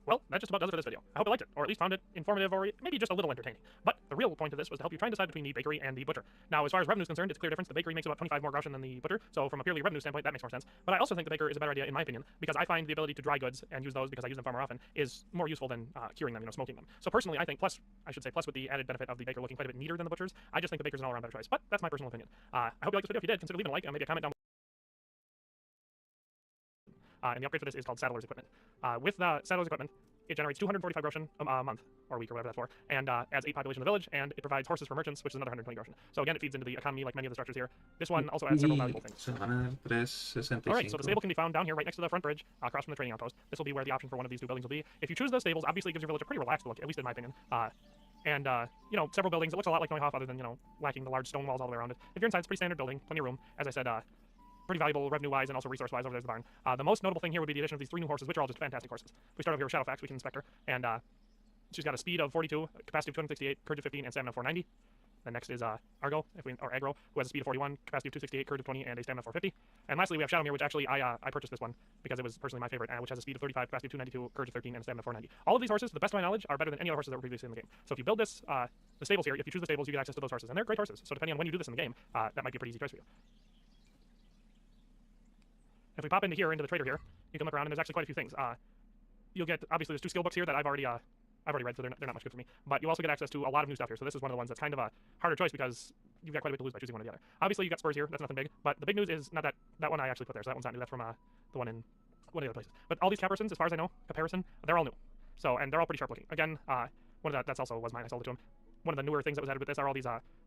Well, that just about does it for this video. I hope you liked it, or at least found it informative, or maybe just a little entertaining. But the real point of this was to help you try and decide between the bakery and the butcher. Now, as far as revenue is concerned, it's a clear difference. The bakery makes about 25 more groschen than the butcher, so from a purely revenue standpoint, that makes more sense. But I also think the baker is a better idea, in my opinion, because I find the ability to dry goods and use those because I use them far more often is more useful than curing them, you know, smoking them. So personally, I think, plus with the added benefit of the baker looking quite a bit neater than the butcher's, I just think the baker's an all-around better choice. But that's my personal opinion. I hope you liked this video. If you did, consider leaving a like and maybe a comment down below. And the upgrade for this is called Saddler's Equipment. With the Saddler's Equipment, it generates 245 groschen a month, or week, or whatever that's for, and adds 8 population in the village, and it provides horses for merchants, which is another 120 groschen. So again, it feeds into the economy like many of the structures here. This one also adds several valuable things. Alright, so the stable can be found down here right next to the front bridge, across from the trading outpost. This will be where the option for one of these two buildings will be. If you choose those stables, obviously it gives your village a pretty relaxed look, at least in my opinion. You know, several buildings. It looks a lot like Neuhof, other than, you know, lacking the large stone walls all the way around it. If you're inside, it's a pretty standard building, plenty of room. As I said, pretty valuable revenue-wise and also resource-wise. Over there's the barn. The most notable thing here would be the addition of these 3 new horses, which are all just fantastic horses. We start over here with Shadowfax, we can inspect her, and she's got a speed of 42, capacity of 268, courage of 15, and stamina of 490. The next is Agro, who has a speed of 41, capacity of 268, courage of 20, and a stamina of 450. And lastly, we have Shadowmere, which actually I purchased this one because it was personally my favorite, which has a speed of 35, capacity of 292, courage of 13, and a stamina of 490. All of these horses, to the best of my knowledge, are better than any other horses that were previously in the game. So if you build this, the stables here, if you choose the stables, you get access to those horses, and they're great horses. So depending on when you do this in the game, that might be a pretty easy choice for you. If we pop into the trader here, you can look around, and there's actually quite a few things. You'll get, obviously, there's 2 skill books here that I've already read, so they're not much good for me. But you also get access to a lot of new stuff here, so this is one of the ones that's kind of a harder choice because you've got quite a bit to lose by choosing one or the other. Obviously, you got spurs here, that's nothing big, but the big news is not that one I actually put there, so that one's not new, that's from the one in one of the other places. But all these caparisons, as far as I know, they're all new. So, and they're all pretty sharp looking. Again, one of that's also was mine, I sold it to him. One of the newer things that was added with this are all these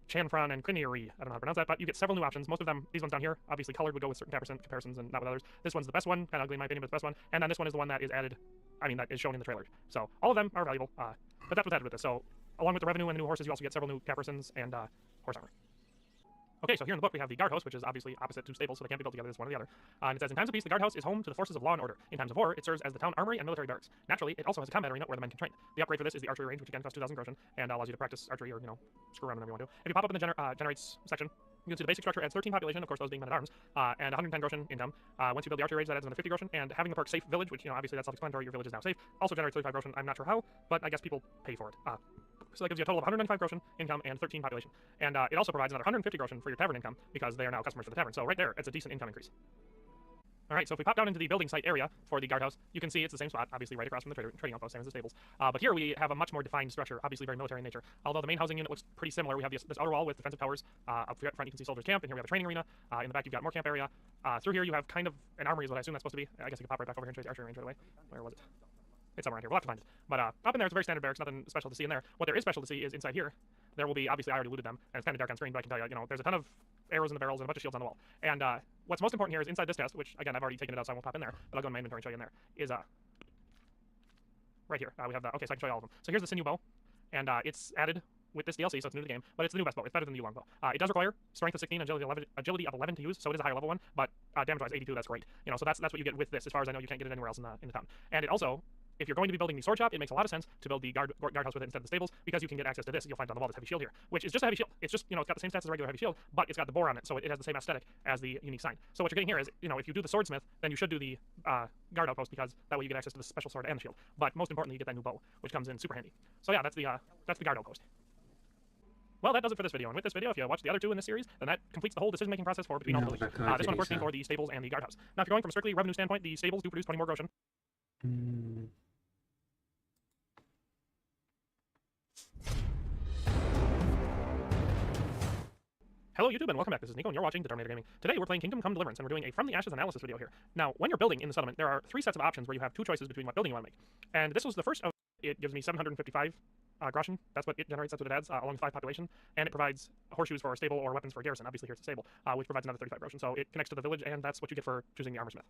Chanfran and Crinieri. I don't know how to pronounce that, but you get several new options. Most of them, these ones down here, obviously colored would go with certain comparisons and not with others. This one's the best one, kind of ugly in my opinion, but it's the best one. And then this one is the one that is added, that is shown in the trailer. So all of them are valuable, but that's what's added with this. So along with the revenue and the new horses, you also get several new caparisons and horse armor. Okay, so here in the book we have the guardhouse, which is obviously opposite to stables, so they can't be built together as one or the other. And it says, in times of peace, the guardhouse is home to the forces of law and order. In times of war, it serves as the town armory and military barracks. Naturally, it also has a combat arena where the men can train. The upgrade for this is the archery range, which again costs 2,000 groschen, and allows you to practice archery or, you know, screw around whenever you want to. If you pop up in the generates section, you can see the basic structure adds 13 population, of course those being men-at-arms, and 110 groschen income. Once you build the archery range, that adds another 50 groschen, and having the perk Safe Village, which, you know, obviously that's self-explanatory, your village is now safe, also generates 35 groschen. I'm not sure how, but I guess people pay for it. So that gives you a total of 195 groschen income and 13 population. And it also provides another 150 groschen for your tavern income because they are now customers for the tavern. So right there, it's a decent income increase. Alright, so if we pop down into the building site area for the guardhouse, you can see it's the same spot, obviously right across from the trading outpost, same as the stables. But here we have a much more defined structure, obviously very military in nature. Although the main housing unit looks pretty similar, we have this outer wall with defensive towers. Up front you can see soldiers camp, and here we have a training arena. In the back you've got more camp area. Through here you have kind of an armory is what I assume that's supposed to be. I guess I can pop right back over here and show you the archery range right away. Where was it? It's somewhere around here. We'll have to find it. But up in there, it's a very standard barracks. Nothing special to see in there. What there is special to see is inside here. There will be, obviously, I already looted them, and it's kind of dark on screen, but I can tell you, you know, there's a ton of arrows in the barrels and a bunch of shields on the wall. And what's most important here is inside this chest, which again I've already taken it out, so I won't pop in there. But I'll go in my inventory and show you in there. Is right here. We have the okay, so I can show you all of them. So here's the sinew bow, and it's added with this DLC, so it's new to the game, but it's the new best bow. It's better than the long bow. It does require strength of 16, agility of 11 to use, so it is a higher level one, but damage-wise 82, that's great. You know, so that's what you get with this. As far as I know, you can't get it anywhere else in the town. And it also, if you're going to be building the sword shop, it makes a lot of sense to build the guardhouse with it instead of the stables, because you can get access to this. You'll find on the wall this heavy shield here, which is just a heavy shield. It's just, you know, it's got the same stats as a regular heavy shield, but it's got the boar on it, so it has the same aesthetic as the unique sign. So what you're getting here is, you know, if you do the swordsmith, then you should do the guard outpost, because that way you get access to the special sword and the shield. But most importantly, you get that new bow, which comes in super handy. So yeah, that's the guard outpost. Well, that does it for this video, and with this video, if you watch the other two in this series, then that completes the whole decision-making process for between all the buildings. This one, of course, being for the stables and the guardhouse. Now, if you're going from a strictly revenue standpoint, the stables do produce 20 more groschen. Hello YouTube and welcome back, this is Nico and you're watching Determinator Gaming. Today we're playing Kingdom Come Deliverance and we're doing a From the Ashes analysis video here. Now, when you're building in the settlement, there are 3 sets of options where you have 2 choices between what building you want to make. And this was the first of, it gives me 755 groschen. That's what it generates, that's what it adds, along with 5 population, and it provides horseshoes for a stable or weapons for a garrison. Obviously here it's a stable, which provides another 35 groschen. So it connects to the village, and that's what you get for choosing the armor smith.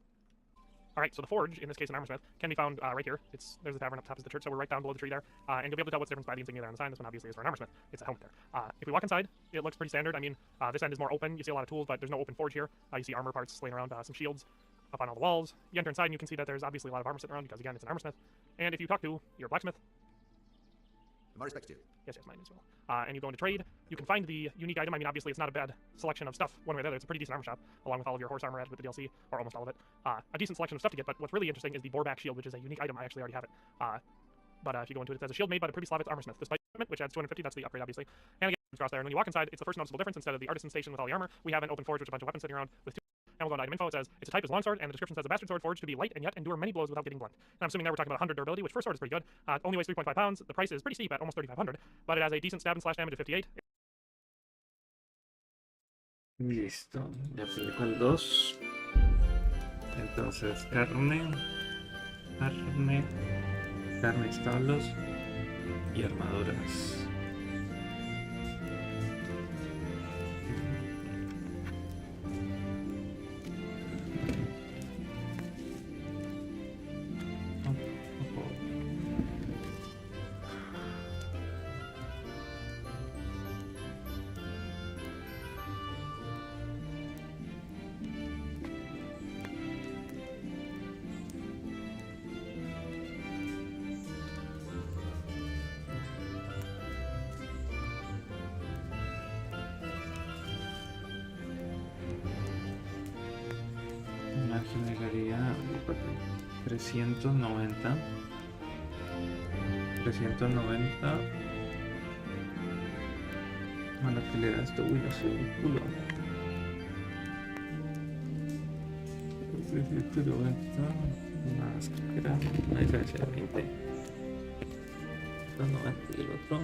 Alright, so the forge, in this case an armor smith, can be found right here. There's the tavern up top is the church, so we're right down below the tree there, and you'll be able to tell what's the difference by the insignia there on the sign. This one obviously is for an armor smith. It's a helmet there. If we walk inside, it looks pretty standard. I mean, this end is more open. You see a lot of tools, but there's no open forge here. You see armor parts laying around, some shields up on all the walls. You enter inside and you can see that there's obviously a lot of armor sitting around because, again, it's an armor smith. And if you talk to your blacksmith, My respects to you. yes, mine as well. And you go into trade, you can find the unique item. I mean, obviously, it's not a bad selection of stuff one way or the other. It's a pretty decent armor shop, along with all of your horse armor added with the DLC, or almost all of it. A decent selection of stuff to get, but what's really interesting is the boarback shield, which is a unique item. I actually already have it. But if you go into it, it says a shield made by the Privy armor smith. Despite equipment, which adds 250, that's the upgrade, obviously. And again, it's across there. And when you walk inside, it's the first noticeable difference. Instead of the artisan station with all the armor, we have an open forge with a bunch of weapons sitting around with 2. And we'll go to item info. It says its type is longsword, and the description says a bastard sword forged to be light and yet endure many blows without getting blunt. And I'm assuming now we're talking about 100 durability, which for a sword is pretty good. Only weighs 3.5 pounds. The price is pretty steep at almost 3,500, but it has a decent stab and slash damage of 58. Listo, ya publicó el 2. Entonces, carne, establos y armaduras. Generaría 390 bueno, que le da esto, uy, no sé, un culo 390 más que era una diferencia de 20 290 y el otro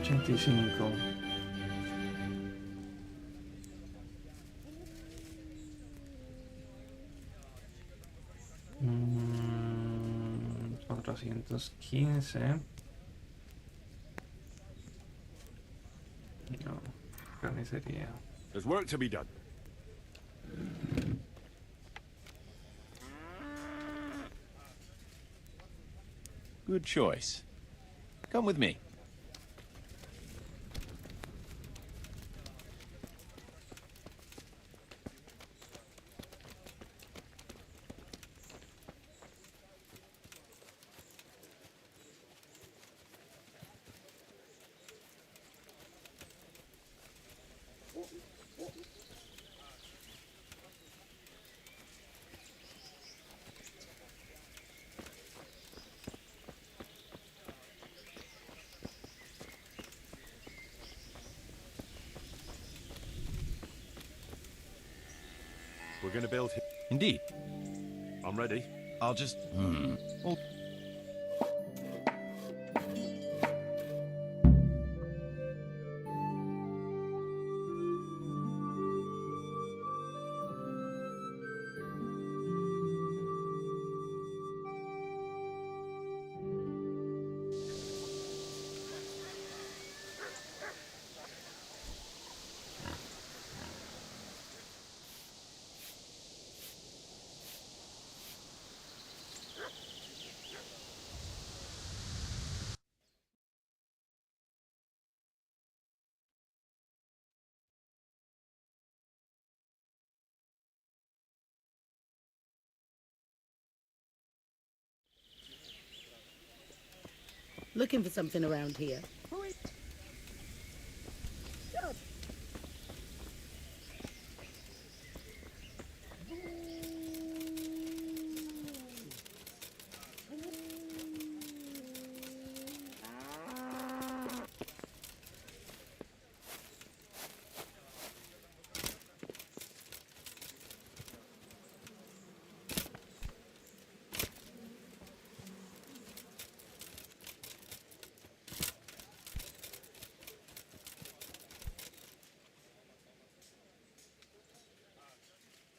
$85. $415. No, carnicería. There's work to be done. Good choice. Come with me. We're gonna build here. Indeed. I'm ready. I'll just... Well, Looking for something around here.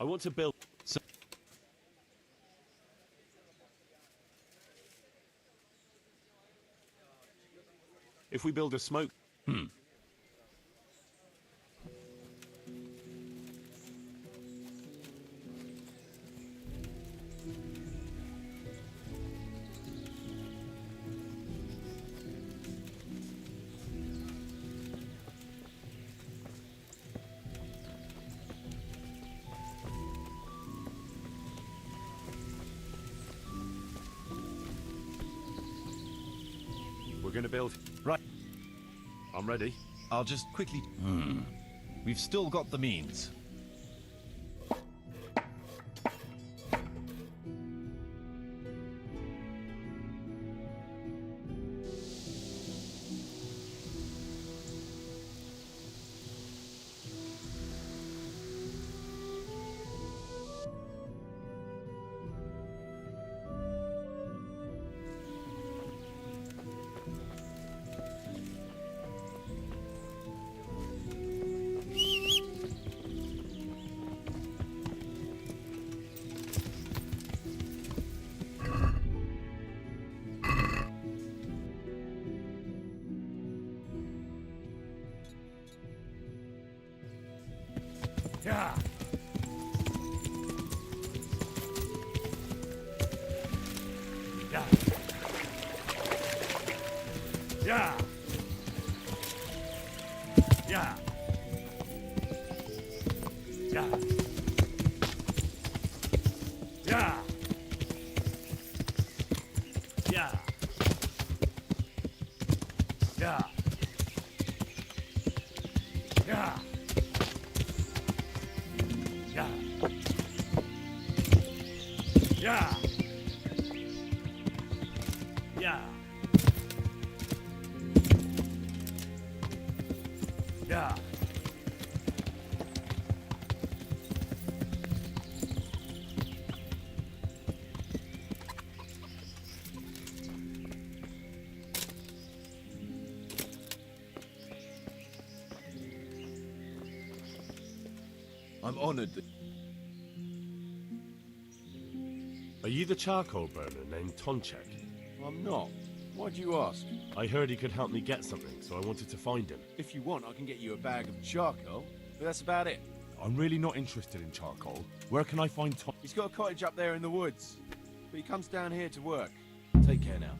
want to build... If we build a smoke... We're gonna build... Right. I'm ready. I'll just quickly... We've still got the means. Yeah. Yeah. Yeah. Yeah. Yeah. Yeah. Yeah. Yeah. Yeah. Yeah. Yeah. Yeah. Yeah. I'm honored that... Are you the charcoal burner named Tonchek? I'm not. Why'd you ask? I heard he could help me get something, so I wanted to find him. If you want, I can get you a bag of charcoal, but that's about it. I'm really not interested in charcoal. Where can I find Ton... He's got a cottage up there in the woods, but he comes down here to work. Take care now.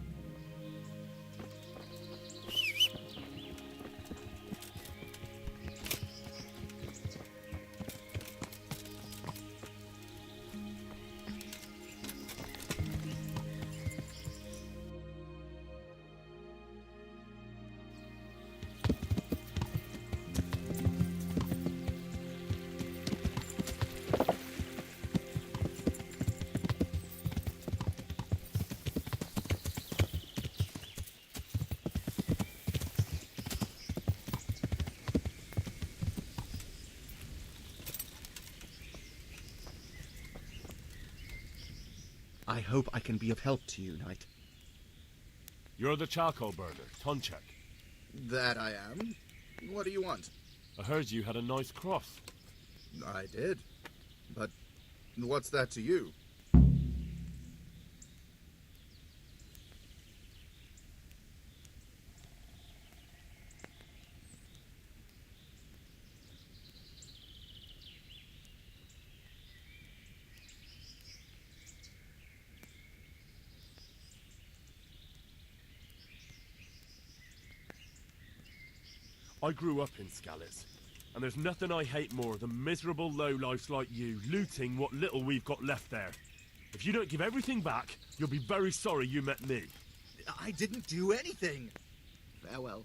I hope I can be of help to you, Knight. You're the charcoal burner, Tonchek. That I am. What do you want? I heard you had a nice cross. I did. But what's that to you? I grew up in Skalitz, and there's nothing I hate more than miserable lowlifes like you looting what little we've got left there. If you don't give everything back, you'll be very sorry you met me. I didn't do anything. Farewell.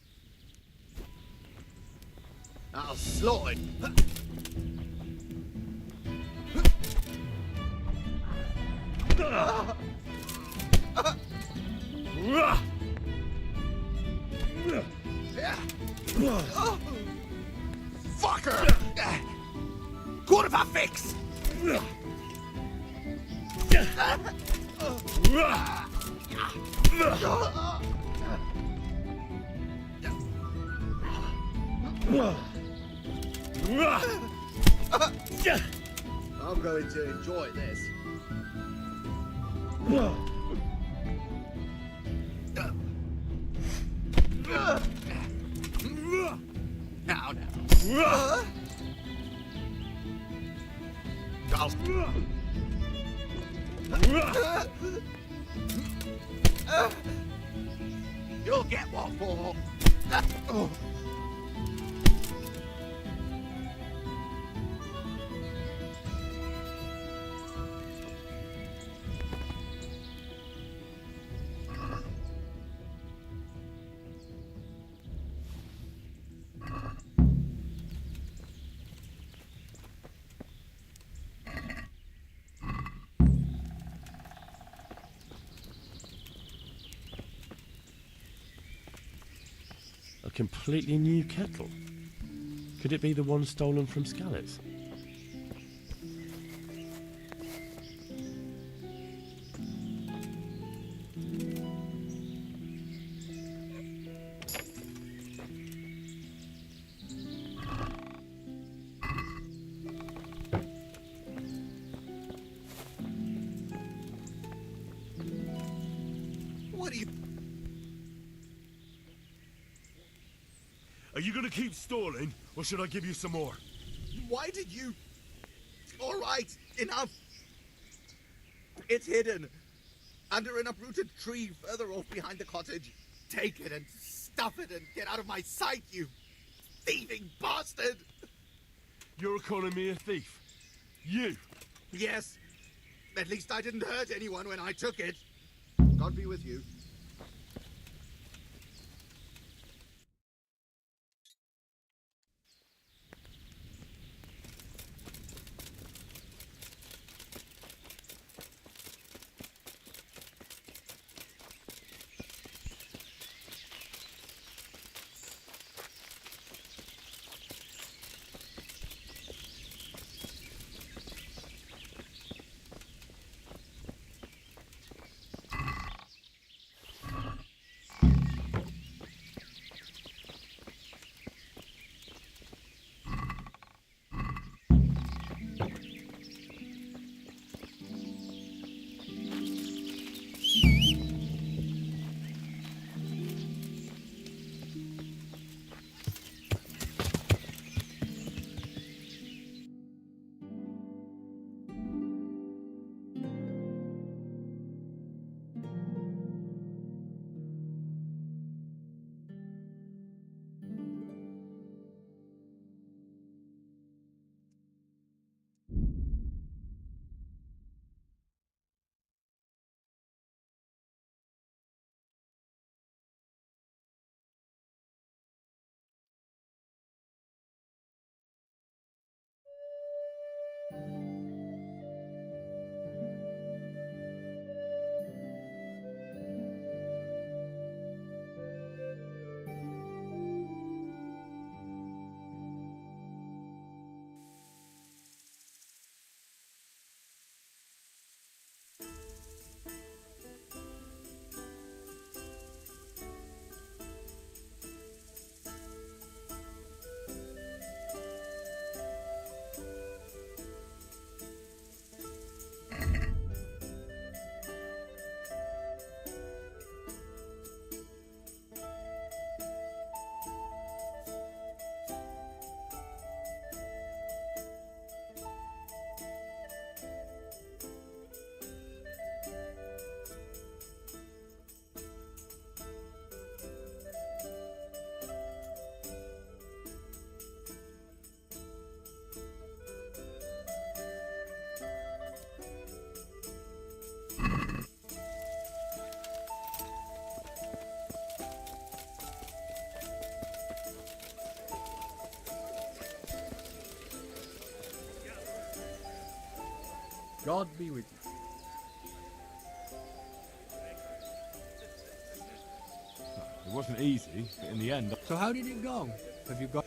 I'll slaughter Fucker! Kurwa fix! I'll I'm going to enjoy this. Now, now. You'll get what for. Oh. A completely new kettle. Could it be the one stolen from Skalitz? What are you... Are you going to keep stalling, or should I give you some more? Why did you... All right, enough. It's hidden. Under an uprooted tree further off behind the cottage. Take it and stuff it and get out of my sight, you thieving bastard! You're calling me a thief? You? Yes. At least I didn't hurt anyone when I took it. God be with you. God be with you. It wasn't easy, but in the end... So how did it go? Have you got...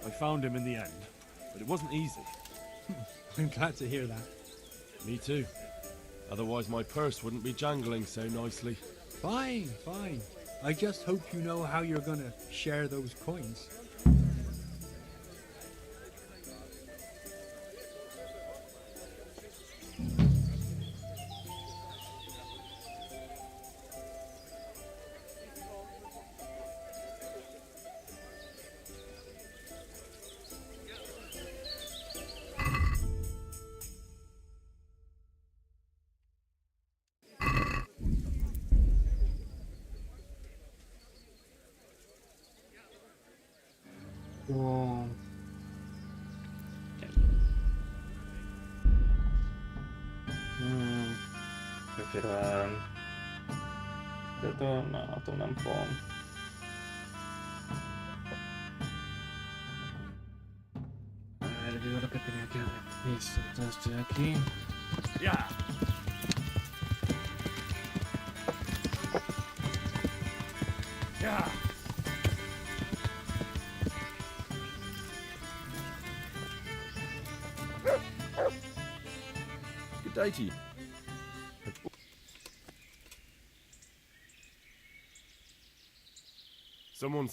I found him in the end, but it wasn't easy. I'm glad to hear that. Me too. Otherwise my purse wouldn't be jangling so nicely. Fine, fine. I just hope you know how you're gonna share those coins. Wow. Prefiero a... No, torna un po'... A ver, digo lo que tenía que haber visto. Entonces estoy aquí. Ya. Ya. Good day to you. Someone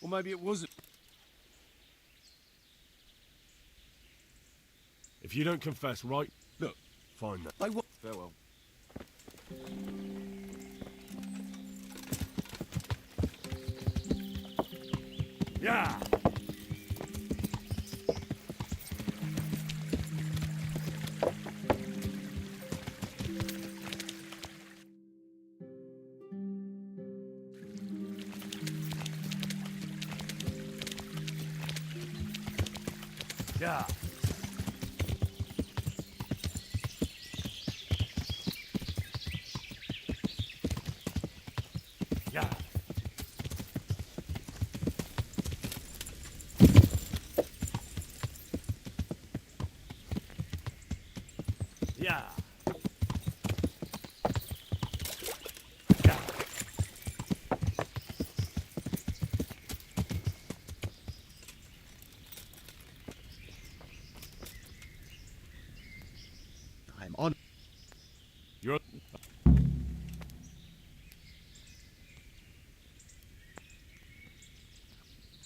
or maybe it wasn't. If you don't confess, right? Look, fine then. I will. Farewell. Yeah. Yeah. Yeah. Yeah. Yeah. I'm on. You're...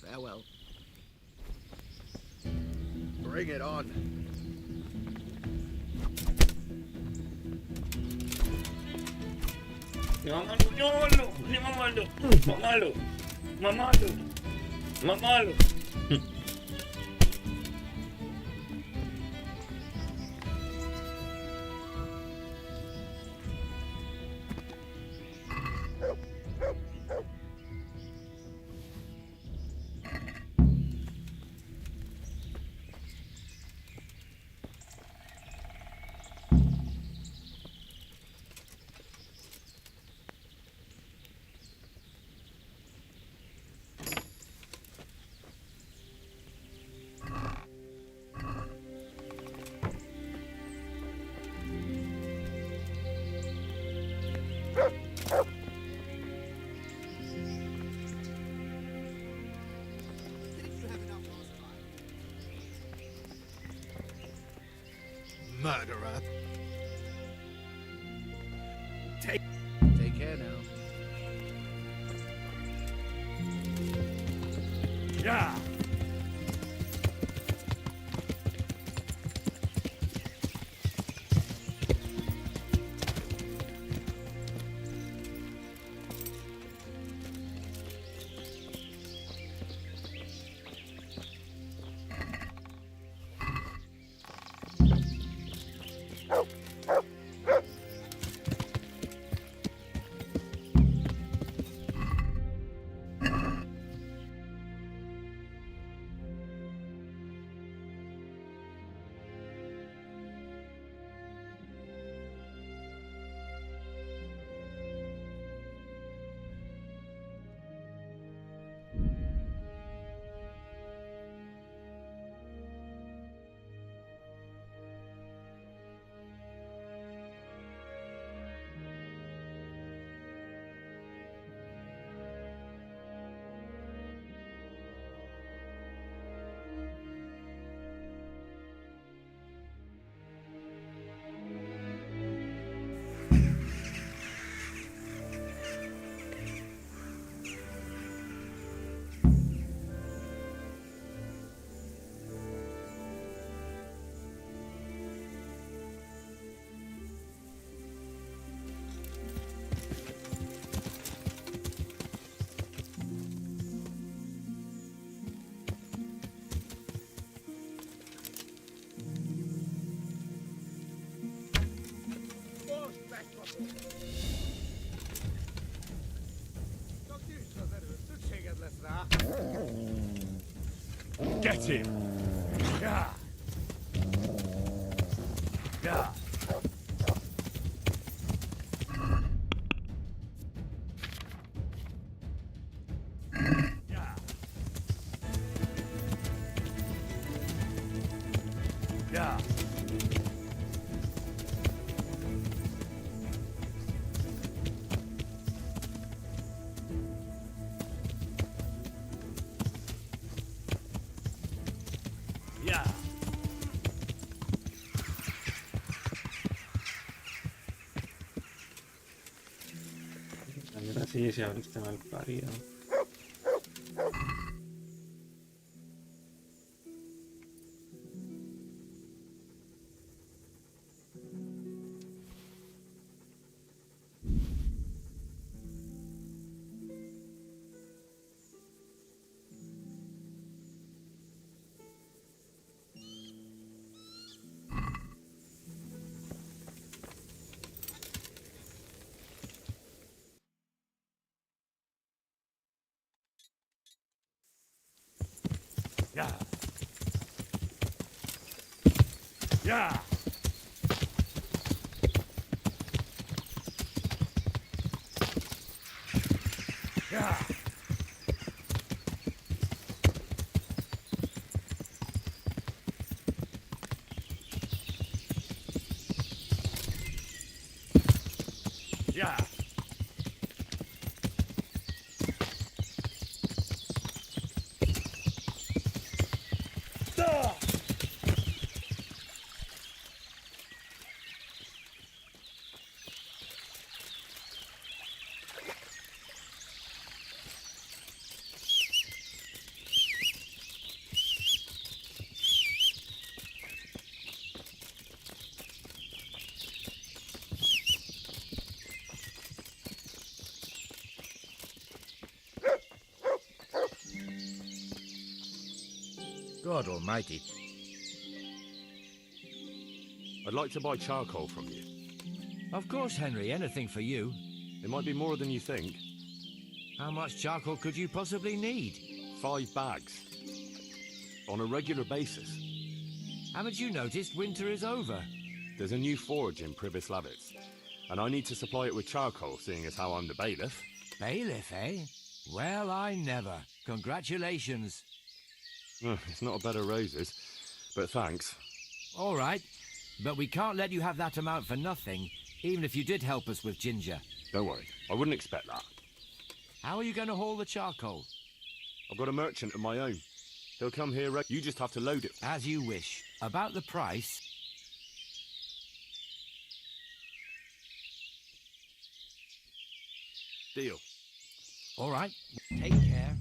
Farewell. Bring it on. Mamalo. Murderer. Take care now. Yeah. Get him! Yeah. Yeah. Yeah. Yeah. Ahora sí se abriste mal parido. Yeah. Yeah. Yeah. Yeah. God almighty. I'd like to buy charcoal from you. Of course, Henry, anything for you. It might be more than you think. How much charcoal could you possibly need? 5 bags. On a regular basis. Haven't you noticed winter is over? There's a new forge in Privis Lavitz, and I need to supply it with charcoal, seeing as how I'm the bailiff. Bailiff, eh? Well, I never. Congratulations. It's not a bed of roses, but thanks. All right, but we can't let you have that amount for nothing, even if you did help us with ginger. Don't worry, I wouldn't expect that. How are you going to haul the charcoal? I've got a merchant of my own. He'll come here, you just have to load it. As you wish. About the price... Deal. All right, take care.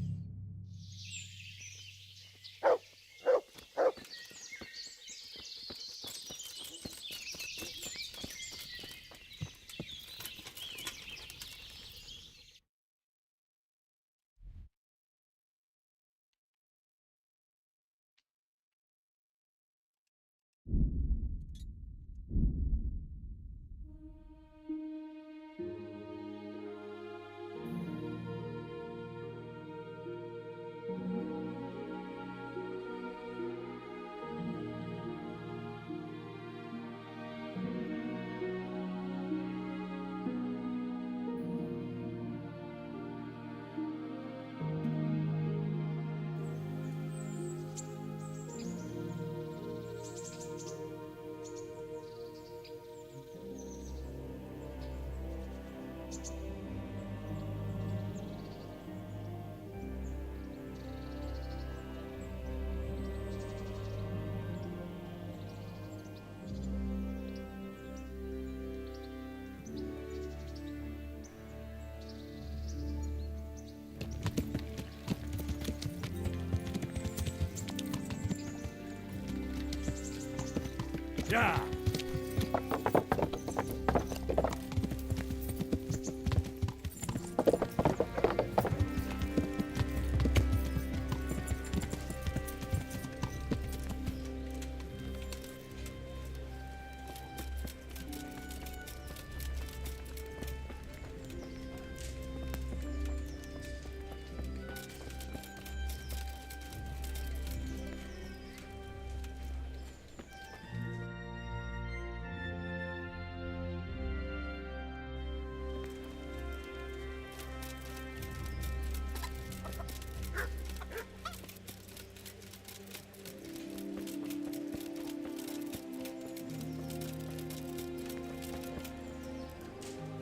Yeah.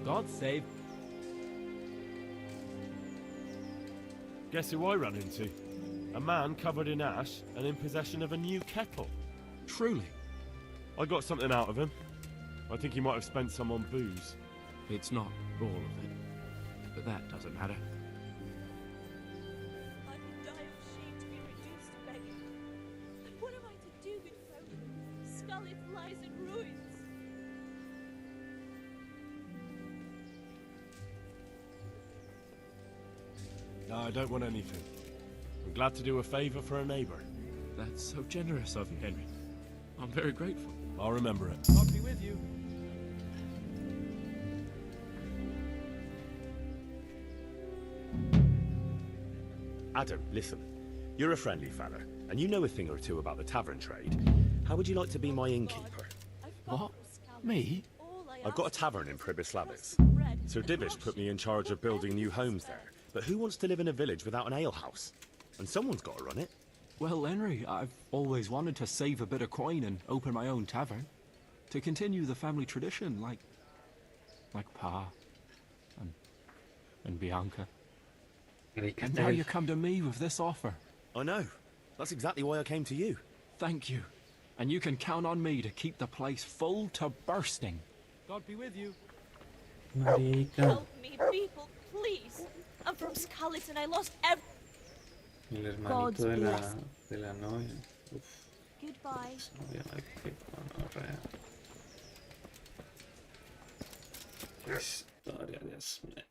God save. Guess who I ran into? A man covered in ash and in possession of a new kettle. Truly. I got something out of him. I think he might have spent some on booze. It's not all of it, but that doesn't matter. I would die of shame to be reduced to begging. And what am I to do with folk? Scarlet lies in ruins. No, I don't want anything. I'm glad to do a favour for a neighbour. That's so generous of you, Henry. I'm very grateful. I'll remember it. God be with you. Adam, listen. You're a friendly fella, and you know a thing or two about the tavern trade. How would you like to be my innkeeper? What? Me? I've got a tavern in Pribyslavitz. Sir Divish put me in charge of building new homes there. But who wants to live in a village without an alehouse? And someone's got to run it. Well, Henry, I've always wanted to save a bit of coin and open my own tavern. To continue the family tradition, like Pa and Bianca. And now you come to me with this offer. I know. That's exactly why I came to you. Thank you. And you can count on me to keep the place full to bursting. God be with you. Marica. Help me, people, please. I'm from Scarlet and I lost El hermanito God's de la, blessing. de la novia. Uf, Goodbye. novia, ay, qué gonorrea. Qué historia, Dios mío.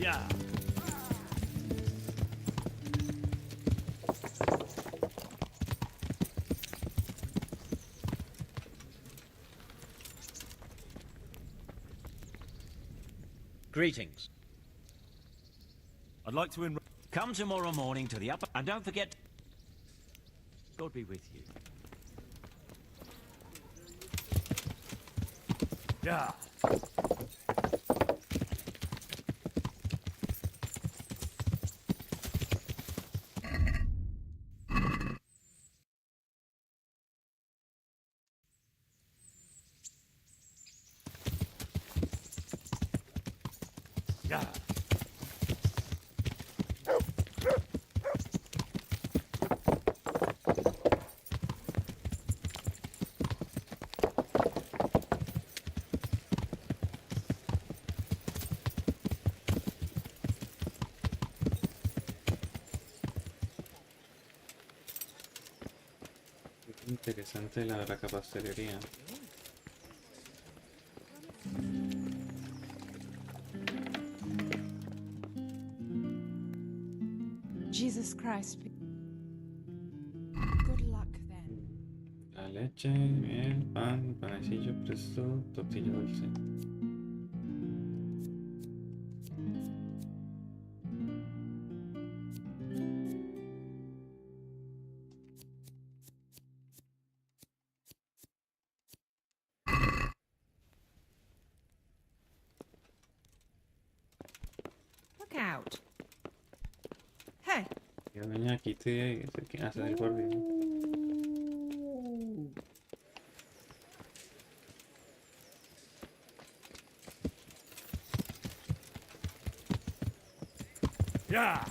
Yeah. Greetings. I'd like to Come tomorrow morning to the upper... And don't forget... God be with you. Yeah. Yeah. Interesante la verdad, pastelería. Jesus Christ. Good luck then. La leche, miel, pan, panecillo, presto, tortilla dulce. Look out. Hey. Y la doña Kitty es el que hace el guardia. Yeah.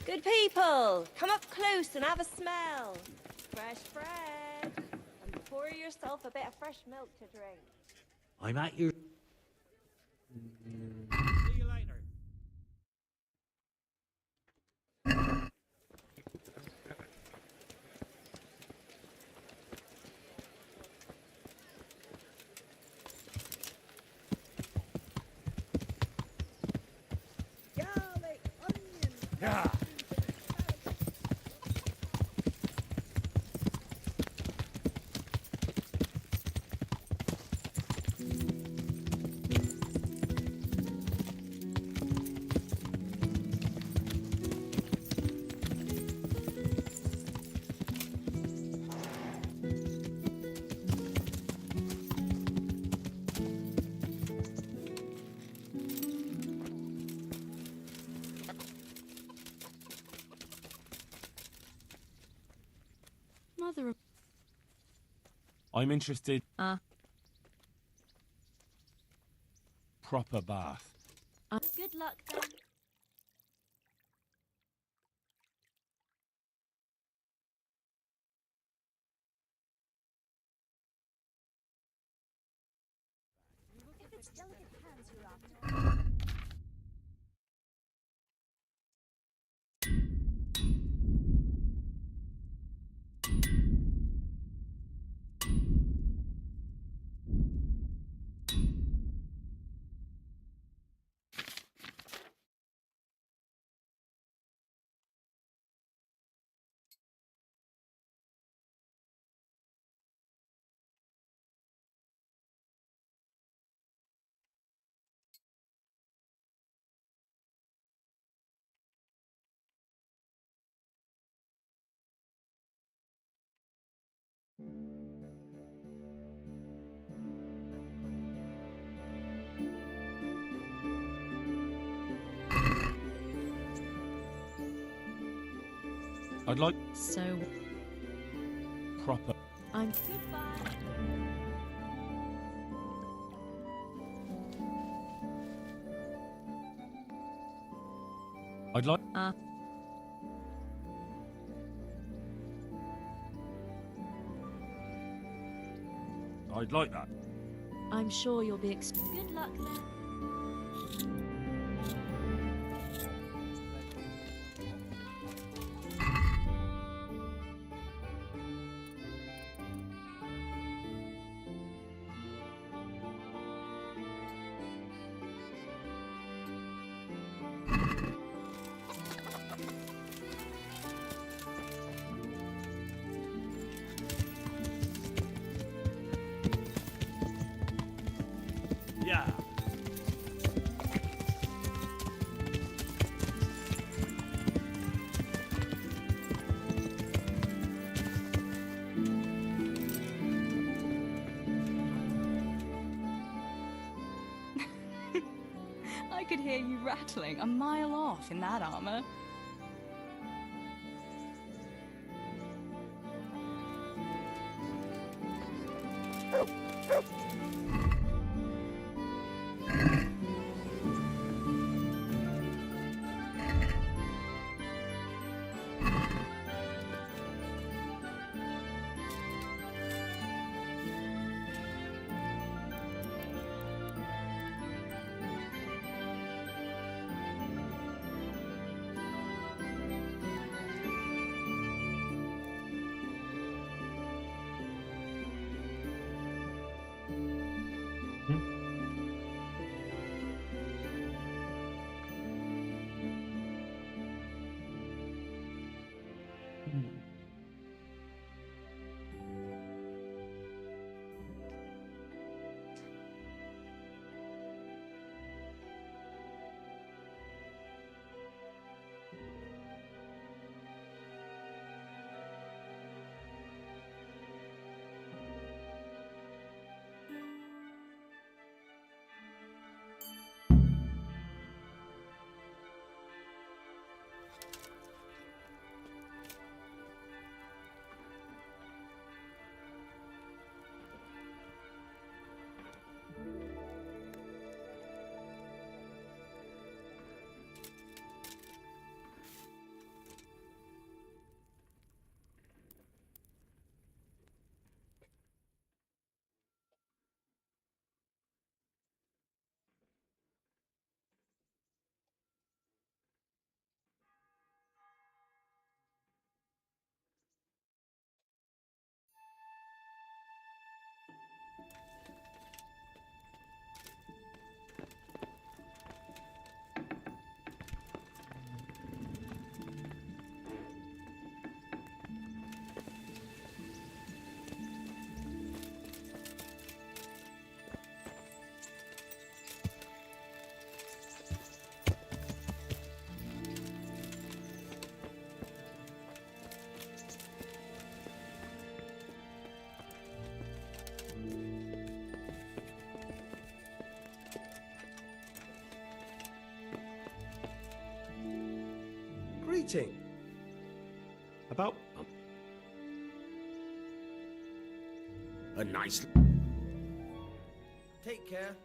Good people, come up close and have a smell. Fresh bread. And pour yourself a bit of fresh milk to drink. I'm at your... See you later. Garlic, onion, Yeah. Rather. I'm interested. Proper bath. Good luck then. If it's delicate hands you're after. I'd like so. proper. I'm. Goodbye. I'd like. I'd like that. I'm sure you'll be. Good luck then. Yeah. I could hear you rattling a mile off in that armor. Greeting. About A nice... Take care.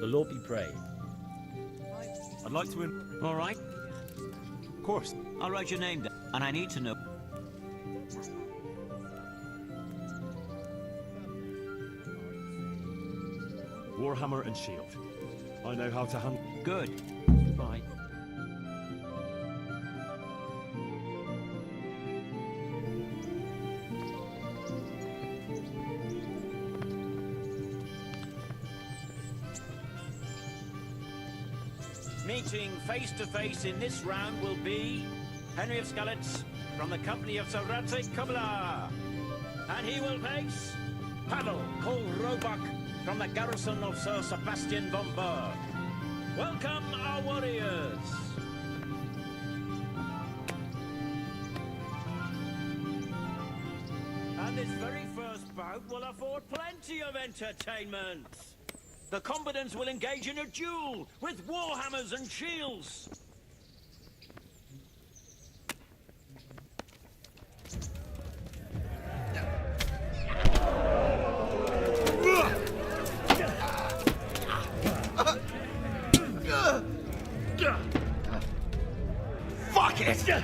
The Lord be praised. I'd like to All right. Of course. I'll write your name down, and I need to know. Warhammer and shield. I know how to handle... Good. Bye. Meeting face to face in this round will be Henry of Skalitz from the company of Sir Radzik Kubla. And he will face Pavel Kol Roebuck from the garrison of Sir Sebastian von Berg. Welcome, our warriors! And this very first bout will afford plenty of entertainment. The combatants will engage in a duel with warhammers and shields. Fuck it!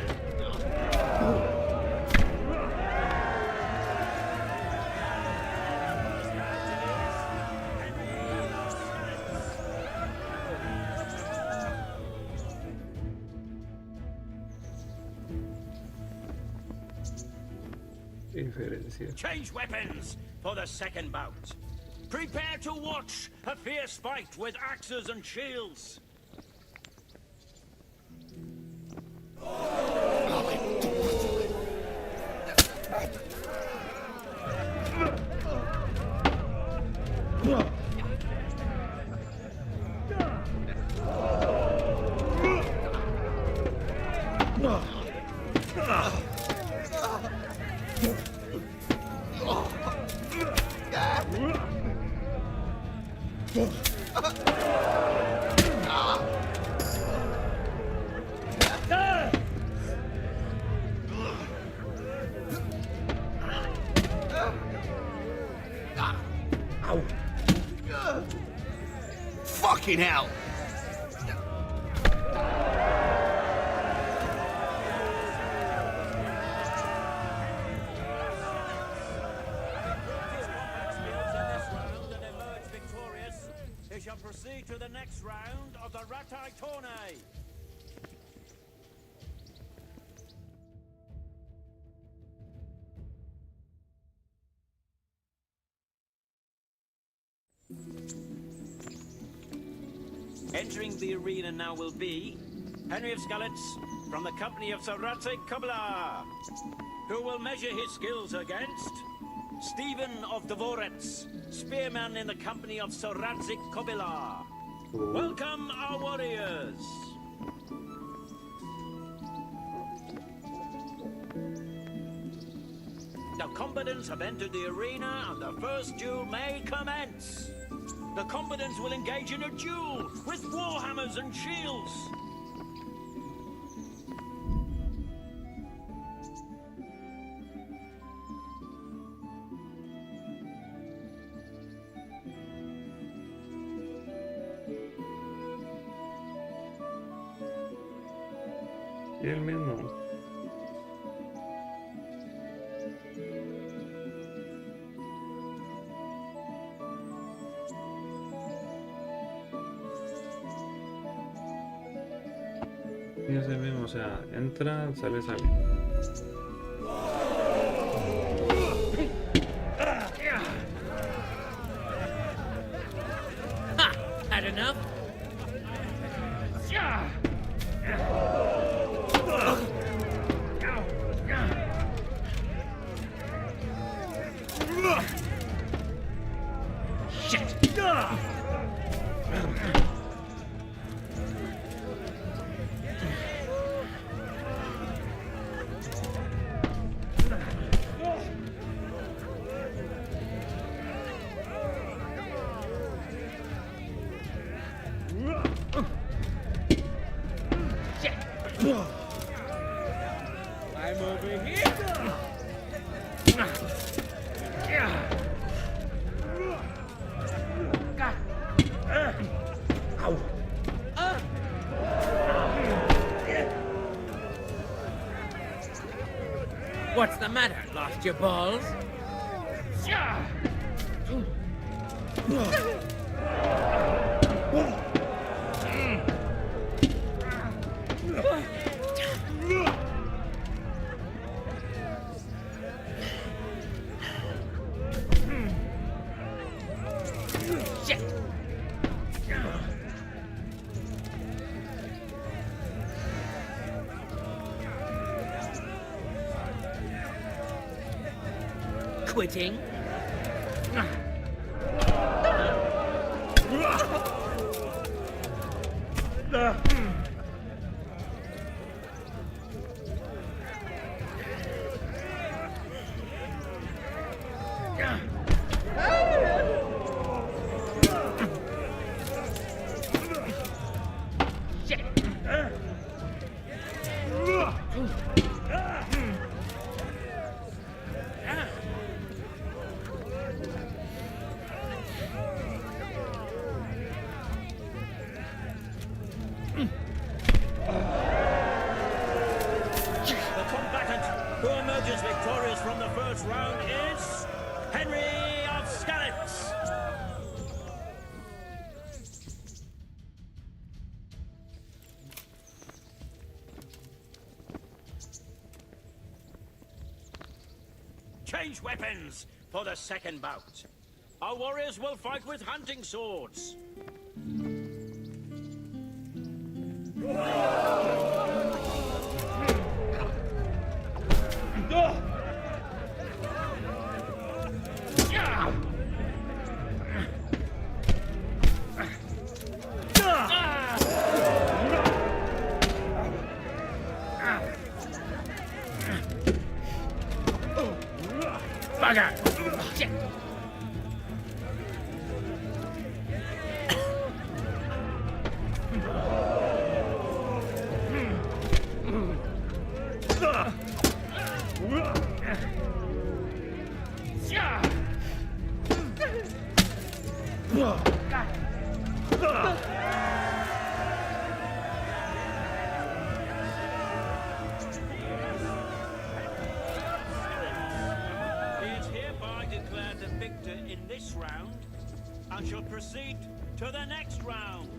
Diferencia. Change weapons for the second bout. Prepare to watch a fierce fight with axes and shields. Fucking hell! They shall proceed to the next round of the Ratai Tourney. Entering the arena now will be Henry of Skalitz from the company of Sir Radzik Kubla, who will measure his skills against Stephen of Deliverance, spearman in the company of Sir Radzik Kubla. Welcome, our warriors! The combatants have entered the arena and the first duel may commence. The combatants will engage in a duel with warhammers and shields. Y el mismo. Y es el mismo, o sea, entra, sale, sale. Ha! Had enough? Shit! I'm over here. Ow. What's the matter? Lost your balls? Shit! Quitting? The combatant who emerges victorious from the first round is Henry of Skalitz. Change weapons for the second bout. Our warriors will fight with hunting swords. Bugger! Shit! Is hereby declared the victor in this round and shall proceed to the next round.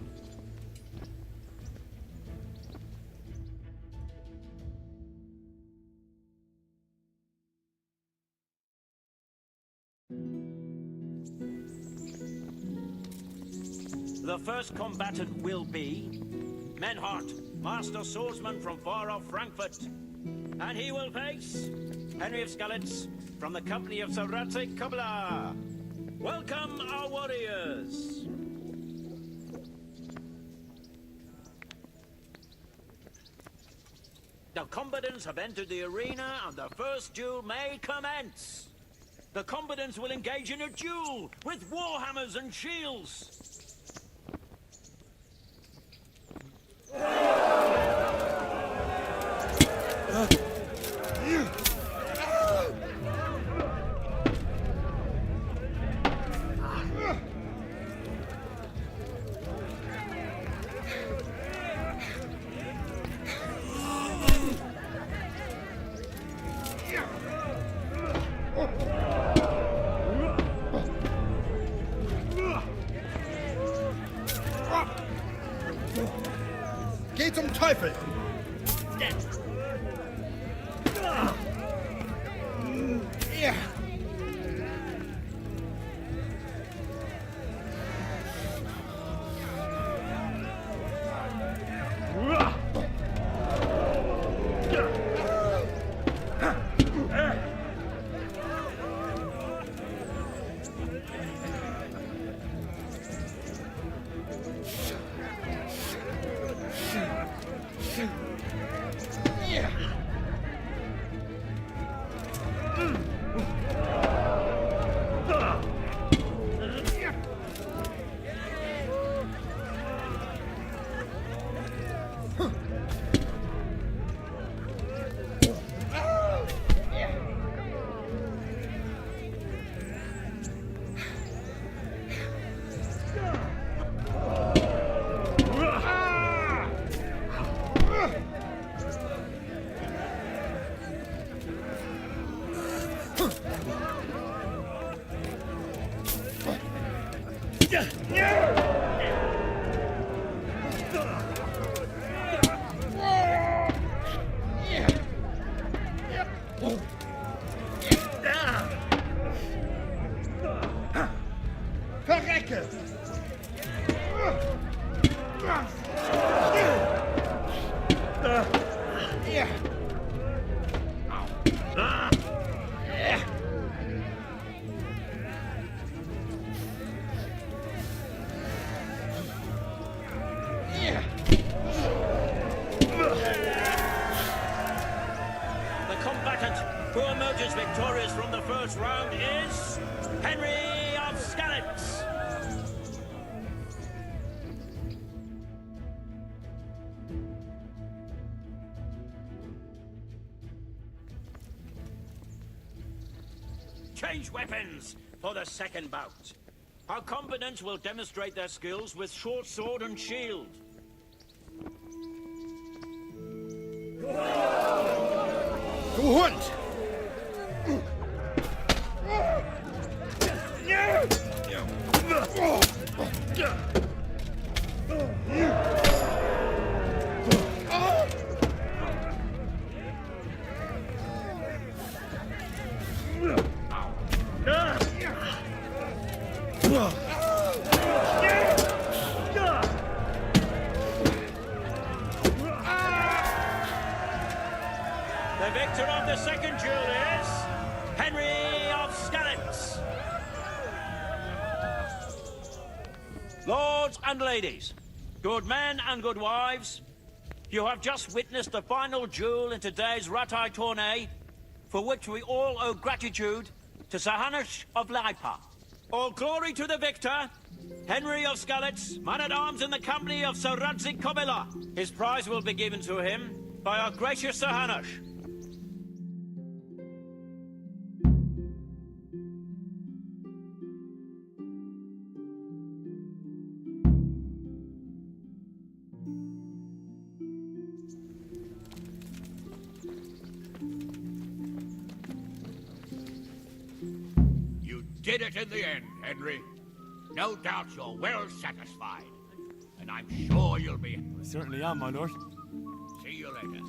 The first combatant will be Menhart, master swordsman from far off Frankfurt. And he will face Henry of Skalitz from the company of sabroso Kubla. Welcome, our warriors. The combatants have entered the arena, and the first duel may commence. The combatants will engage in a duel with warhammers and shields. Geht zum Teufel! Ja. Verrecke! The combatant who emerges victorious from the first round is Henry of Skalitz. Change weapons for the second bout. Our combatants will demonstrate their skills with short sword and shield. Du Hund! The victor of the second duel is Henry of Skalitz. Lords and ladies, good men and good wives, you have just witnessed the final duel in today's Ratai tourney, for which we all owe gratitude to Sir Hanush of Laipa. All glory to the victor, Henry of Skalitz, man-at-arms in the company of Sir Radzik Kobila. His prize will be given to him by our gracious Sir Hanush. You did it in the end, Henry. No doubt you're well satisfied. And I'm sure you'll be... I certainly am, my lord. See you later.